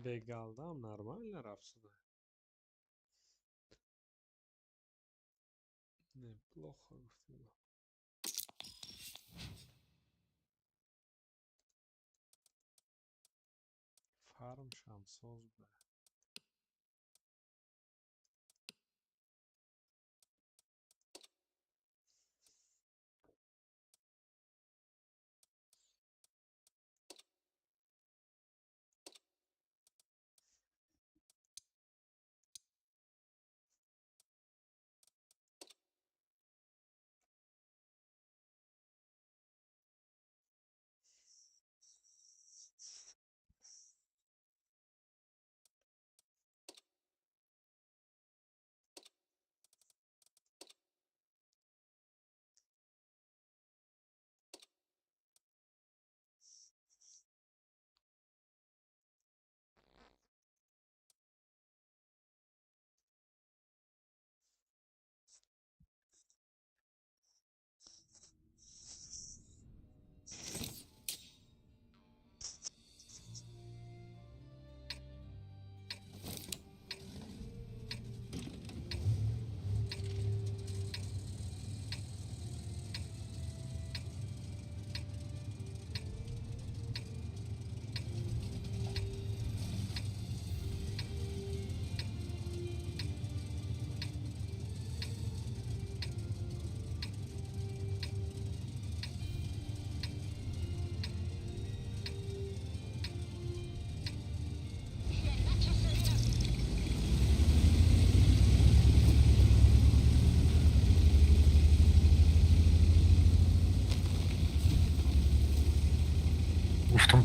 Бегалдам нормально рапсуда. Неплохо гуфтум. Фарм шамсоз ба.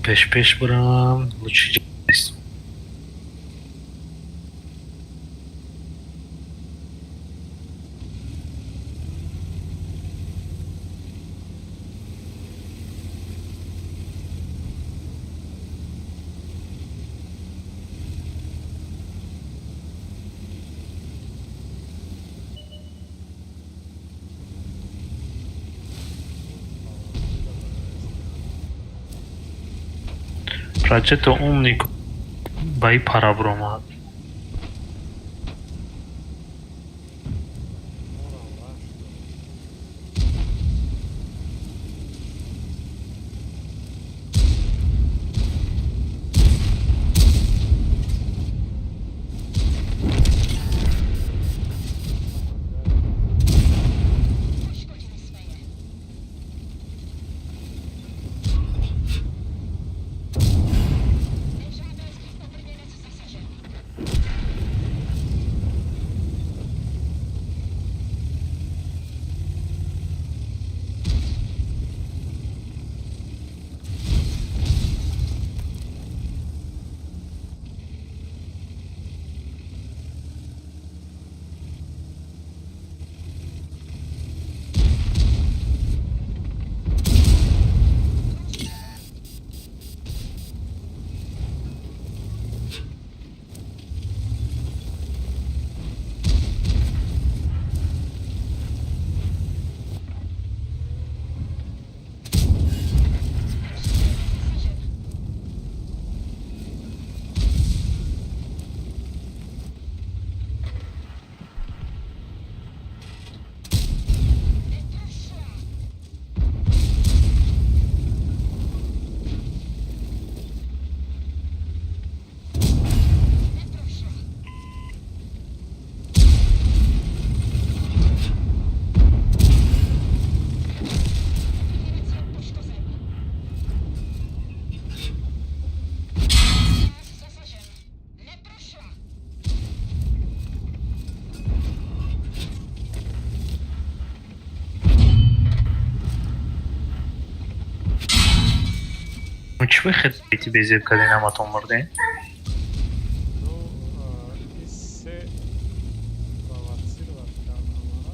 пеш бираман. Лучше нест. Progetto unico. Bai parabroma. Poškodili jsme je. Nepřátelský obrněnec zasažen. Ну чего хотите без когда на том морде? इससे वापसी वाला हमारा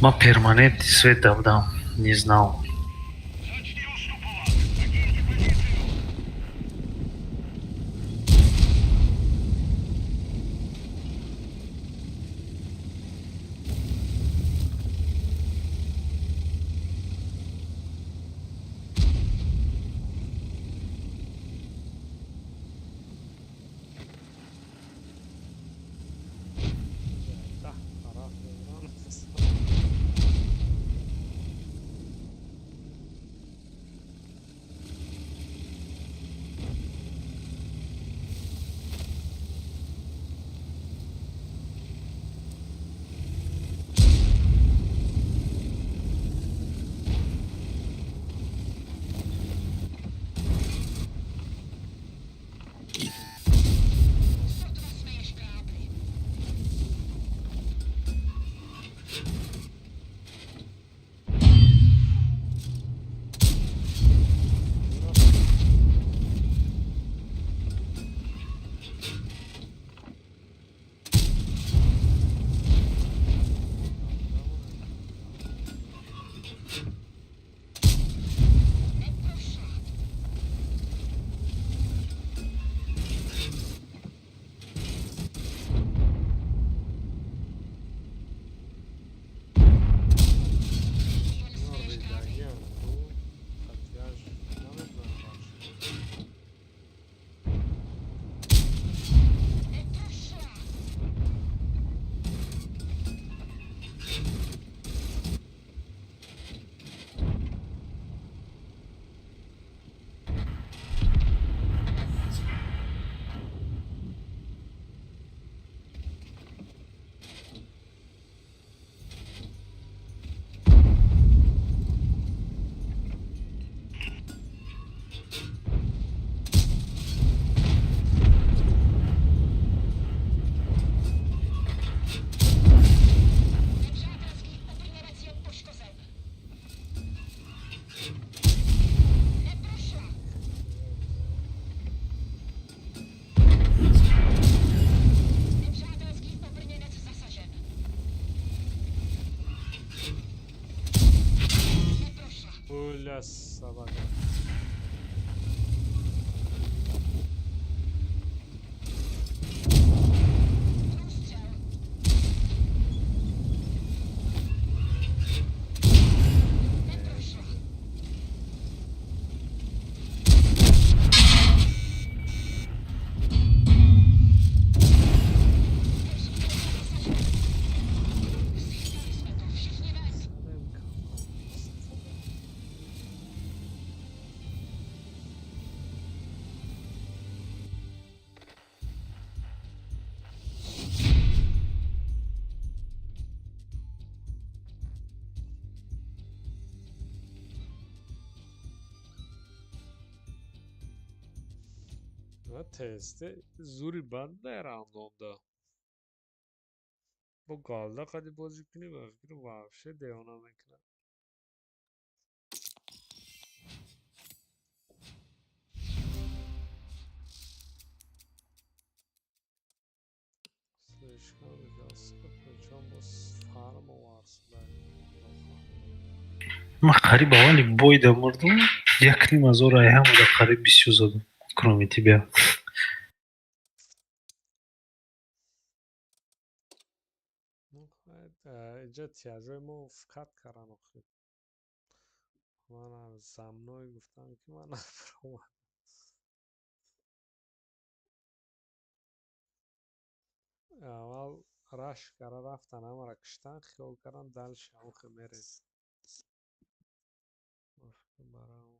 Ма перманент свет давдам, не знал. Да, тарaf Julius Sabag. Rozstrzał. Nie proszę. Zjechaliśmy to. Wsiądźmy bez. Salemka. Va testi zuri banda herhalde onda. Bu kaldı hadi bozukluğu var. Bir vahşi de ona mekna. Слишком жестко, причем бос farm varsın من قریب اولی بویده مردم یکنیم از اون رای هم دا قریب بیسیو زدم کرومیتی بیا اینجا تیاجه ما فقط کارن اخیر من هم زمنای گفتم که من نفرم اول رش کرده رفتن همه را کشتن خیال کردن دلش همون خمیره برای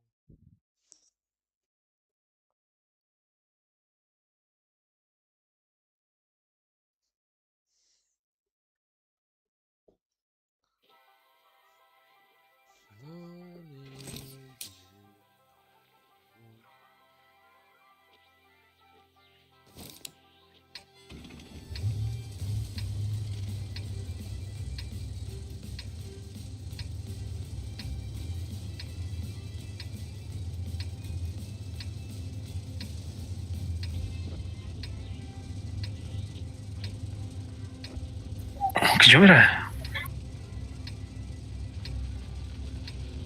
کجا میره؟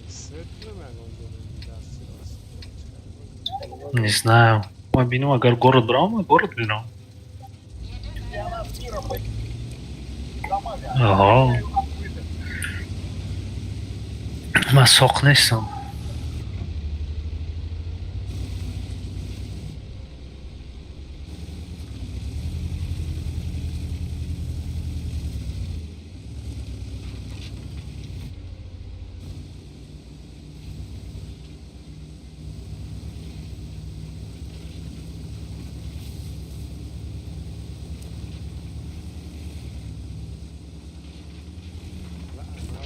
Светло ме го донеси дасти раз. Не знаю. Ма бинем агар город брам, город бинем. Ага. Ма соқ нестам. لا انا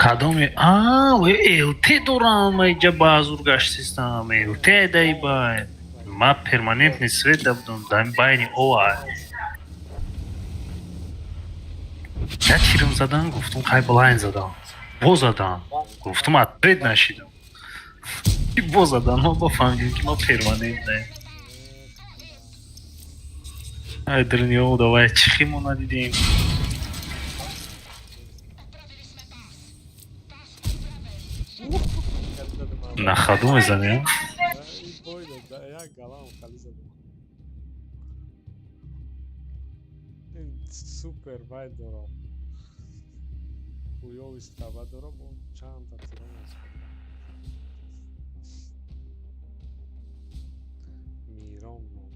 кадоме элте дорам иҷа баъзур гаштистам элте дайбай ма перманентный свет дабдум дар байни ова як чирм задан гуфтум қай блайн задам бо задам гуфтум атред нашидам бо задан мо бафаҳмидем ки ма перманентнаем ай дурниё давай чихи мо надидем на ходу мезанем این بویده یک گلم خالی زدم این سوپر باید دارم خویا و استفاده دارم و چند تا تیران از میران نامش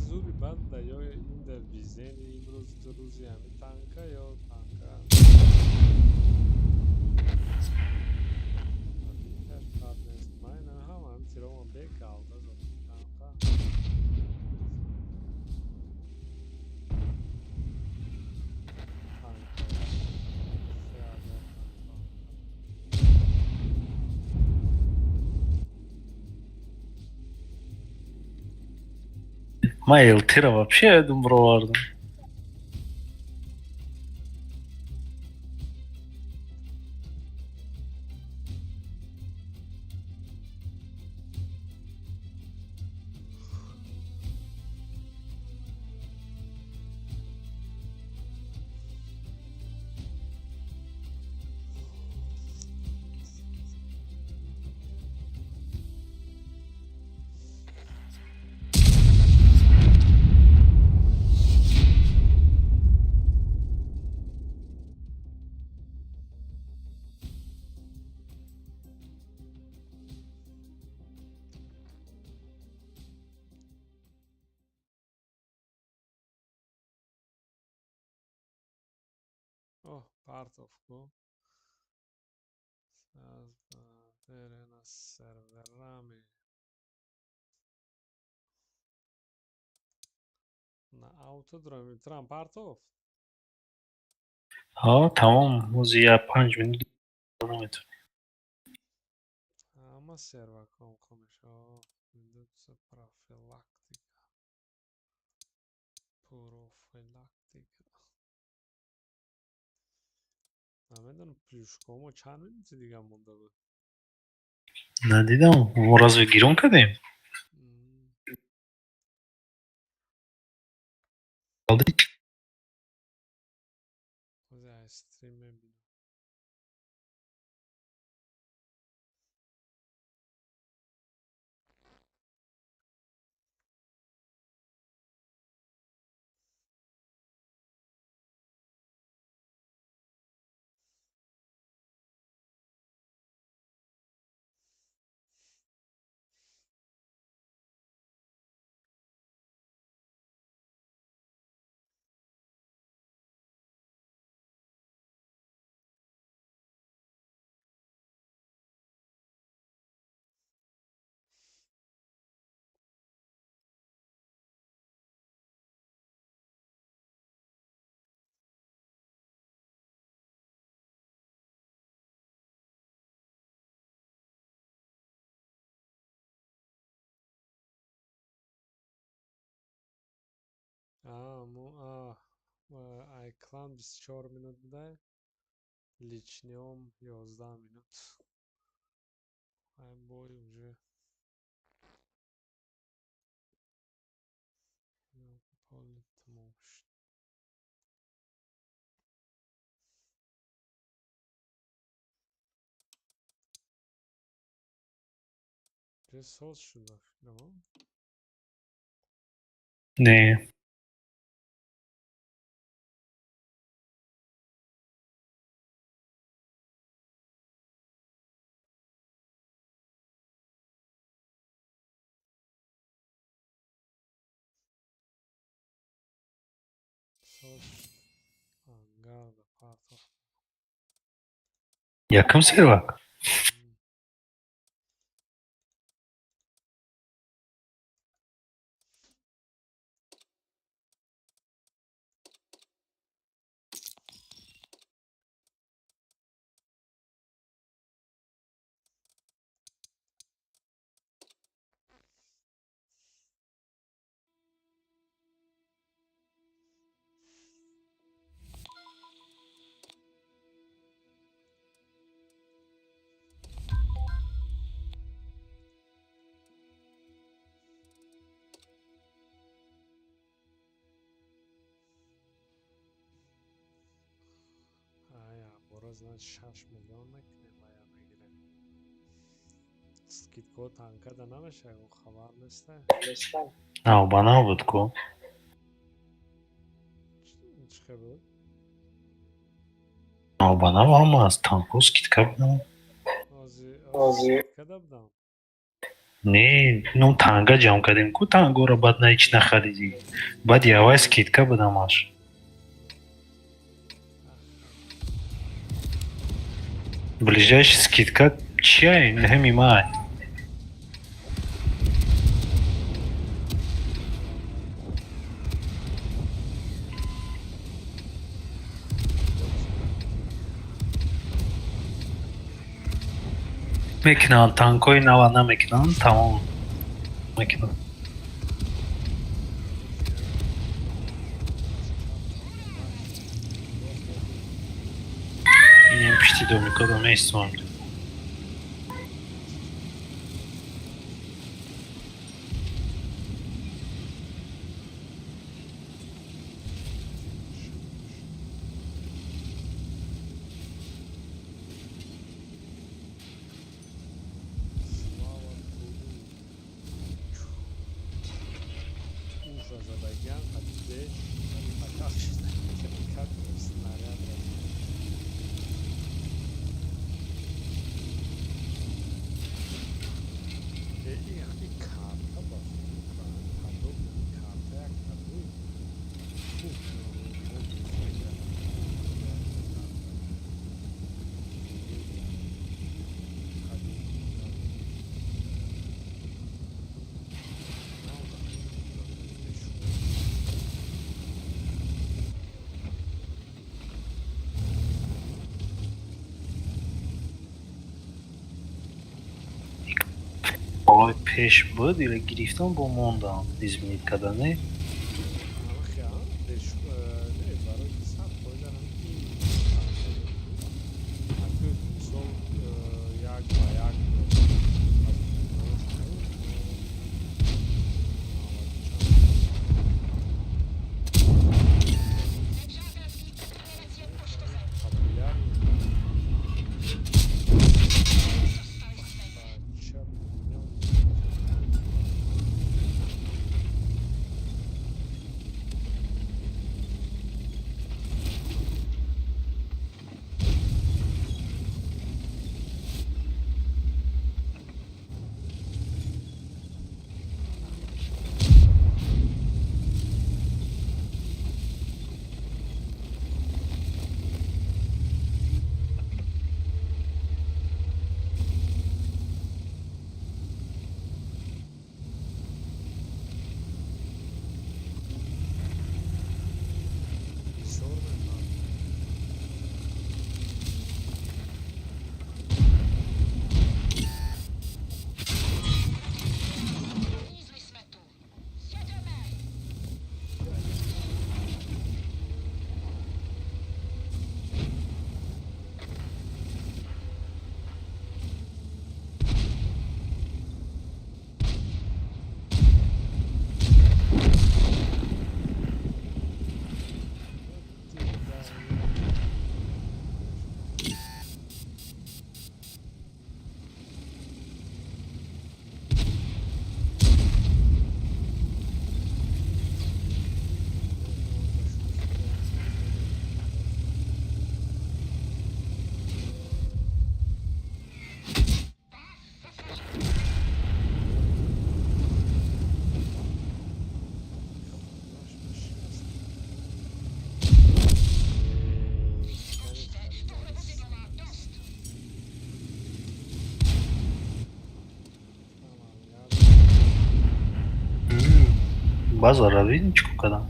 زوری بند یا این در ویزن امروز دو روزی همین تانکا یا تانکا دیگر کار نیست من هم تیرام بکال دادم تانکا ма элтера вообще айдум бировардам Oh, part of go. Terena serverami. Na autodrom میتونم part of. тамом ӯзи як 5 минут наметавонам Ama server komkomиш. Indukce profilaktika. Profilaktika. نمیدونم плюшкому چند минути دیگه مونده بود. надидам мо разве гирон кардем بذار استریم ببینم. iCloud 24 минут буда. Личнём 11 минут. Ай бой уже. Полный тамом шд. Присос шуда. не Partoş. Angarda partoş. Yakın Servak. Aya, borazdan 6 milyon mekinه باید بگیره. Skitko tanka da نباشه اون خبر نیسته. Ha bana بود کو. چه بود؟ Ha bana var mı az tankos kit kapına. آزی کده بدم. Ne, nu tanga jam kadim ku tango ra bad na iç nakhadiji. Bad yavaş kit ka بدم aş. Ближайший скидка чай, не май. Meknan, tankoy navana meknan, tamam. Meknan. Nie piszcie do mnie, kogo miejscu mam. Ужас задагян, адидеш, адидакашна, как снаряд. İyi karta bak. Karta karta yakta bu. Olay peş bud ile giriftan bu mondan İzmir kadanı. Bak ya, ne var? Saat boyunca hangi akıl sol yak ayak Базара, видите, сколько там?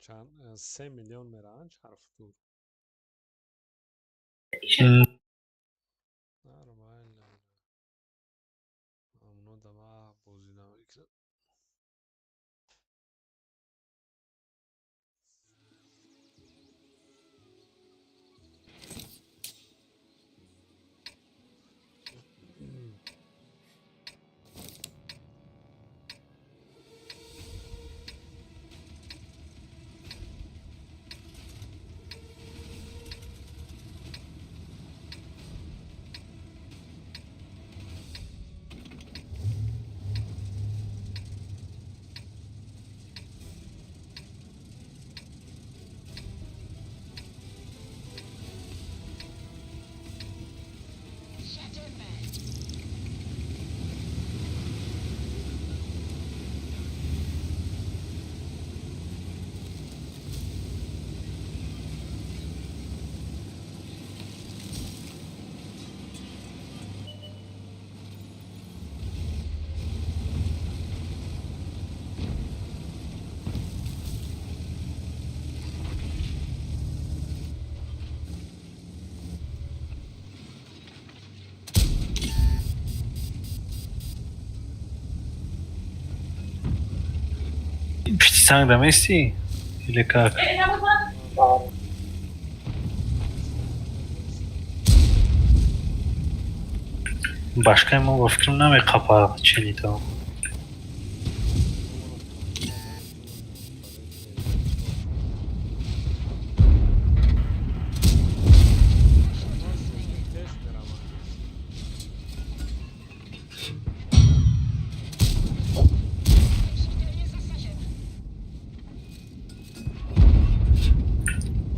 چند 3 میلیون میرن حرف دور نرمال اونا دما بوزیدم Официант на месте? Или как? Başka mı bu fikrimden mi kapağı çeliydi?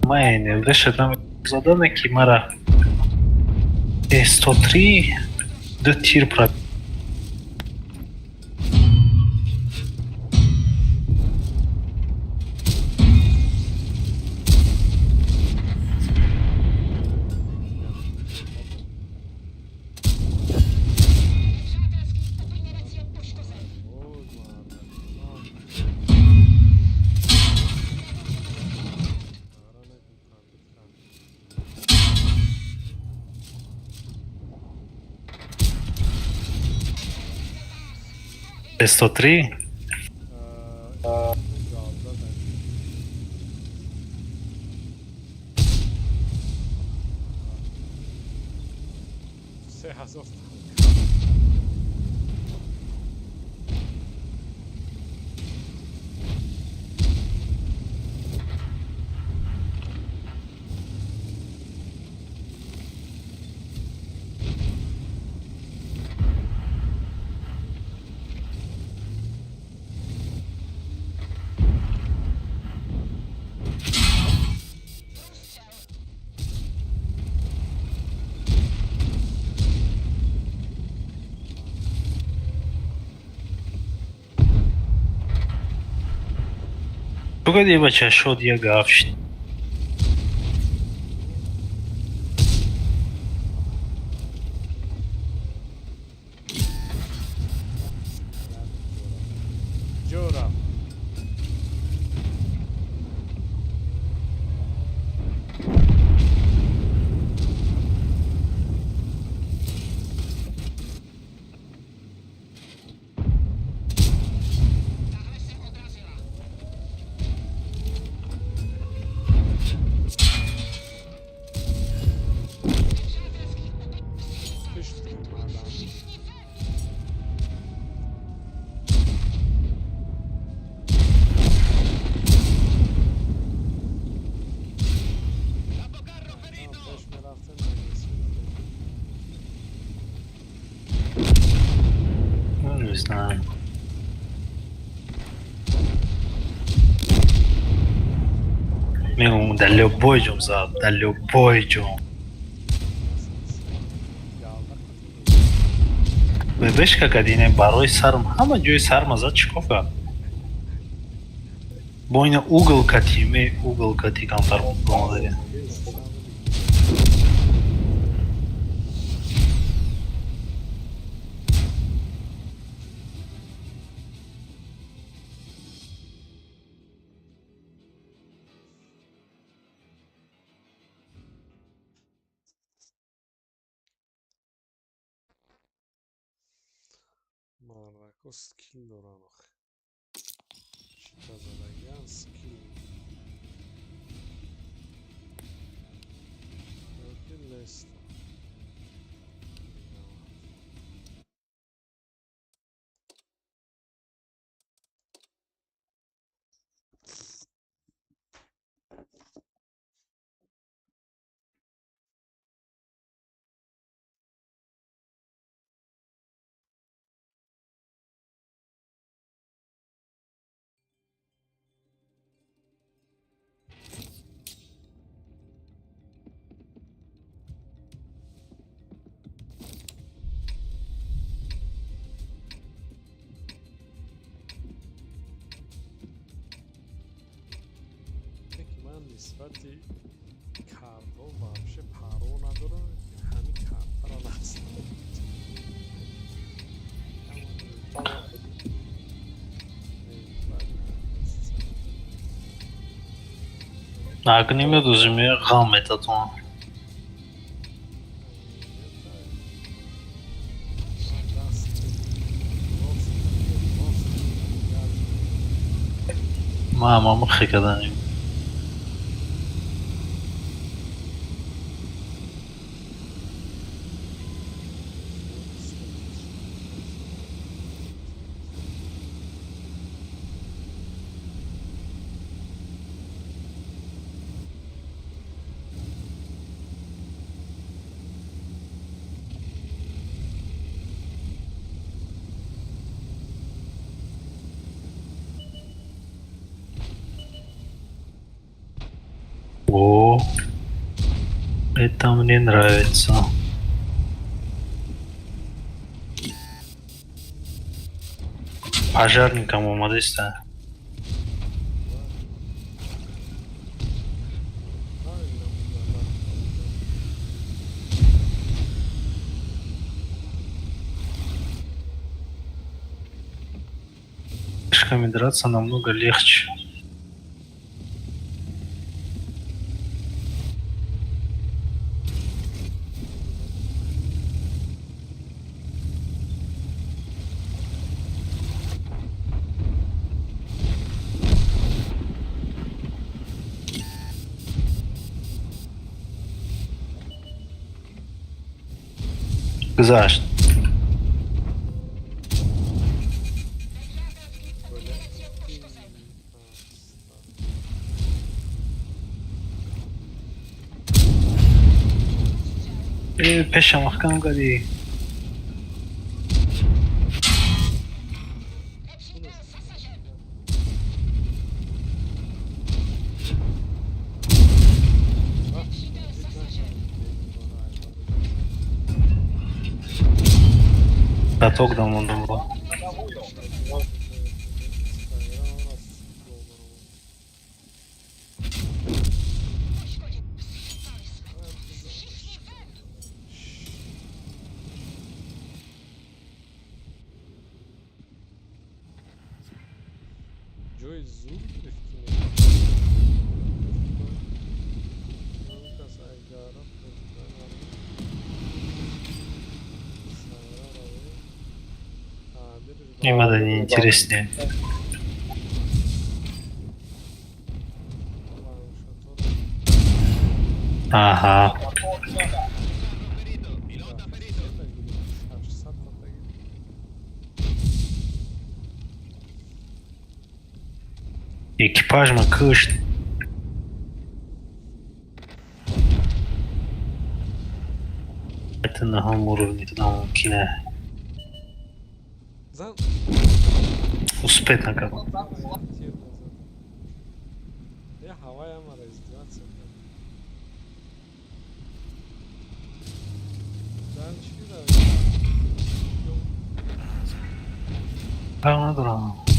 Майне, вышедłem задание Мара S103 до тир про. S103? سه هزار Pogodi bachcha shod ya gafsht. جورا Tahle se odrazila. Nepřátelský útok. Pişti madem. Všichni ven. پیش میرفتن نگرسیدن. Не знаю. Мегум да любой жом зад, да любой жом. Бебеш как адине барои сарм, ҳама ҷои сарма зад чикор кард? Бо ина угл кати, ме угл кати камтар омадаги. Marraco skill دارن آخه چیتا زدگن سکیل بلکه لست نسبت کارها вообще паро نداره همین کارت را نست Агни ме дузиме гам метатон. Мама мухи каданим. О, это мне нравится. Пожарникам умадыста. Шками драться намного легче. Гзашт. Пешам ахкам гади. Каток дам он думал. جای زور گرفتیم. کس ایگارا Има да ни е интереснее. Ага. Экипаж mı kış? Это на том уровне туда кино. Успеть на как. Я Хавайя мара издеваться. Дальше да. Правильно, дурак.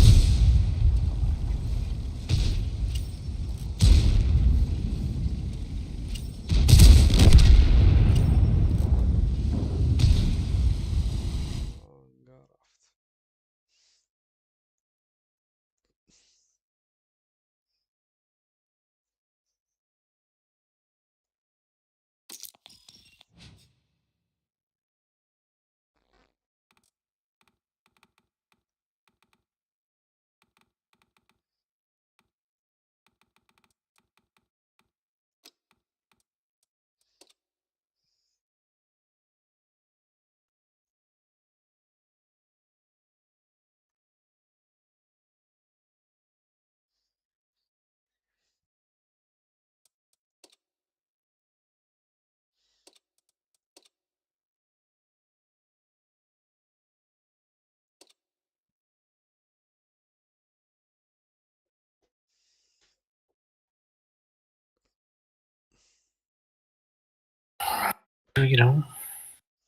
Бегем.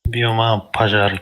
Биома пожар.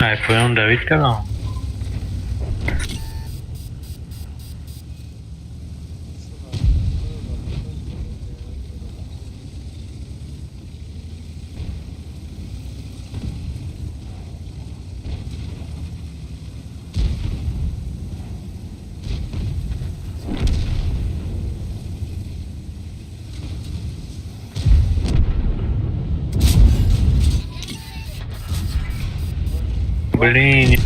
Poi non David Calon. Bellini.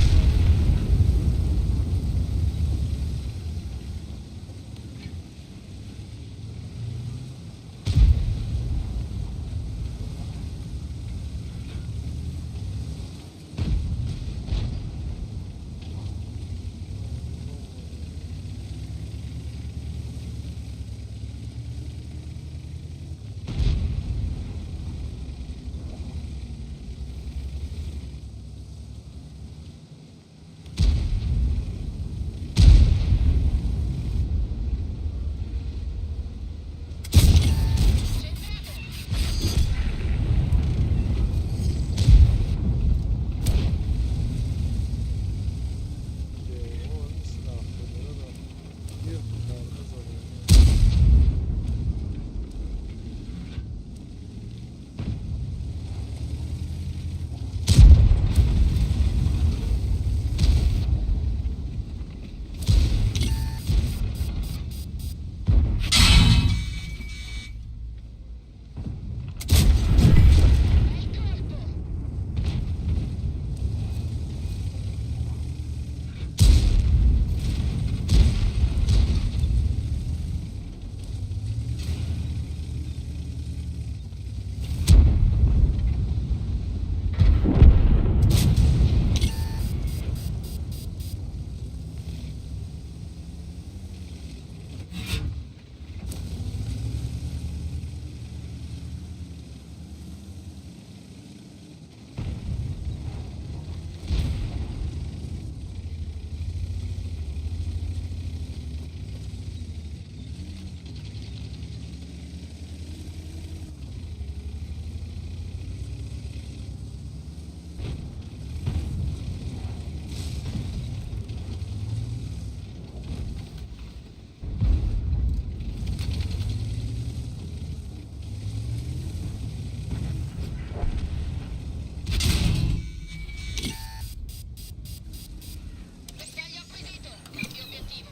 Bersaglio acquisito. Cambio obiettivo.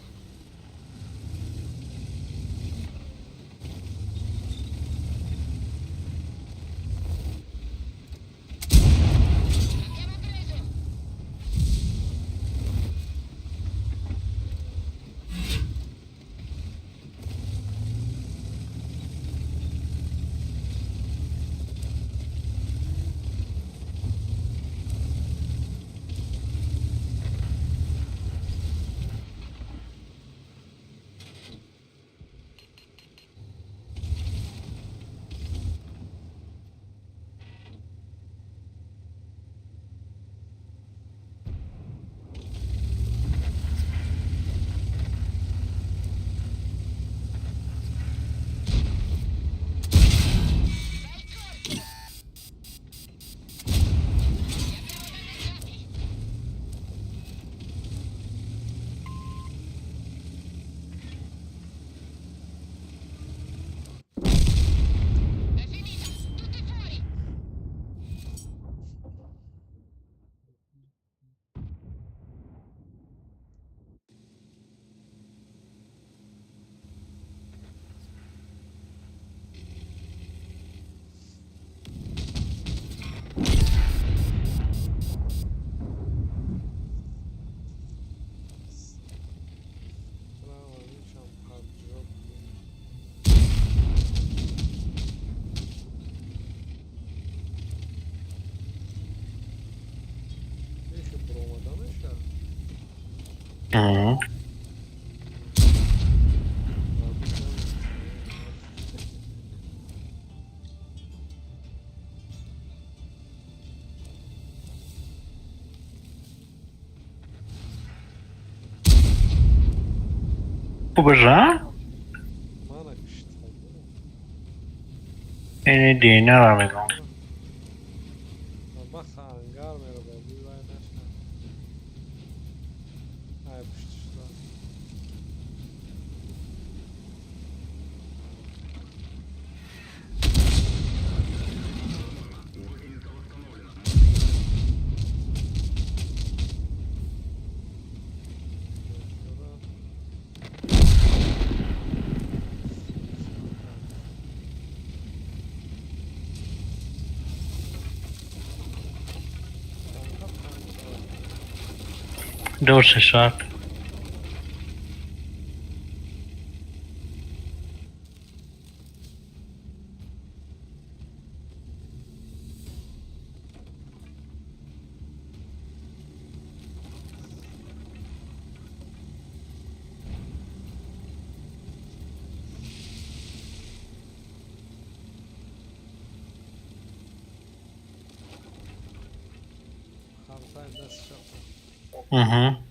Abbiamo preso. Bel colpo. Li abbiamo danneggiati. È finita. Tutti fuori. Bravo, diciamo calcio. Neyse bromadan aşağı. Mm. Побежа? Mana işte. E ne diye ne var mı? Abi Bak hangar merhaba. Bir vay naşna. Ay pişti şurada. Doors are shut. Haritayı nasıl yaptın? Mhm.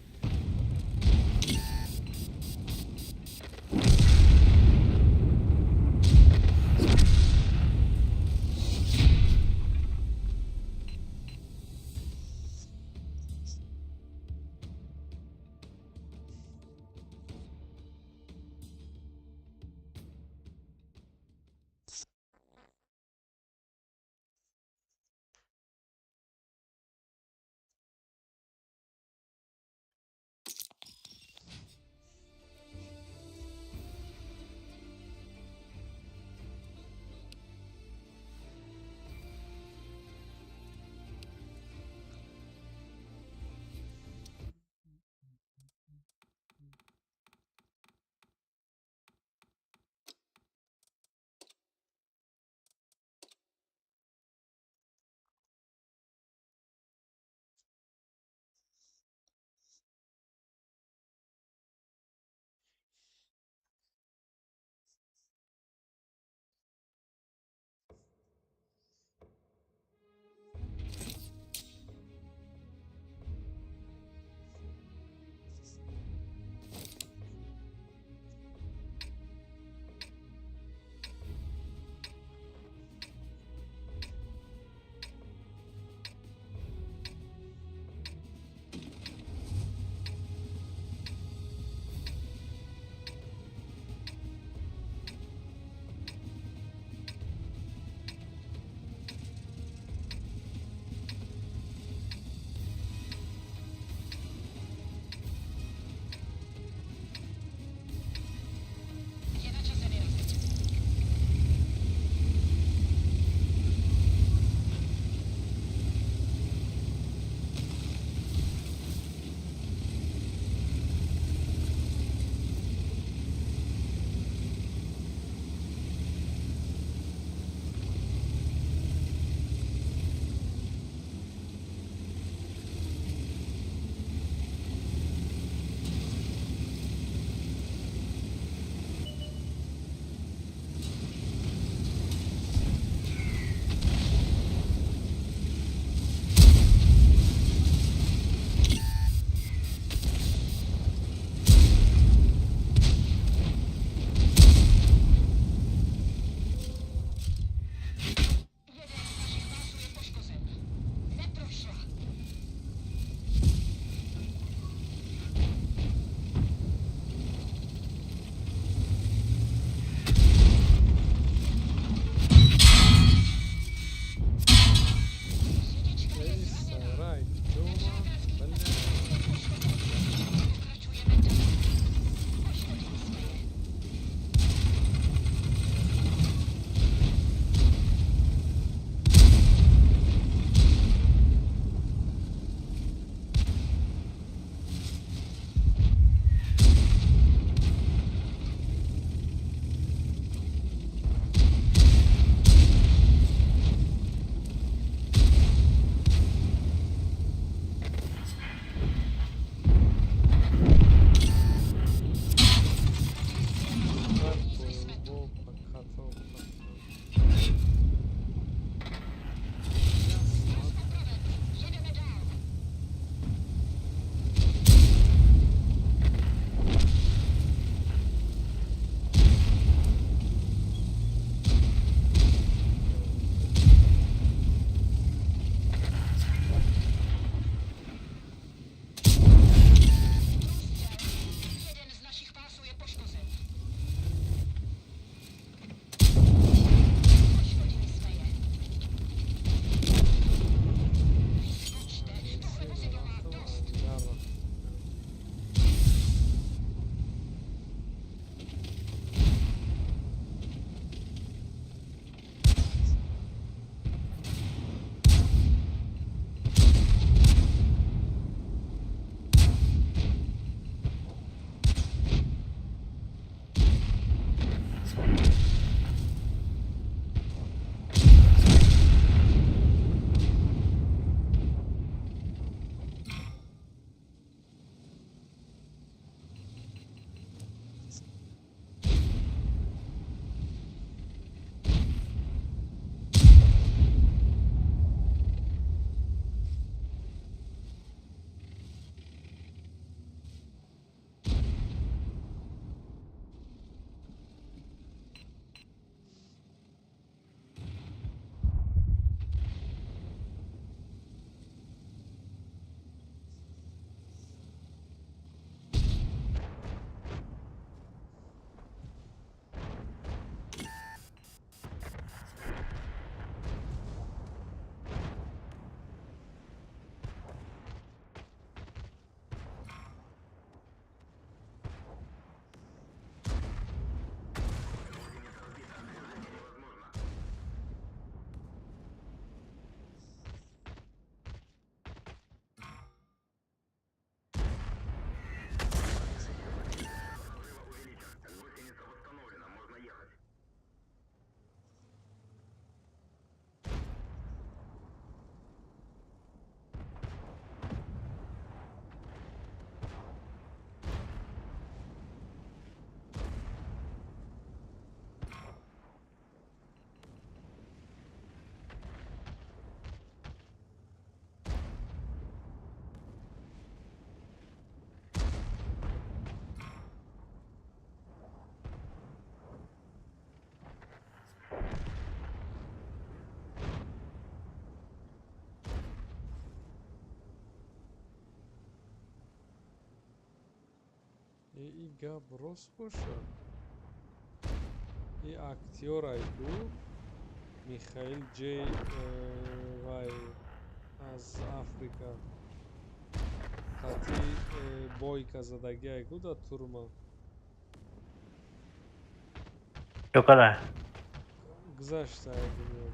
и гап рост бошад. И актёрай ку Михаил Джей вай аз Африка. Хати бойка задагиай ку да турма. Чокара. Гзаштай гуня.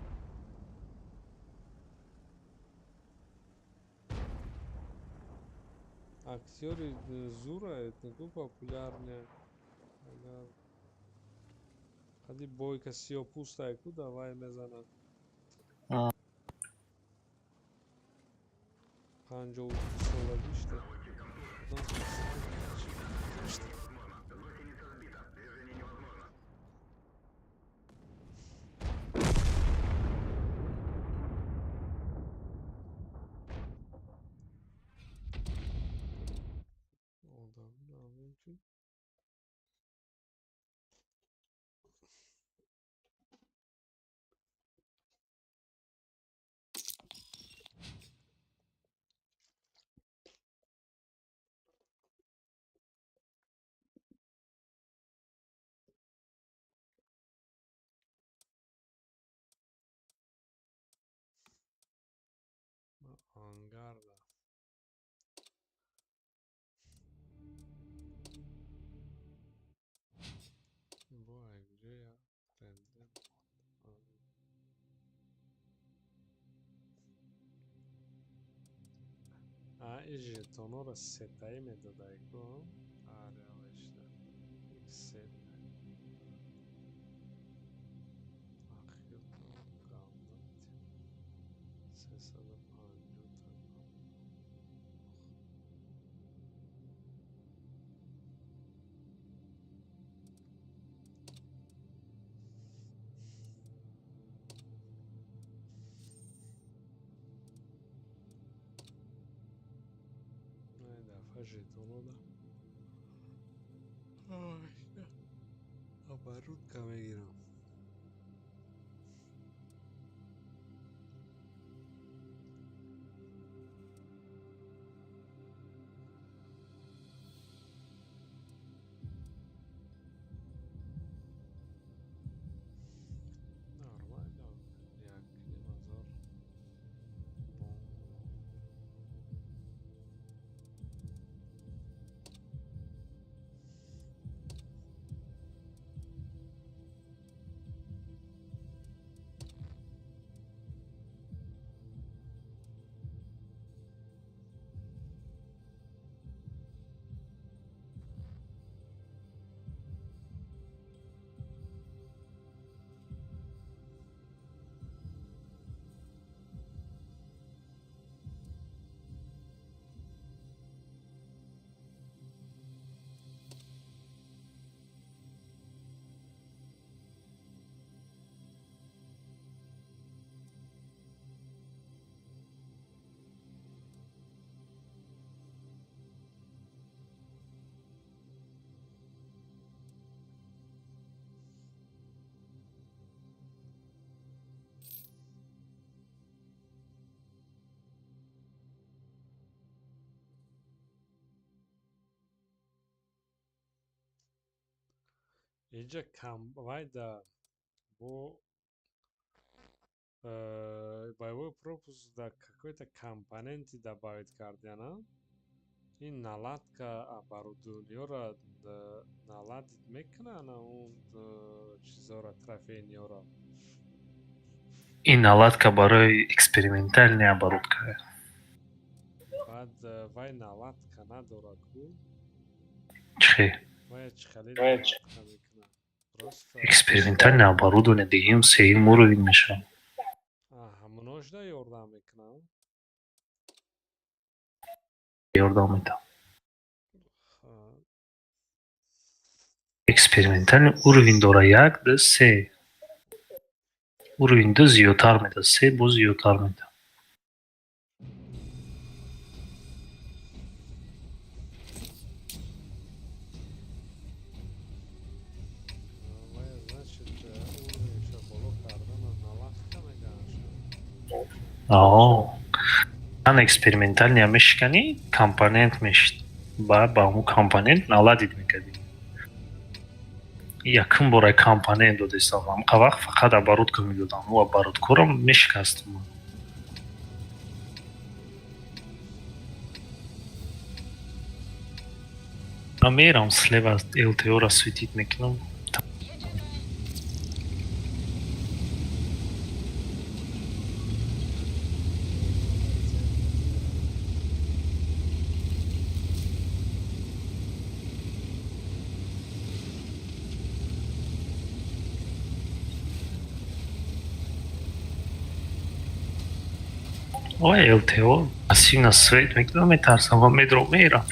Актёры Зура это ку популярные. Хати бойка сиопустай ку давай мезанад. 52 солагишта. Ангарда. Бой, где я? Тренды. И жетонора сетай медодай ку. Аре алешта. Сет. Ахил калдат. Сесада панджута. жетонуда оборудка мегирам. Нормально, як Азор. Иджа вайда бо боевой пропуск да какой-то компоненты добавить кардиана. И наладка оборудования наладить мекна на он чизора трофейниора. И наладка барой экспериментальная оборудка. Бад вай наладка надораку. Чхи. Вай чхали наладка мекна. Просто Экспериментальное оборудование дегим сейм уровень мешал. Множда ёрдам мекна. Йордам это. Экспериментальный уровень дора як да се. Уровень да зиотар мета се бо зиотар мета. Значит, уровень еще было кардана наладка мегаша. Ан экспериментальный мешкани компонент мешт. با اون کامپانین نالادید میکردیم якин бора компания додистам ҳамқа вақт фақат оборотка медодам у обороткорам мешикастам ман мерам слева ЛТО-ро светит мекунам ой ЛТО пассивно свет мекунам метарсам ва медро мерам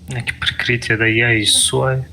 Neki prikritje da ja i soje.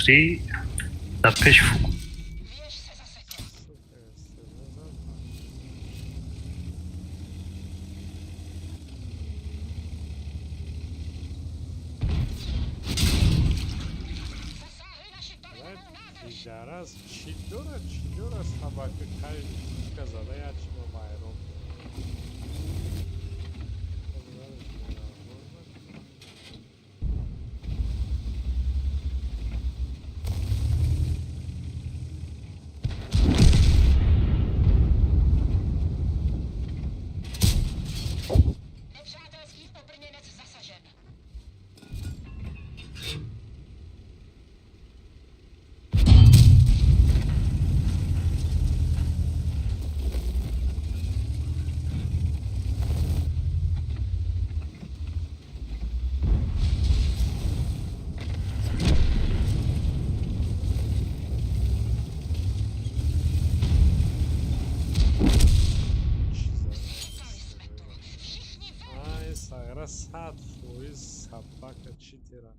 Три na pêche-fou. Wieś se zasekła. Super jest to, no Zasahy nasi zobacz. powinną nadejść. I zaraz чидора собака каждый сказала, я чего майрон. Nepřátelský obrněnec zasažen. Dostali jsme to. Všichni ven. Ай, саграсад фуиз собака читера.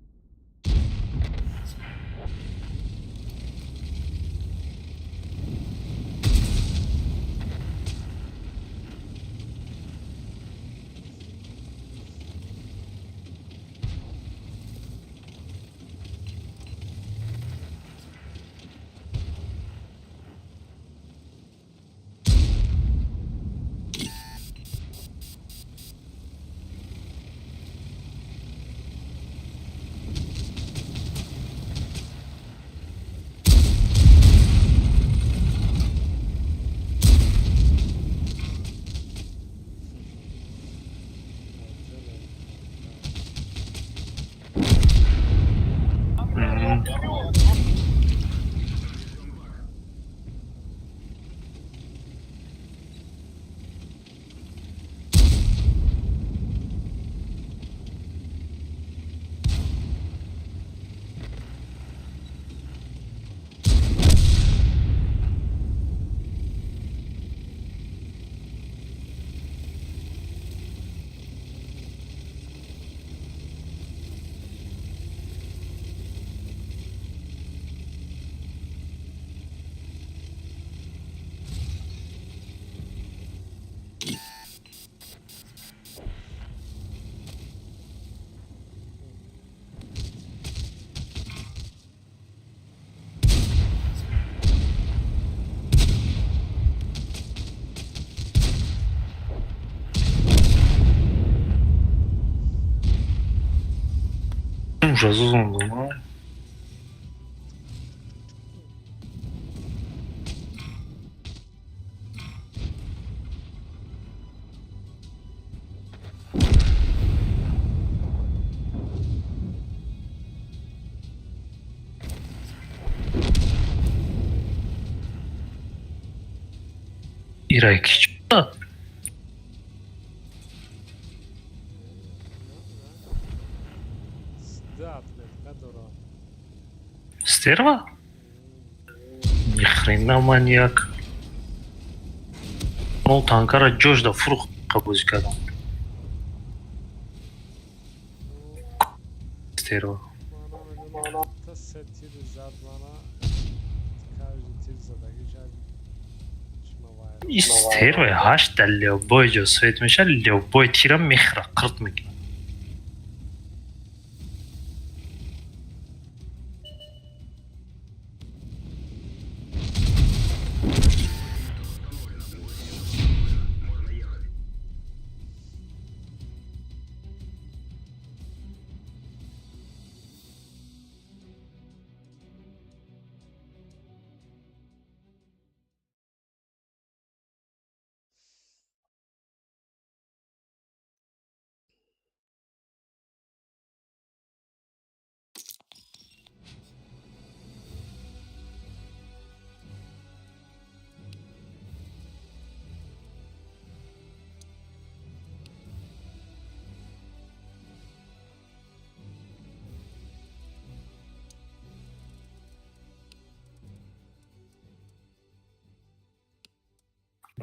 rozumiem, no. Ирайки. Да, которого. Стерва? Ни хрена маньяк. Ну, танкара джош да фрукт кабуз кардам. Стерва. Та се тир зад мана. Каждый тир задagi шад. Стерва хашта любой жо свет мешал, любой тирам мехра кырт мекин.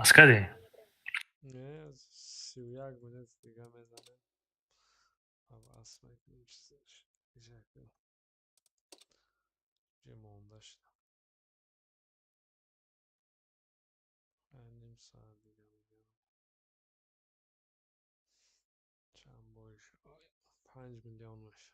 Баскади. Не, сюяк будет дига мезане. Ава асмай ничсиш. Жакл. Жемондаш. Ним саат дига мегам. Чанд боиш. 5 миллион боиш.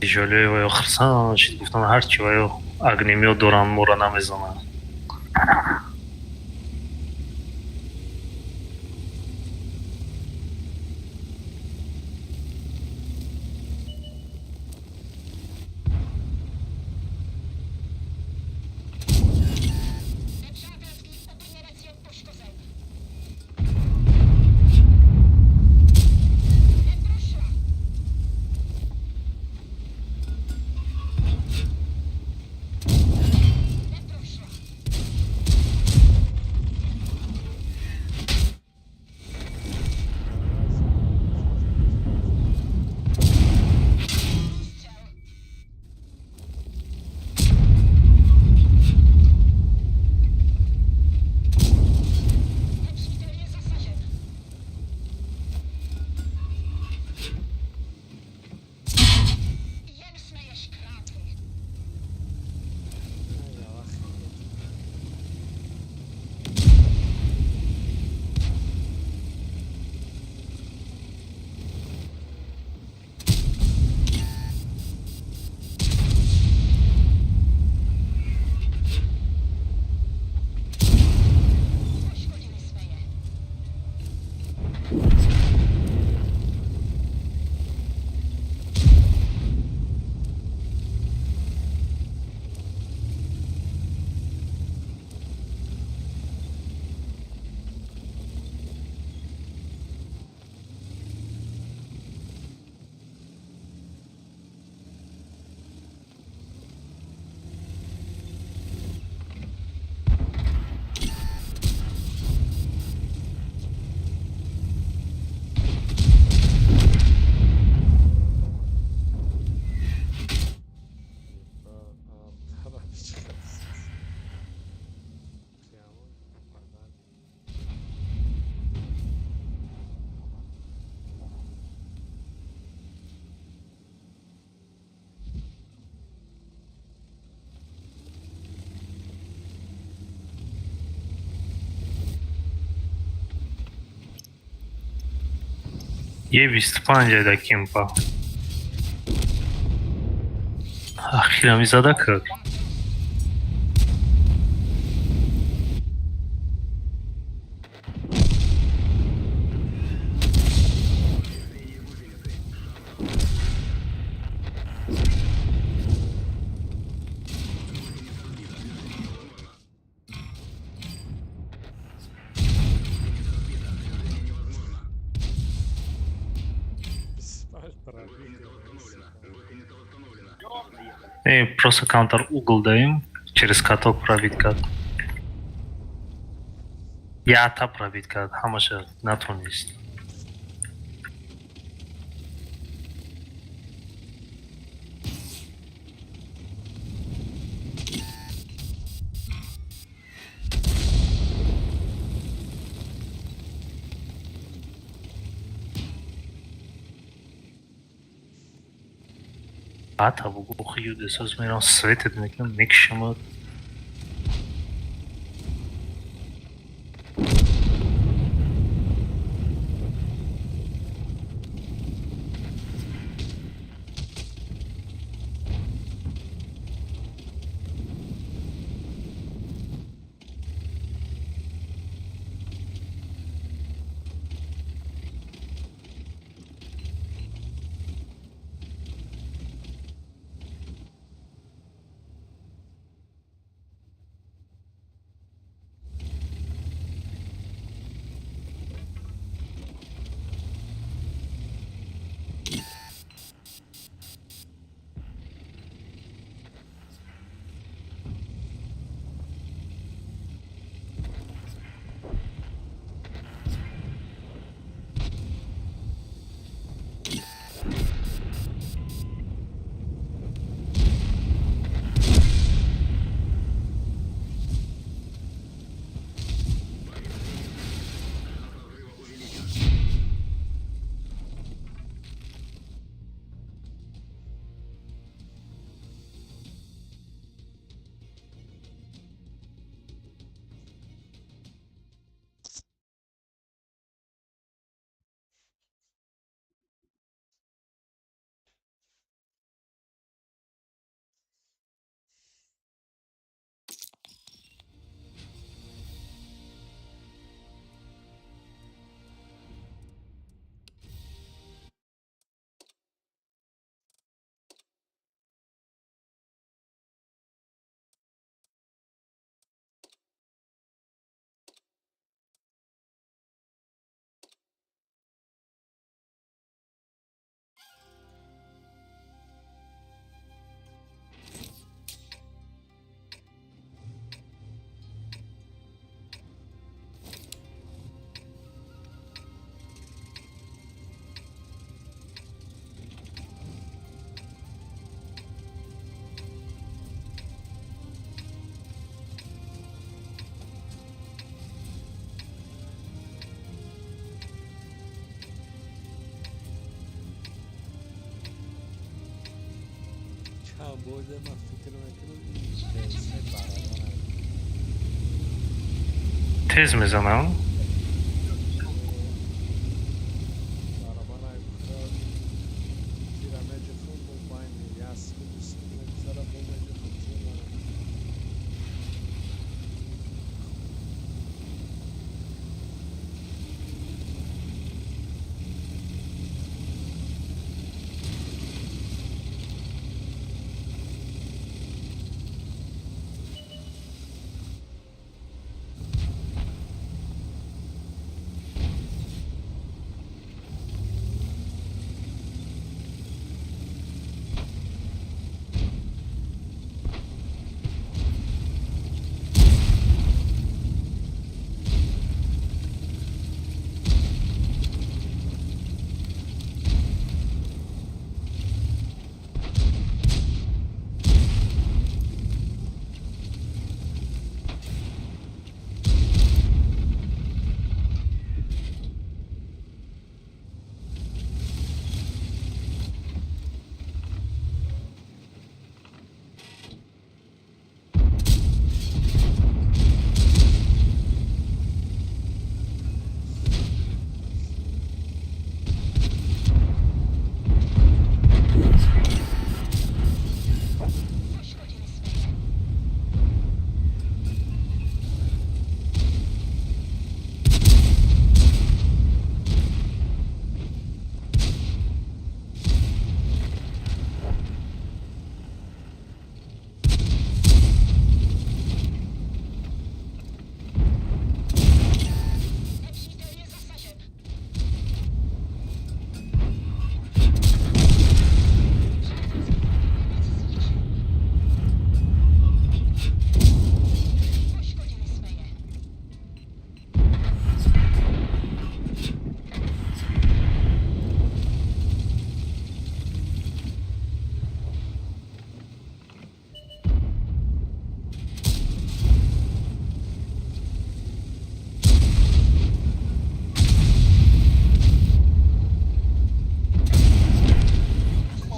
جلوی و یا خرسان چیز گفتن هرچی و یا اگنیمی و دوران مورا نمیزنن. Nepřátelský opěrec je poškozen. Neprošla. Neprošla. Taraf çıkarsınız. Kıyamam. Pardon. Є Іспанія da кемпа. Ахирамизада кырд. Спаш пробил. Просто каунтер угол даем через каток пробить кат. Я та пробить кат, хамаша натунист. Ата бугу юде сөз меран светет мекем мекшамат. بود من فکر نکنم جلسه برادر Tez میزنم. برابر افتاد پیرامید خون بود باید یاس بودست نگذره بومید خون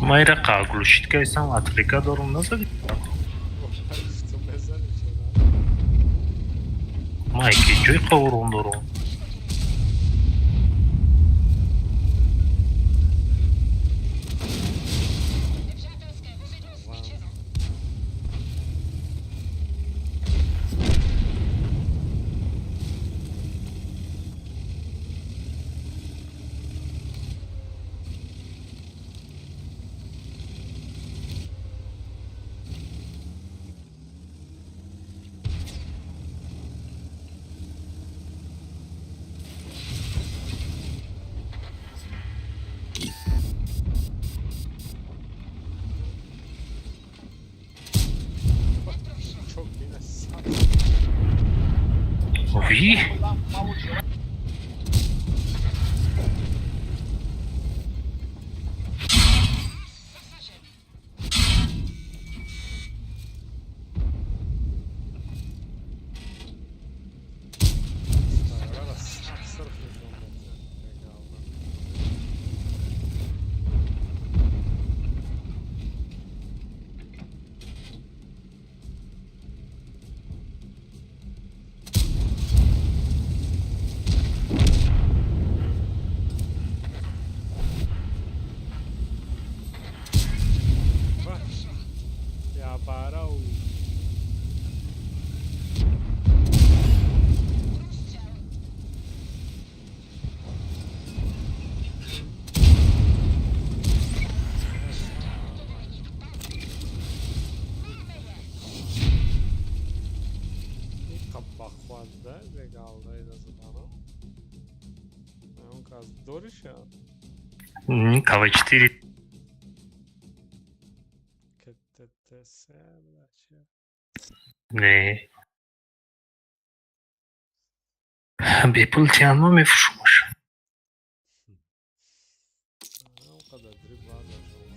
Mayra gluşitka isem Afrika doğru nasıl gitti? گفتم بزنی چرا Mayki joy kavurun doğru. Nepřátelské vozidlo zničeno. çok yine sat. Vi? Ara sat sırf hizmete. Pekala. Bak. Ya para o bir kabak vardı ve kaldıydı zaten. On kaz Dorişa. Kava 4. KTTS bırakıyor. Ne? Bepul tiyanma mefuşmuş. O kadar drip var da şu an.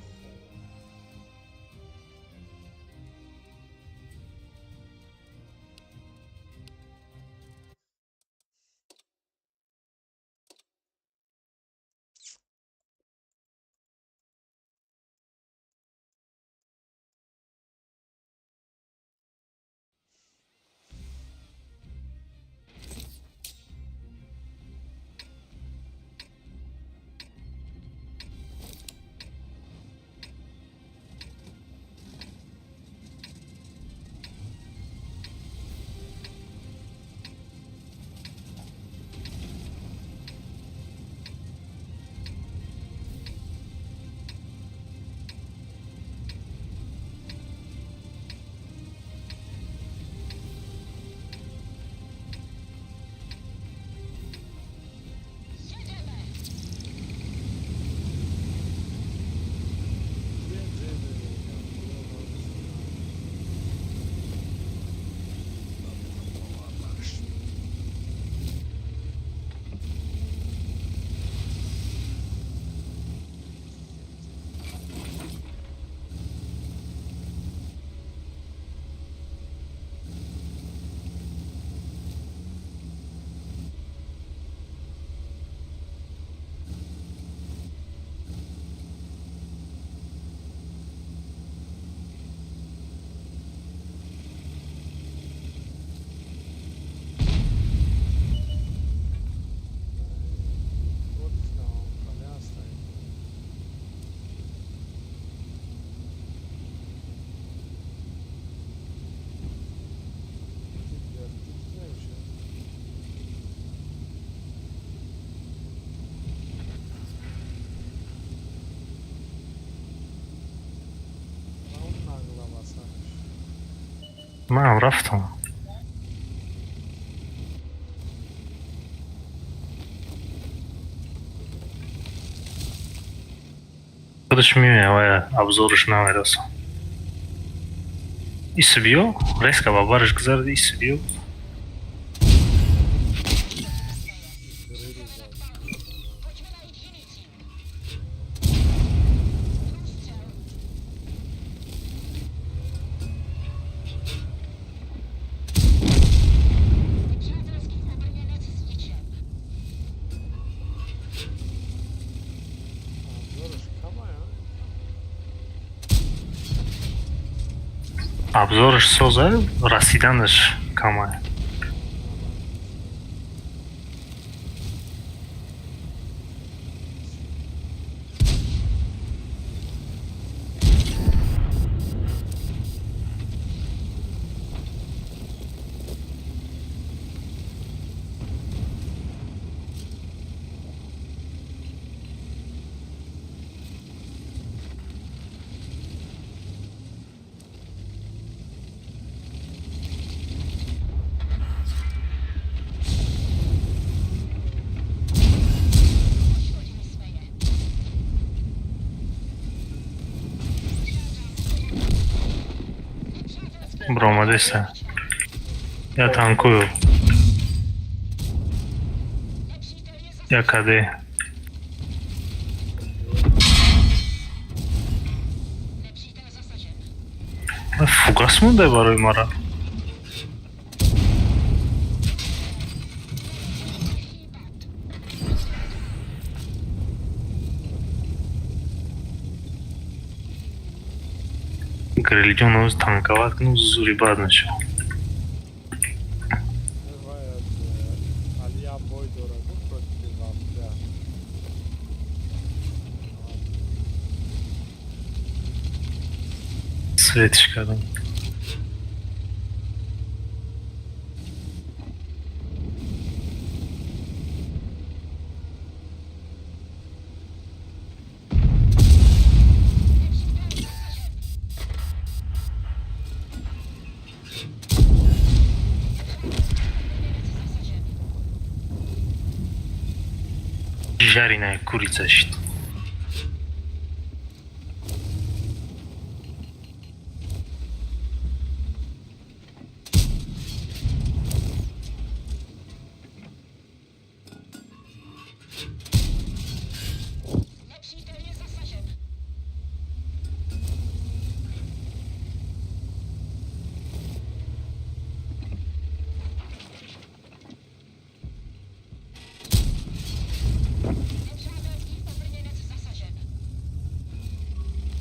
ما عرفتهم. خودش میونه و ابزارش نمیرسه. ایس بیو ریسک با بارش گذارد ایس بیو обзориш соза, расиданаш кама е. Poškodili jsme je. Nepřátelské Брома деса. Я танкую. nepřítel je zasažen. Я КД. Nepřítel zasažen. Фугас мунდება რომ მარა. Грильдёнов танковать, ну, зурибадно чё. Бывает, Алия бой дорого против Австрия. Светочка, да. Жареная курица, что. Nepřítel je zasažen. Nepřátelský obrněnec zasažen. Průstřel.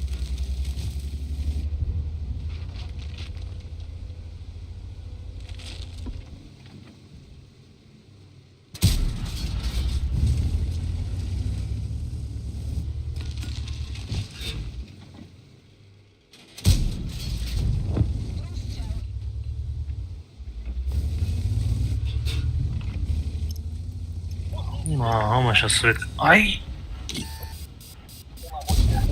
Маша свет. Ай!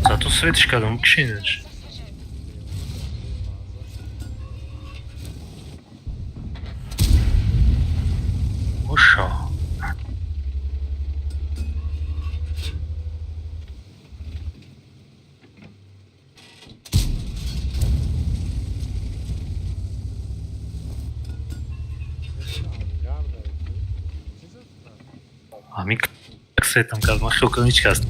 Зато Светочка там кшинеш. Zasažen. Оша. Ангарда. Чего это? Ами как с этим, как махилковичка. Jsme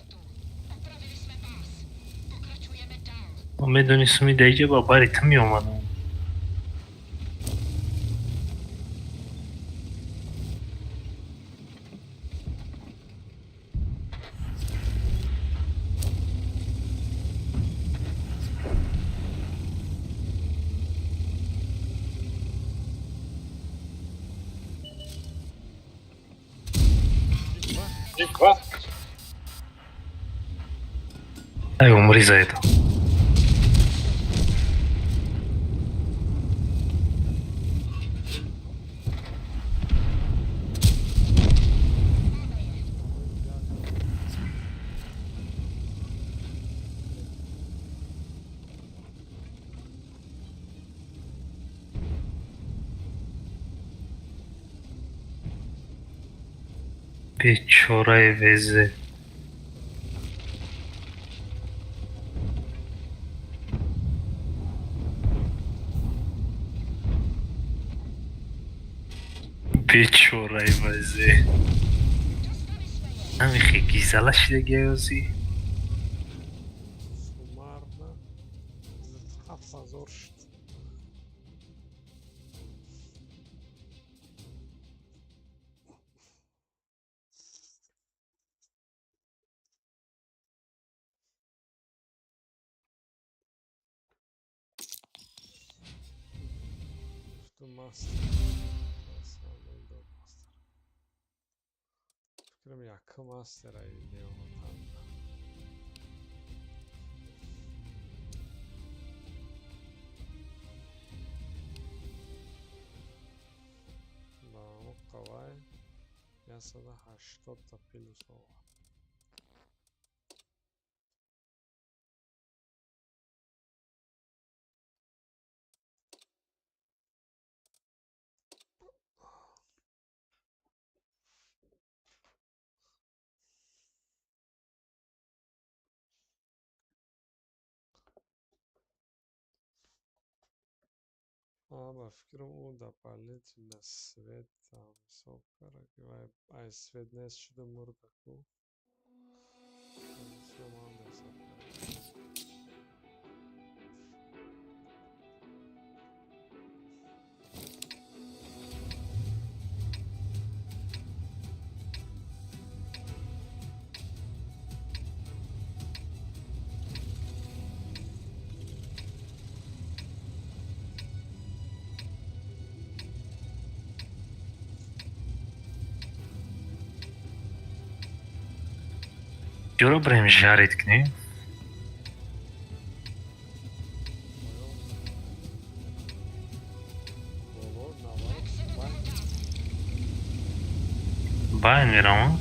tu. Opravili jsme pás. Pokračujeme dál. Медони ми да иđe бабари тми оману. Ай, умри за это. Печора везе. Печора везе. Ами хеки залаш да геози. Суммарно. Позор. master. Master. Fikrim yakı master ayında yolunda. Qavay yasada 80 ta plus var. Ama fikrim u doполнительно свет там сокара и ай свет не шуде мурдаку. Чё будем жарить к ним? Байн мирам.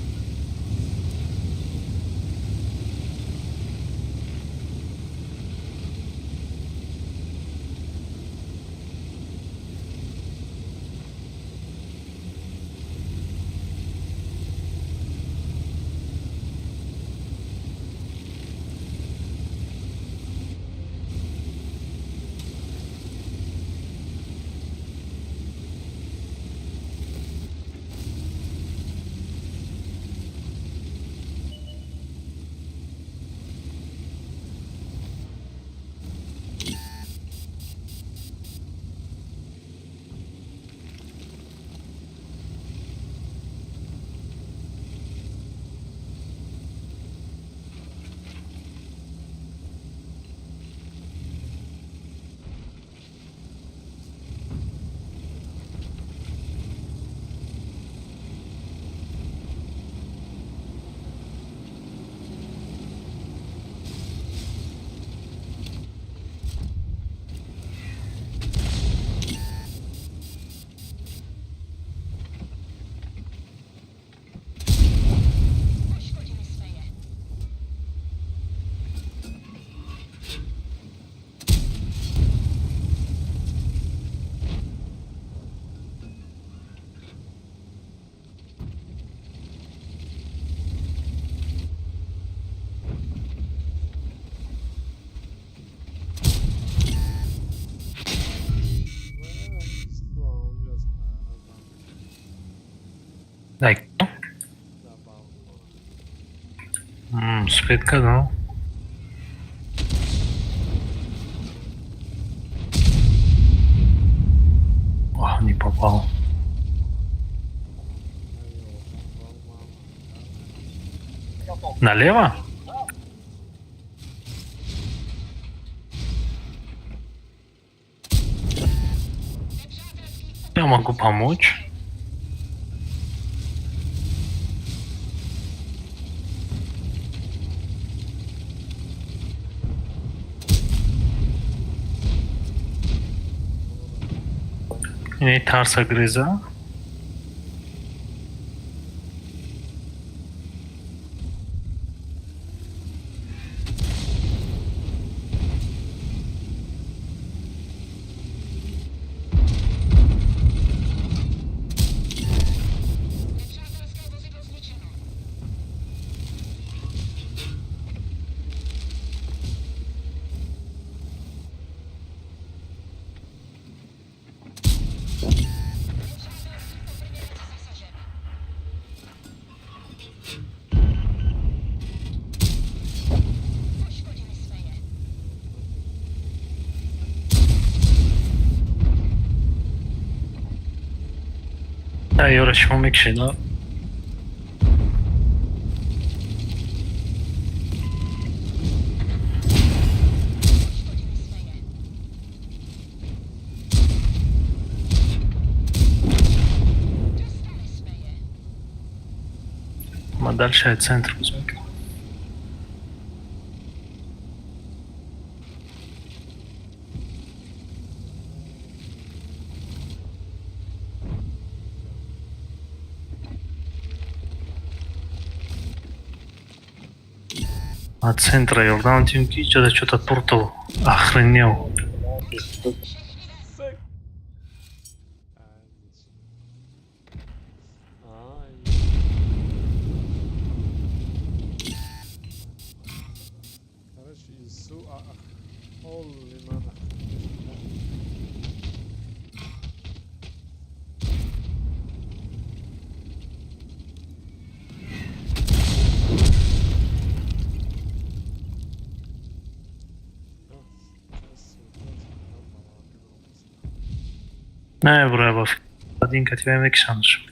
Poškodili jsme je. Like, спитка, ну. Ох, не попал. Налево? Я могу помочь. Yine tarsa griza. Nepřátelské vozidlo zničeno. Nepřátelský obrněnec zasažen. Poškodili jsme je. Dai, ora ci fumo no? Poškodili jsme je. Дальше центр возьмем. От центра Йордан Тюнки что-то портал охренел. Fuck. Ay. Короче, Ису, holy man. Ne buraya bak. Один тебя мексанж.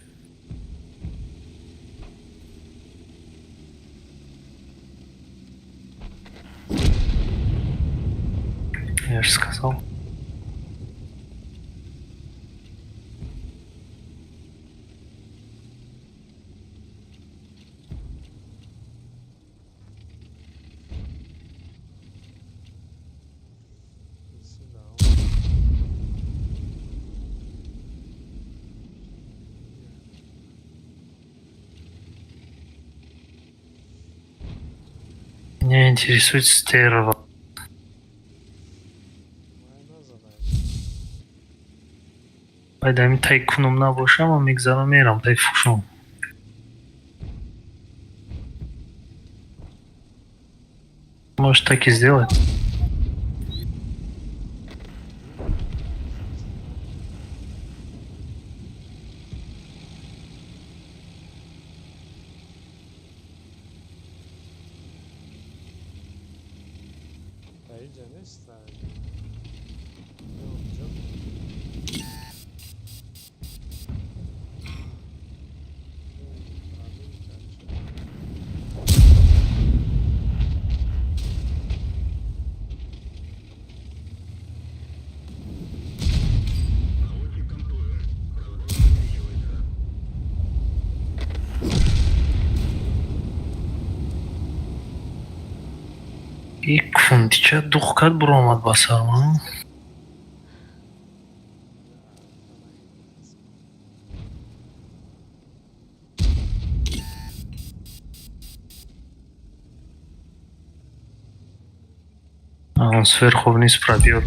Я же сказал. Меня интересует стерва. Байда ми тайкуном набошам, а мигзарам мерам тайфушам. Может так и сделать? Dayıca ne ister? Ik fundicha duhkat buromad basarman. А он сверху вниз пробьет.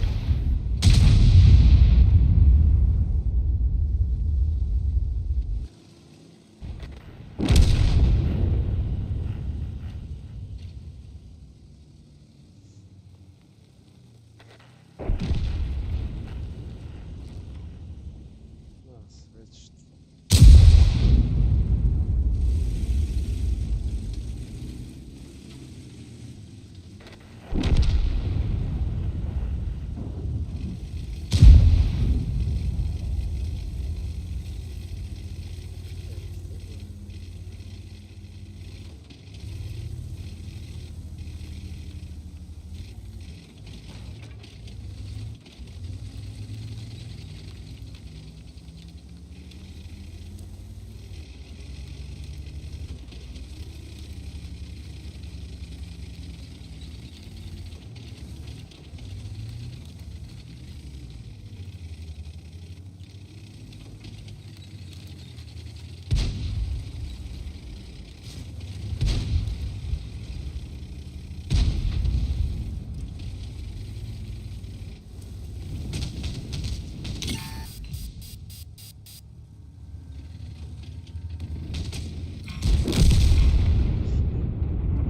Свечит.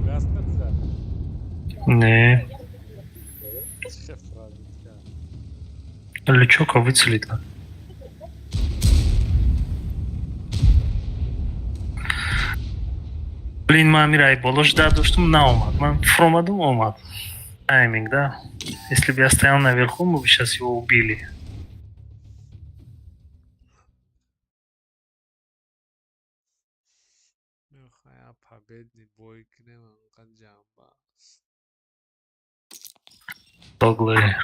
Гастаться. Не, Шефра, витка. лючока выцелить надо. Блин, мамирай, боло ждать, что на умат. Мам, фромаду умат. Тайминг, да? Если бы я стоял наверху, мы бы сейчас его убили. Мехая победный бой к ним, он джамба. Тоглы.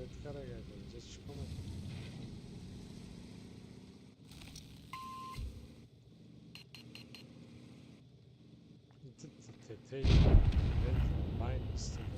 باید کاره اینجا چی کنم تیتیل باین استفاده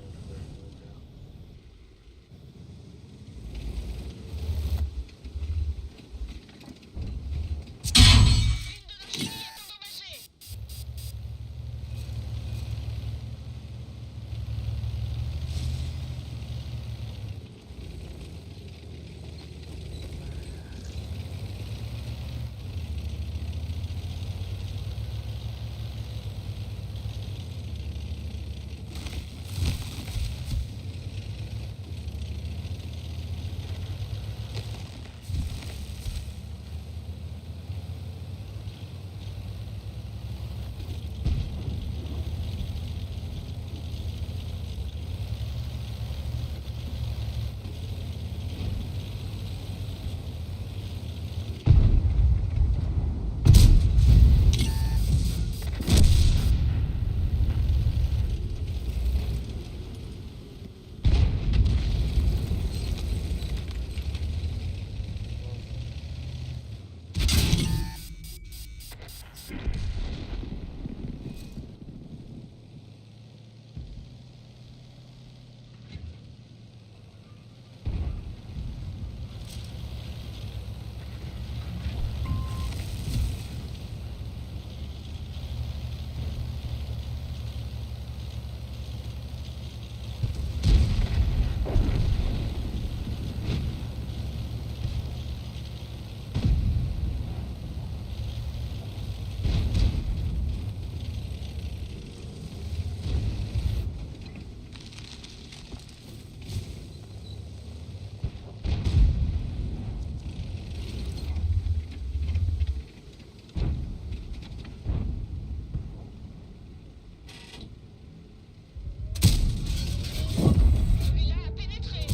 Celui-là a pénétré.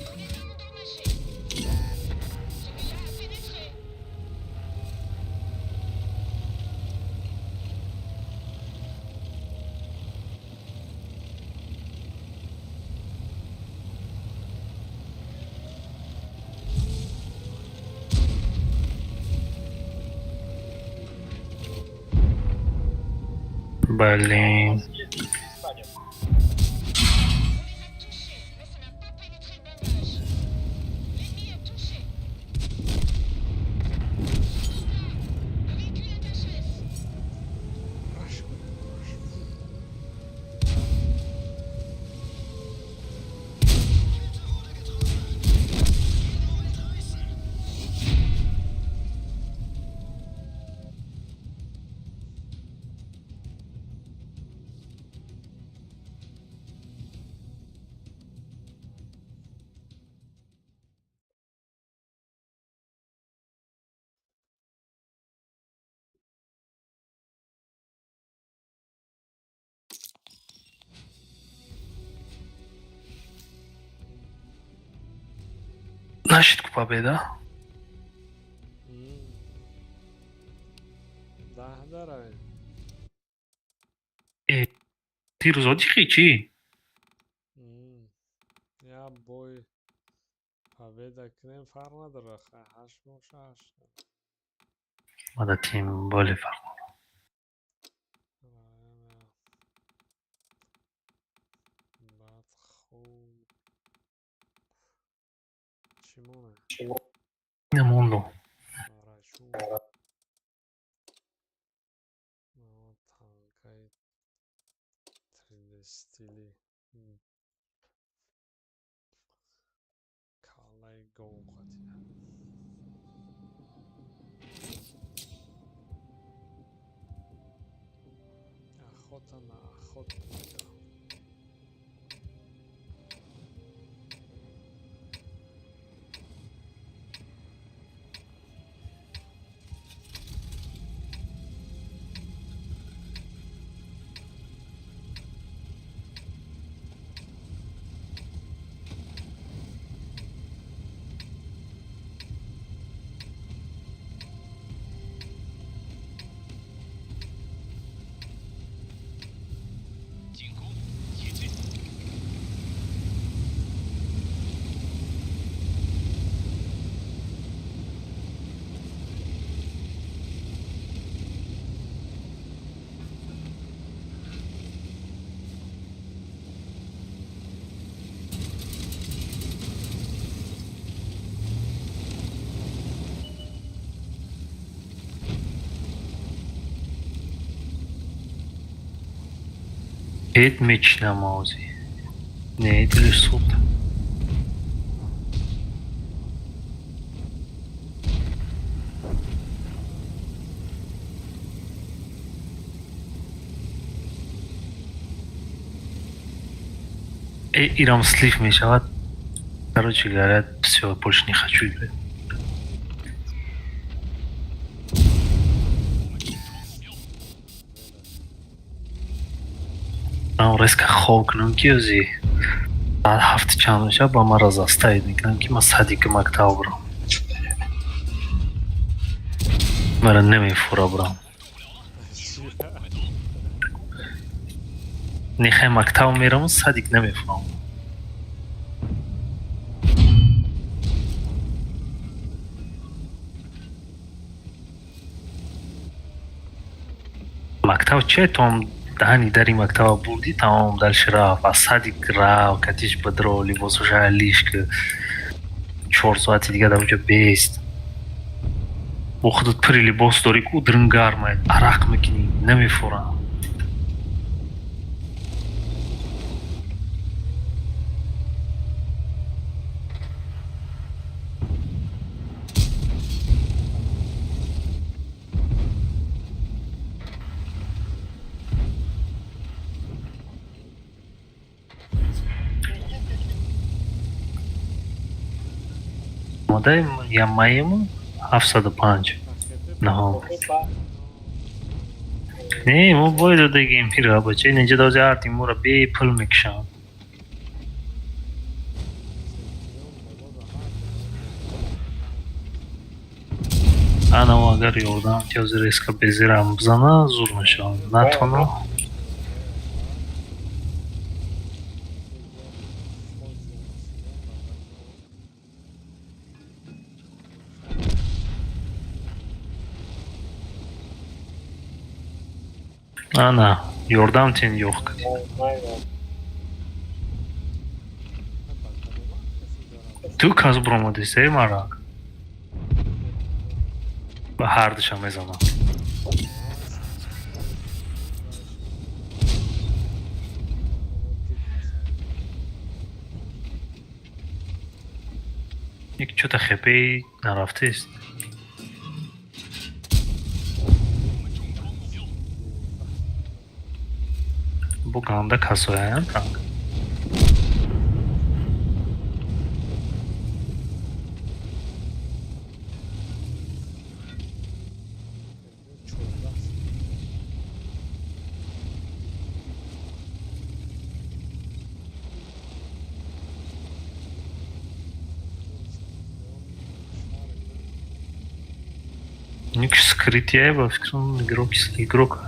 Connexion endommagée. Celui-là a pénétré. بله On les a touchés, mais ça n'a pas pénétré le bandage. L'ennemi est touché. Le véhicule est HS. نشید که победа 10 داره دیروز دیگه چی؟ یا بای победа کنیم فرق نداره 8 باشه 8 ماده تیم بالی فرق بعد خوب چی مونه نموندو آرشون تانکای 3D stili کالای گون خواهد اخوت هیت میچنم موزی نه دلش سوخت. Ирам слив мешавад. Короче говоря, все, больше не хочу играть. Ам резко хол кунам ки ози баъд ҳафти чандуша ба мара заставид мекунам ки ман садики мактаб бурам. мара намефура бурам. нехай мактаб мерам садик намефурам. мактаб че том دهنی داری مکتب بودی تمام دلش رفت از صدیق رفت کتیش بدرو لباسوش علیش که 4 ساعتی دیگه در اونجا بیست با خودت پری لباس داری که درن گرمه عرق میکنی نمیفورم. مادر یا مایمون 705 نه نه ما باید دیگه میره بچه اینجا دوزه آرتی مورا بی پل میکشم. انا اگر یوردم که از ریسک بزیرم بزنه زور میشم نتونم. Ana, yordamtin yo'q. Tu kaz bromo desay mara. Ba hardisham mezaman. یک چوت خپی نرفته است. Bu ganda kasoyan kanka. Ник скрытие во втором игрок.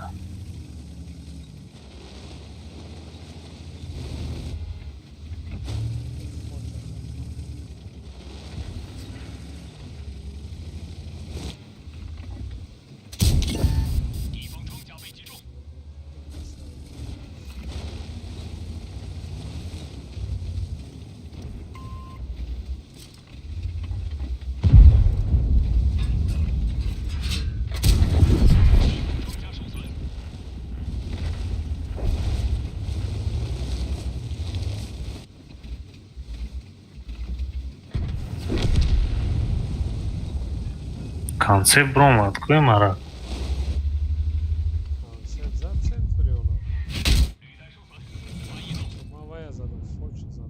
Концепт брома, открой мара. Концепт за центуриона. Мавая задам, фочи задам.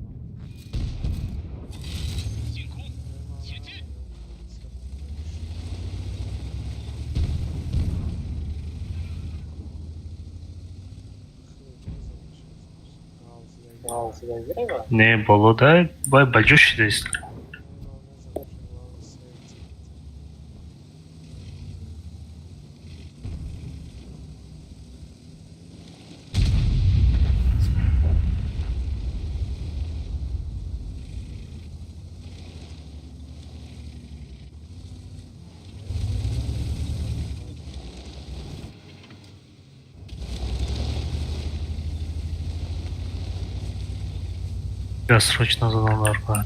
Не, болода, бай баджуши дест. Я срочно задам нарко.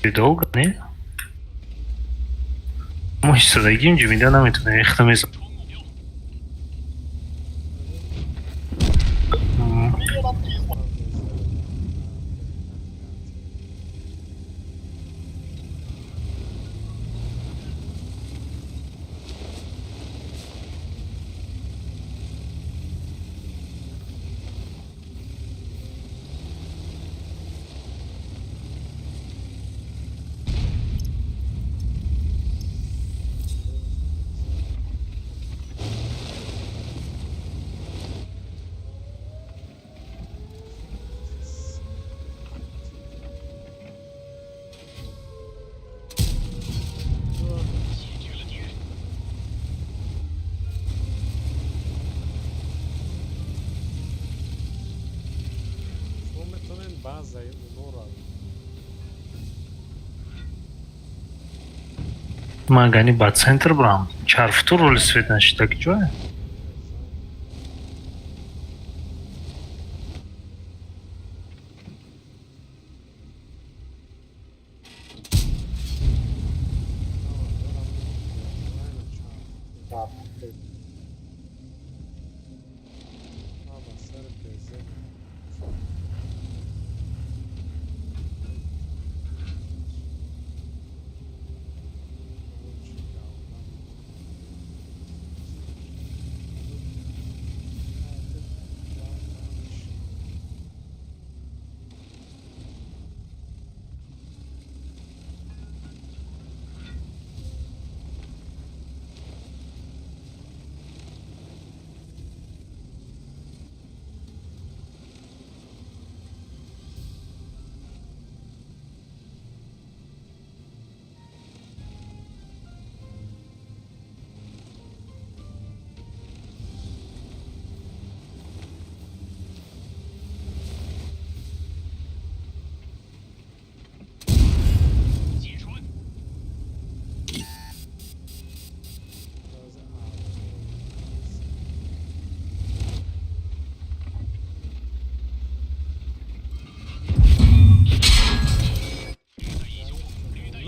Долго, не? Мы сейчас дадим, Джимида нам это их там из. شما میتونین بعض اونو را Магани ба центр брам. Чарфту роли свет начита кичое.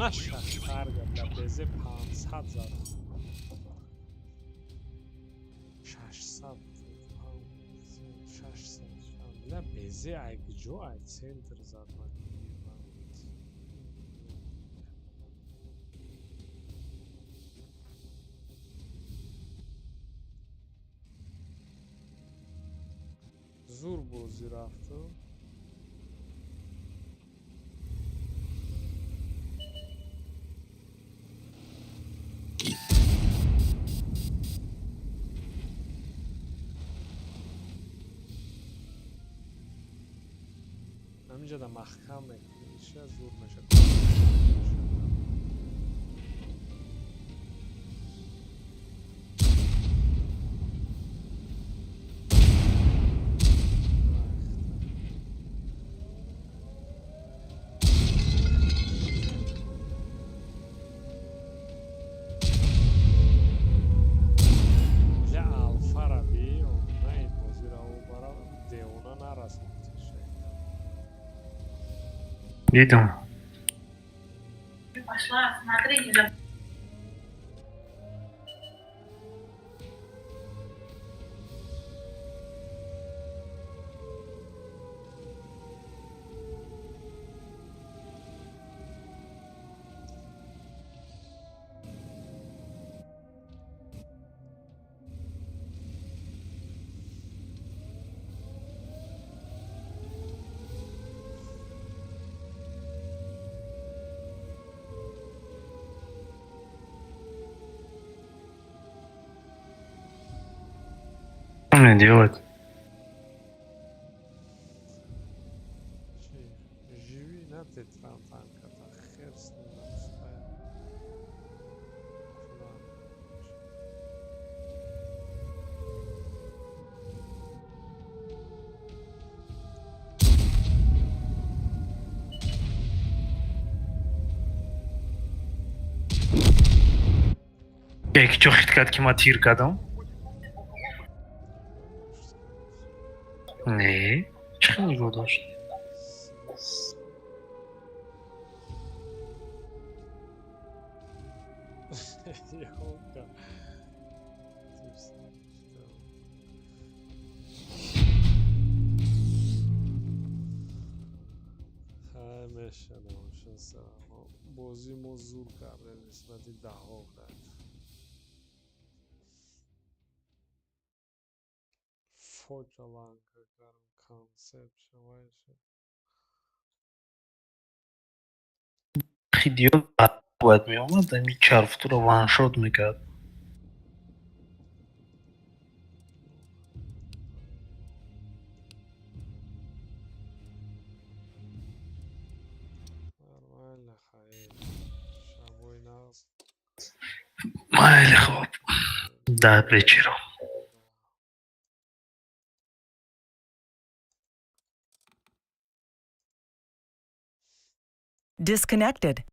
نشد خرگم لبزه 500 زدم 600 600 لبزه اگجو ای سنتر زد من زور بازی رفتم همینجا دا محکم میشه زور میشه الفا را بی اونایی بازی را او برا دیونا نرسید Видим. Пошла, смотри, не забудь. Что мне делать? живи на тетран танката херс ненастая Ек чё хиткат ки ма тир кардам? Не, чӣ нигоҳ дошт? Ёлка. همشنم سلام بازی ما زور کرده نسبت 10 کرد focalanka کارم کانسپت شوایشه خیلی باید می آمد این چرفتو رو وانشاد میکرد. نرمال خیر شبای ناز خیلی خوب. در چرا Disconnected.